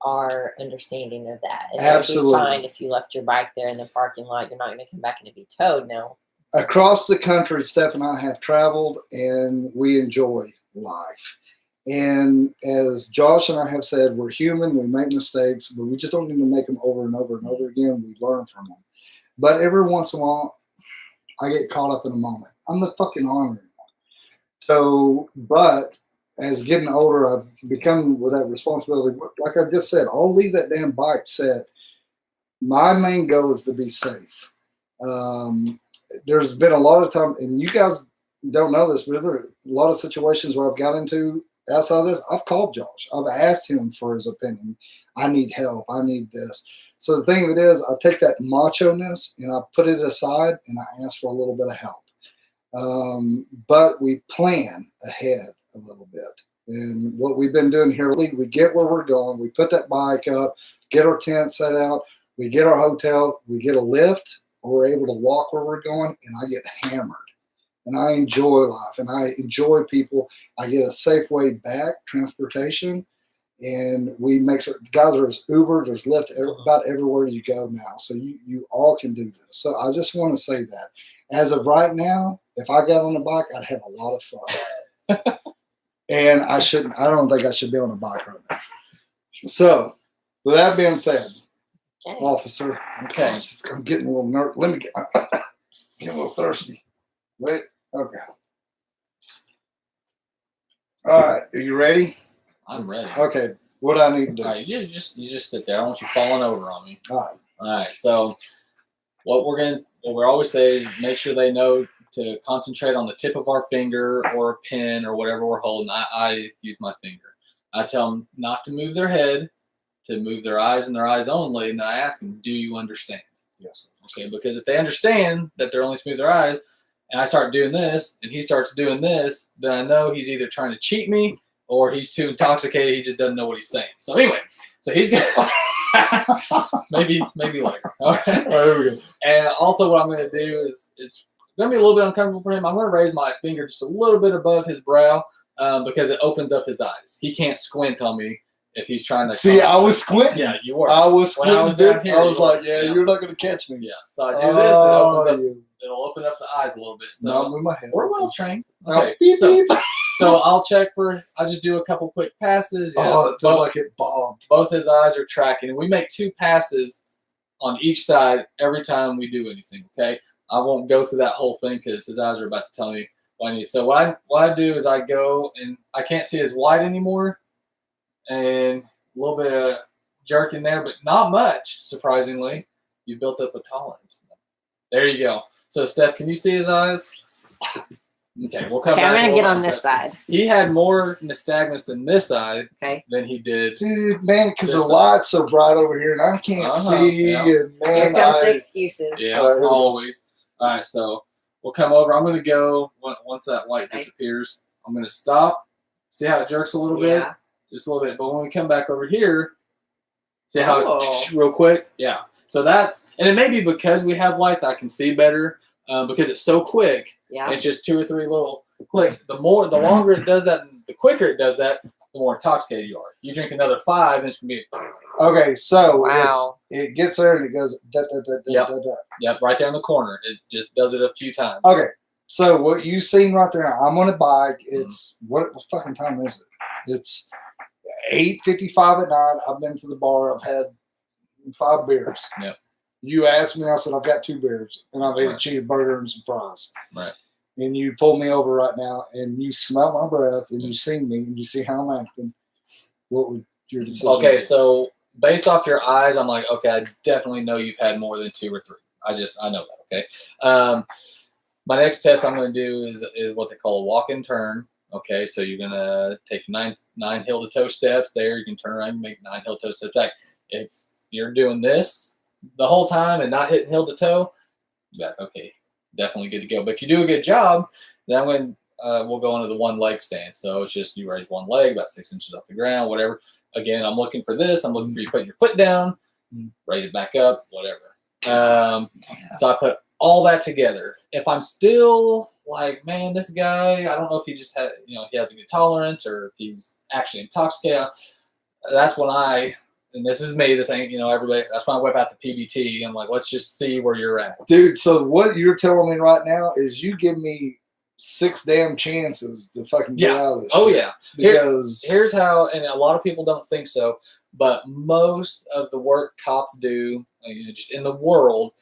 are understanding of that. And Absolutely. It'd be fine if you left your bike there in the parking lot. You're not going to come back and it be towed now. across the country, Steph and I have traveled, and we enjoy life. And as Josh and I have said, we're human, we make mistakes, but we just don't need to make them over and over and over again. We learn from them. But every once in a while, I get caught up in a moment. I'm the fucking Ornery One. So, but as getting older, I've become with that responsibility. Like I just said, I'll leave that damn bike set. My main goal is to be safe. There's been a lot of time, and you guys don't know this, but there are a lot of situations where I've got into outside of this. I've called Josh. I've asked him for his opinion. I need help. I need this. So the thing of it is, I take that macho-ness and I put it aside and I ask for a little bit of help. But we plan ahead a little bit. And what we've been doing here, we get where we're going. We put that bike up, get our tent set out. We get our hotel. We get a lift, or we're able to walk where we're going, and I get hammered. And I enjoy life, and I enjoy people. I get a safe way back, transportation, and we make sure, guys, there's Uber, there's Lyft, about everywhere you go now. So you all can do this. So I just want to say that. As of right now, if I got on a bike, I'd have a lot of fun. And I don't think I should be on a bike right now. So with that being said, Okay. officer. Okay, I'm getting a little nervous. Let me get a little thirsty. Wait. Okay. All right. Are you ready? I'm ready. Okay. What do I need to do? All right, you just sit there. I don't want you falling over on me. All right. All right. So what we always say is make sure they know to concentrate on the tip of our finger or a pen or whatever we're holding. I use my finger. I tell them not to move their head, to move their eyes and their eyes only, and then I ask them, "Do you understand?" Yes. Okay, because if they understand that they're only to move their eyes, and I start doing this, and he starts doing this, then I know he's either trying to cheat me or he's too intoxicated. He just doesn't know what he's saying. So anyway, so he's gonna maybe later. All right. There we go. And also, what I'm going to do is it's going to be a little bit uncomfortable for him. I'm going to raise my finger just a little bit above his brow because it opens up his eyes. He can't squint on me if he's trying to. See, I was squinting. Yeah, you were. I was When I squinting. was down here, I was you were. like, yeah, Yeah. you're not going to catch me. Yeah. So I do this, and it opens up. you. It'll open up the eyes a little bit. So No, move my head. we're well trained. Oh, Okay. beep, So, beep. so I'll check for. I just do a couple quick passes. Yeah, Oh, it feels like it bobbed. both his eyes are tracking, and we make 2 passes on each side every time we do anything. Okay. I won't go through that whole thing because his eyes are about to tell me what I need. So what I do is I go and I can't see as wide anymore, and a little bit of jerk in there, but not much. Surprisingly, you built up a tolerance. There you go. So Steph, can you see his eyes? Okay, we'll come Okay, back. I'm gonna to get what on this Steph- side. He had more nystagmus in this side Okay. than he did. Dude, man, because the This- light's so bright over here and I can't see. Yeah. And man, Here comes the excuses. Yeah, All right, here we go. always. All right, so we'll come over. I'm going to go once that light Okay. disappears. I'm going to stop. See how it jerks a little bit? Yeah. Just a little bit. But when we come back over here, see how Oh. real quick? Yeah. So that's, and it may be because we have light that I can see better because it's so quick. Yeah. It's just 2 or 3 little clicks. The longer it does that, and the quicker it does that, the more intoxicated you are. You drink another 5, and it's going to be, Okay, so Wow. it gets there and it goes da da da da Yep. da da. yep, right there in the corner. It just does it a few times. Okay, so what you seen right there, I'm on a bike. Mm-hmm. It's what fucking time is it? It's 8:55 at night. I've been to the bar. I've had 5 beers. Yep. You asked me, I said I've got 2 beers, and I've ate a Right. cheeseburger and some fries. Right. And you pull me over right now, and you smell my breath, and you see me, and you see how I'm acting. What would your decision? Okay, be? so based off your eyes, I'm like, okay, I definitely know you've had more than 2 or 3. I know that. Okay. My next test I'm going to do is what they call a walk-in turn. Okay, so you're going to take 9 heel-to-toe steps there. You can turn around and make 9 heel-to-toe steps back. If you're doing this the whole time and not hitting heel-to-toe, yeah, okay, definitely good to go. But if you do a good job, then when we'll go into the 1 leg stand. So it's just you raise 1 leg about 6 inches off the ground, whatever. Again, I'm looking for this. I'm looking for you putting your foot down, raise it back up, whatever. So I put all that together. If I'm still like, man, this guy, I don't know if he just had, he has a good tolerance or if he's actually intoxicated. That's when and this is me, this ain't, everybody, that's when I whip out the PBT. I'm like, let's just see where you're at. Dude, so what you're telling me right now is you give me 6 damn chances to fucking get out of this Oh, shit. yeah. Because Here's how, and a lot of people don't think so, but most of the work cops do, just in the world,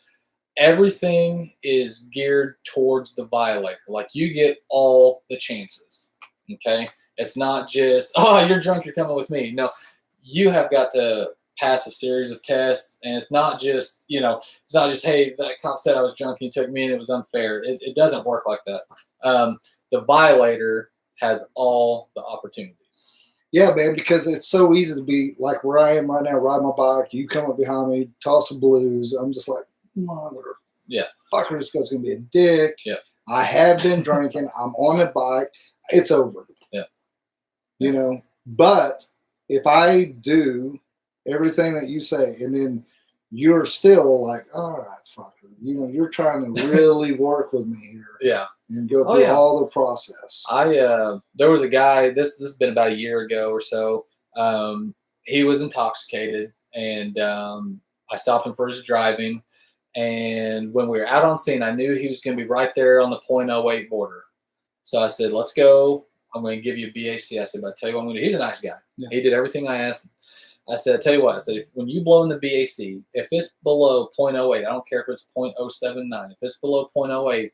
everything is geared towards the violator. Like, you get all the chances, okay? It's not just, oh, you're drunk, you're coming with me. No, you have got to pass a series of tests, and it's not just, it's not just, hey, that cop said I was drunk, he took me, and it was unfair. It doesn't work like that. The violator has all the opportunities. yeah, man, because it's so easy to be like where I am right now, ride my bike, you come up behind me, toss the blues. I'm just like, mother fucker, this guy's gonna be a dick. Yeah. I have been drinking, I'm on a bike, it's over. Yeah. But if I do everything that you say, and then you're still like, all right, fucker, you're trying to really work with me here. Yeah. And go Oh, through yeah. all the process. There was a guy, this has been about a year ago or so. He was intoxicated, and I stopped him for his driving. And when we were out on scene, I knew he was going to be right there on the .08 border. So I said, let's go. I'm going to give you a BAC. I said, but I tell you what I'm going to do. He's a nice guy. Yeah. He did everything I asked. I said, I tell you what, I said, when you blow in the BAC, if it's below 0.08, I don't care if it's 0.079. If it's below 0.08,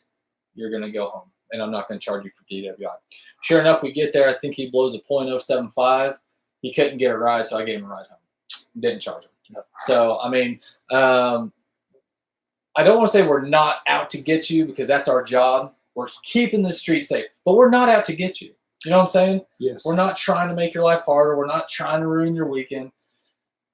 you're going to go home, and I'm not going to charge you for DWI. Sure enough, we get there. I think he blows a 0.075. He couldn't get a ride, so I gave him a ride home. Didn't charge him. Yep. So, I mean, I don't want to say we're not out to get you, because that's our job. We're keeping the street safe, but we're not out to get you. You know what I'm saying? Yes. We're not trying to make your life harder. We're not trying to ruin your weekend.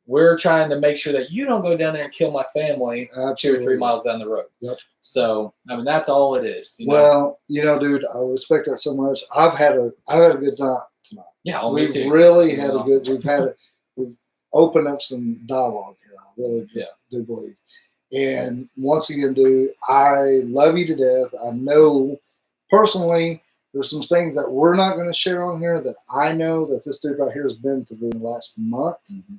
We're trying to make sure that you don't go down there and kill my family Absolutely. 2 or 3 miles down the road. Yep. So, I mean, that's all it is. You know? Well, you know, dude, I respect that so much. I've had a good time tonight. Yeah, well, me We've too. really It's had been a good. We've opened up some dialogue here. I really do believe. And once again, dude, I love you to death. I know personally there's some things that we're not going to share on here that I know that this dude right here has been through in the last month. Mm-hmm.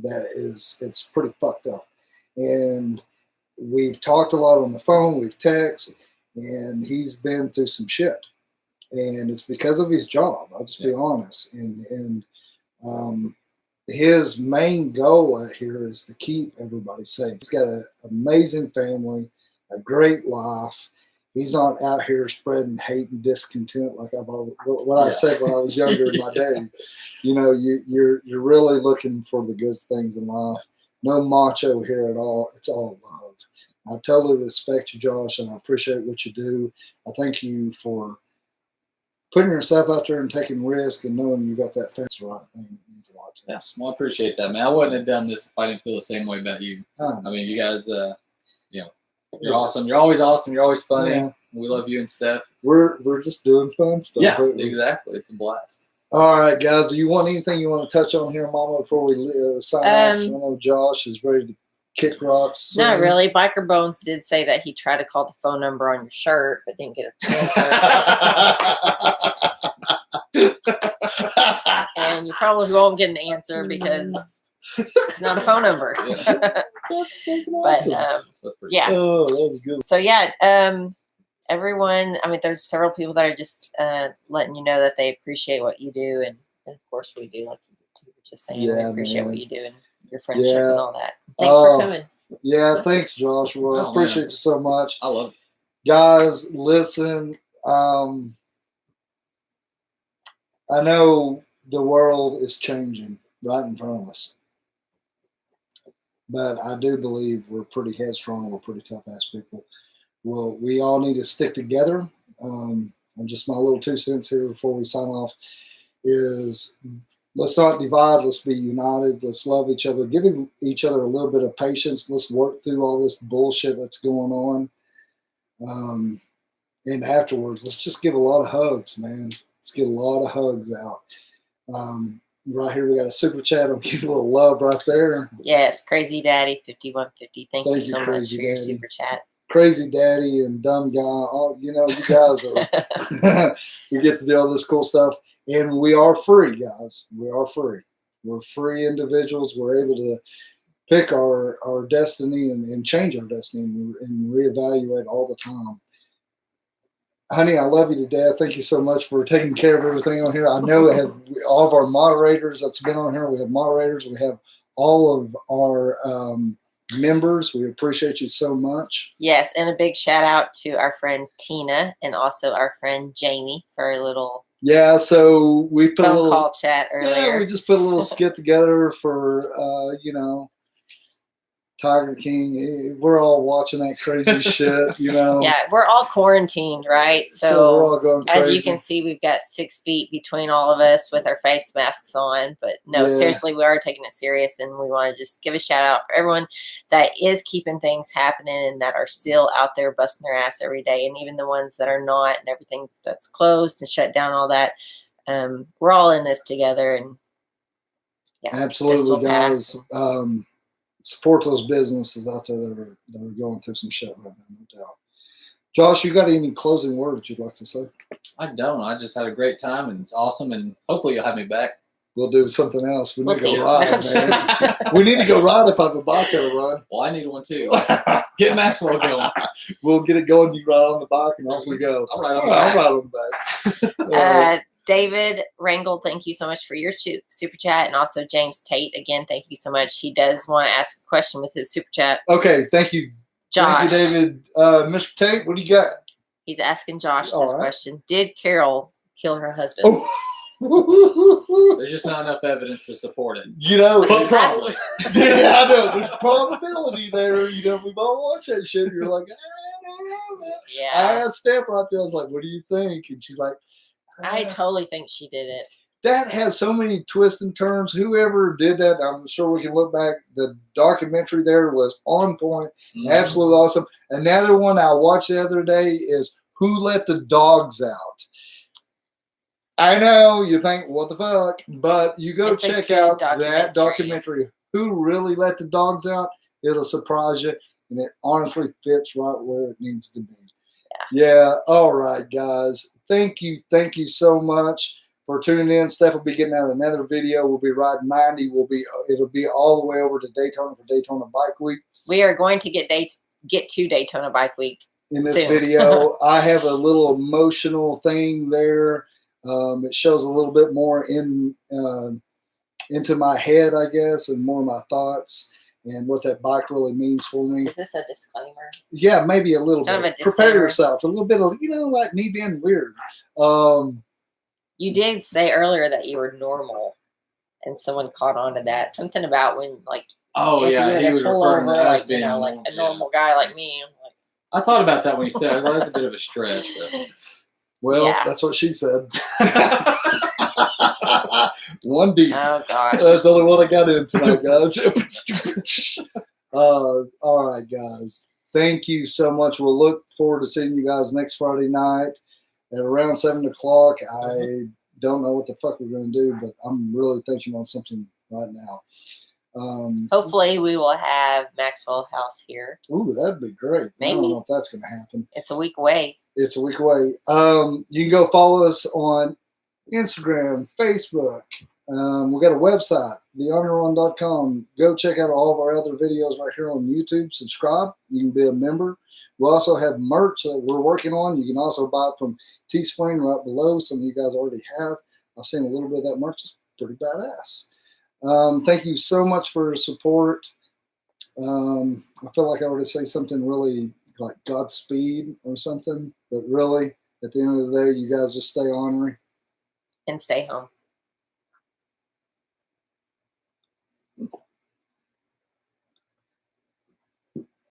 It's pretty fucked up. And we've talked a lot on the phone, we've texted, and he's been through some shit. And it's because of his job, I'll just be honest. And his main goal out here is to keep everybody safe. He's got an amazing family, a great life. He's not out here spreading hate and discontent like I said when I was younger in my day. You know, you're really looking for the good things in life. No macho here at all. It's all love. I totally respect you, Josh, and I appreciate what you do. I thank you for putting yourself out there and taking risk and knowing you got that fence right thing. It means a lot to us. Yes, well, I appreciate that, man. I wouldn't have done this if I didn't feel the same way about you. Oh. I mean, you guys, you're awesome. You're always awesome. You're always funny. Yeah. We love you and Steph. We're just doing fun stuff. Yeah, exactly. It's a blast. All right, guys. Do you want anything you want to touch on here, Mama, before we sign off? I know Josh is ready to kick rocks. Not really. Biker Bones did say that he tried to call the phone number on your shirt, but didn't get an answer. And you probably won't get an answer because it's not a phone number. That's fucking awesome. But yeah. Oh, that was good. So yeah, everyone. I mean, there's several people that are just letting you know that they appreciate what you do, and of course we do. Like you were just saying, we appreciate what you do and your friendship and all that. Thanks for coming. Yeah, thanks, Joshua. I appreciate you so much. I love it. Guys, listen. I know the world is changing right in front of us. But I do believe we're pretty headstrong. We're pretty tough-ass people. Well, we all need to stick together. And just my little 2 cents here before we sign off is let's not divide. Let's be united. Let's love each other. Give each other a little bit of patience. Let's work through all this bullshit that's going on. And afterwards, let's just give a lot of hugs, man. Let's get a lot of hugs out. Right here, we got a super chat. I'll give you a little love right there. Yes, Crazy Daddy 5150. Thank you so much for your Daddy. super chat. Crazy Daddy and Dumb Guy. Oh, you know, you guys are. We get to do all this cool stuff, and we are free, guys. We are free. We're free individuals. We're able to pick our destiny and change our destiny and reevaluate all the time. Honey, I love you to death. Thank you so much for taking care of everything on here. I know we have all of our moderators that's been on here. We have moderators. We have all of our members. We appreciate you so much. Yes, and a big shout out to our friend Tina and also our friend Jamie for a little so we put phone a little call chat earlier. Yeah, we just put a little skit together for Tiger King. We're all watching that crazy shit, Yeah, we're all quarantined, right? So we're all going crazy. As you can see, we've got 6 feet between all of us with our face masks on. But no, seriously, we are taking it serious, and we want to just give a shout out for everyone that is keeping things happening and that are still out there busting their ass every day, and even the ones that are not, and everything that's closed and shut down, all that. We're all in this together, and absolutely, guys. Support those businesses out there that are going through some shit right now, no doubt. Josh, you got any closing words you'd like to say? I don't. I just had a great time, and it's awesome, and hopefully you'll have me back. We'll do something else. We need to We'll go ride, man. We need to go ride if I have a bike to run. Well, I need one too. Get Maxwell going. We'll get it going. You ride on the bike, and off we go. I'll ride on the I'll back. ride on the back. David Rangel, thank you so much for your super chat. And also James Tate, again, thank you so much. He does want to ask a question with his super chat. Okay, thank you. Josh. Thank you, David. Mr. Tate, what do you got? He's asking Josh All this right. question. Did Carol kill her husband? Oh. There's just not enough evidence to support it. You know, But probably. yeah, I know. There's probability there. You know, we've all watched that shit. You're like, I don't know, man. Yeah. I asked Steph right there. I was like, what do you think? And she's like, I totally think she did it. that has so many twists and turns. Whoever did that, I'm sure we can look back. The documentary there was on point, absolutely awesome. Another one I watched the other day is Who Let the Dogs Out. I know you think, what the fuck? But you go check out that documentary, Who Really Let the Dogs Out. It'll surprise you, and it honestly fits right where it needs to be. Yeah. All right, guys. Thank you so much for tuning in. Steph will be getting out another video. We'll be riding 90. It'll be all the way over to Daytona for Daytona Bike Week. We are going to get to Daytona Bike Week in this soon. video. I have a little emotional thing there. It shows a little bit more into my head, I guess, and more of my thoughts and what that bike really means for me. Is this a disclaimer? Yeah, maybe a little Kind bit. of a disclaimer. Prepare yourself. A little bit of, like me being weird. You did say earlier that you were normal, and someone caught on to that. Something about when, like, oh if yeah, you were he to was pull referring over, to us like, being like normal. a normal guy like me. I'm like, I thought about that when you said it. That was a bit of a stretch, but Well, Yeah. that's what she said. One deep. oh gosh. That's the only one I got in tonight, guys. All right, guys. Thank you so much. We'll look forward to seeing you guys next Friday night at around 7 o'clock. I don't know what the fuck we're going to do, but I'm really thinking on something right now. Hopefully, we will have Maxwell House here. Ooh, that'd be great. I Maybe. don't know if that's going to happen. It's a week away. It's a week away. You can go follow us on Instagram, Facebook. We got a website, theorneryone.com. Go check out all of our other videos right here on YouTube. Subscribe. You can be a member. We also have merch that we're working on. You can also buy it from Teespring right below. Some of you guys already have. I've seen a little bit of that merch. It's pretty badass. Thank you so much for your support. I feel like I ought to say something really like Godspeed or something, but really, at the end of the day, you guys just stay ornery And stay home.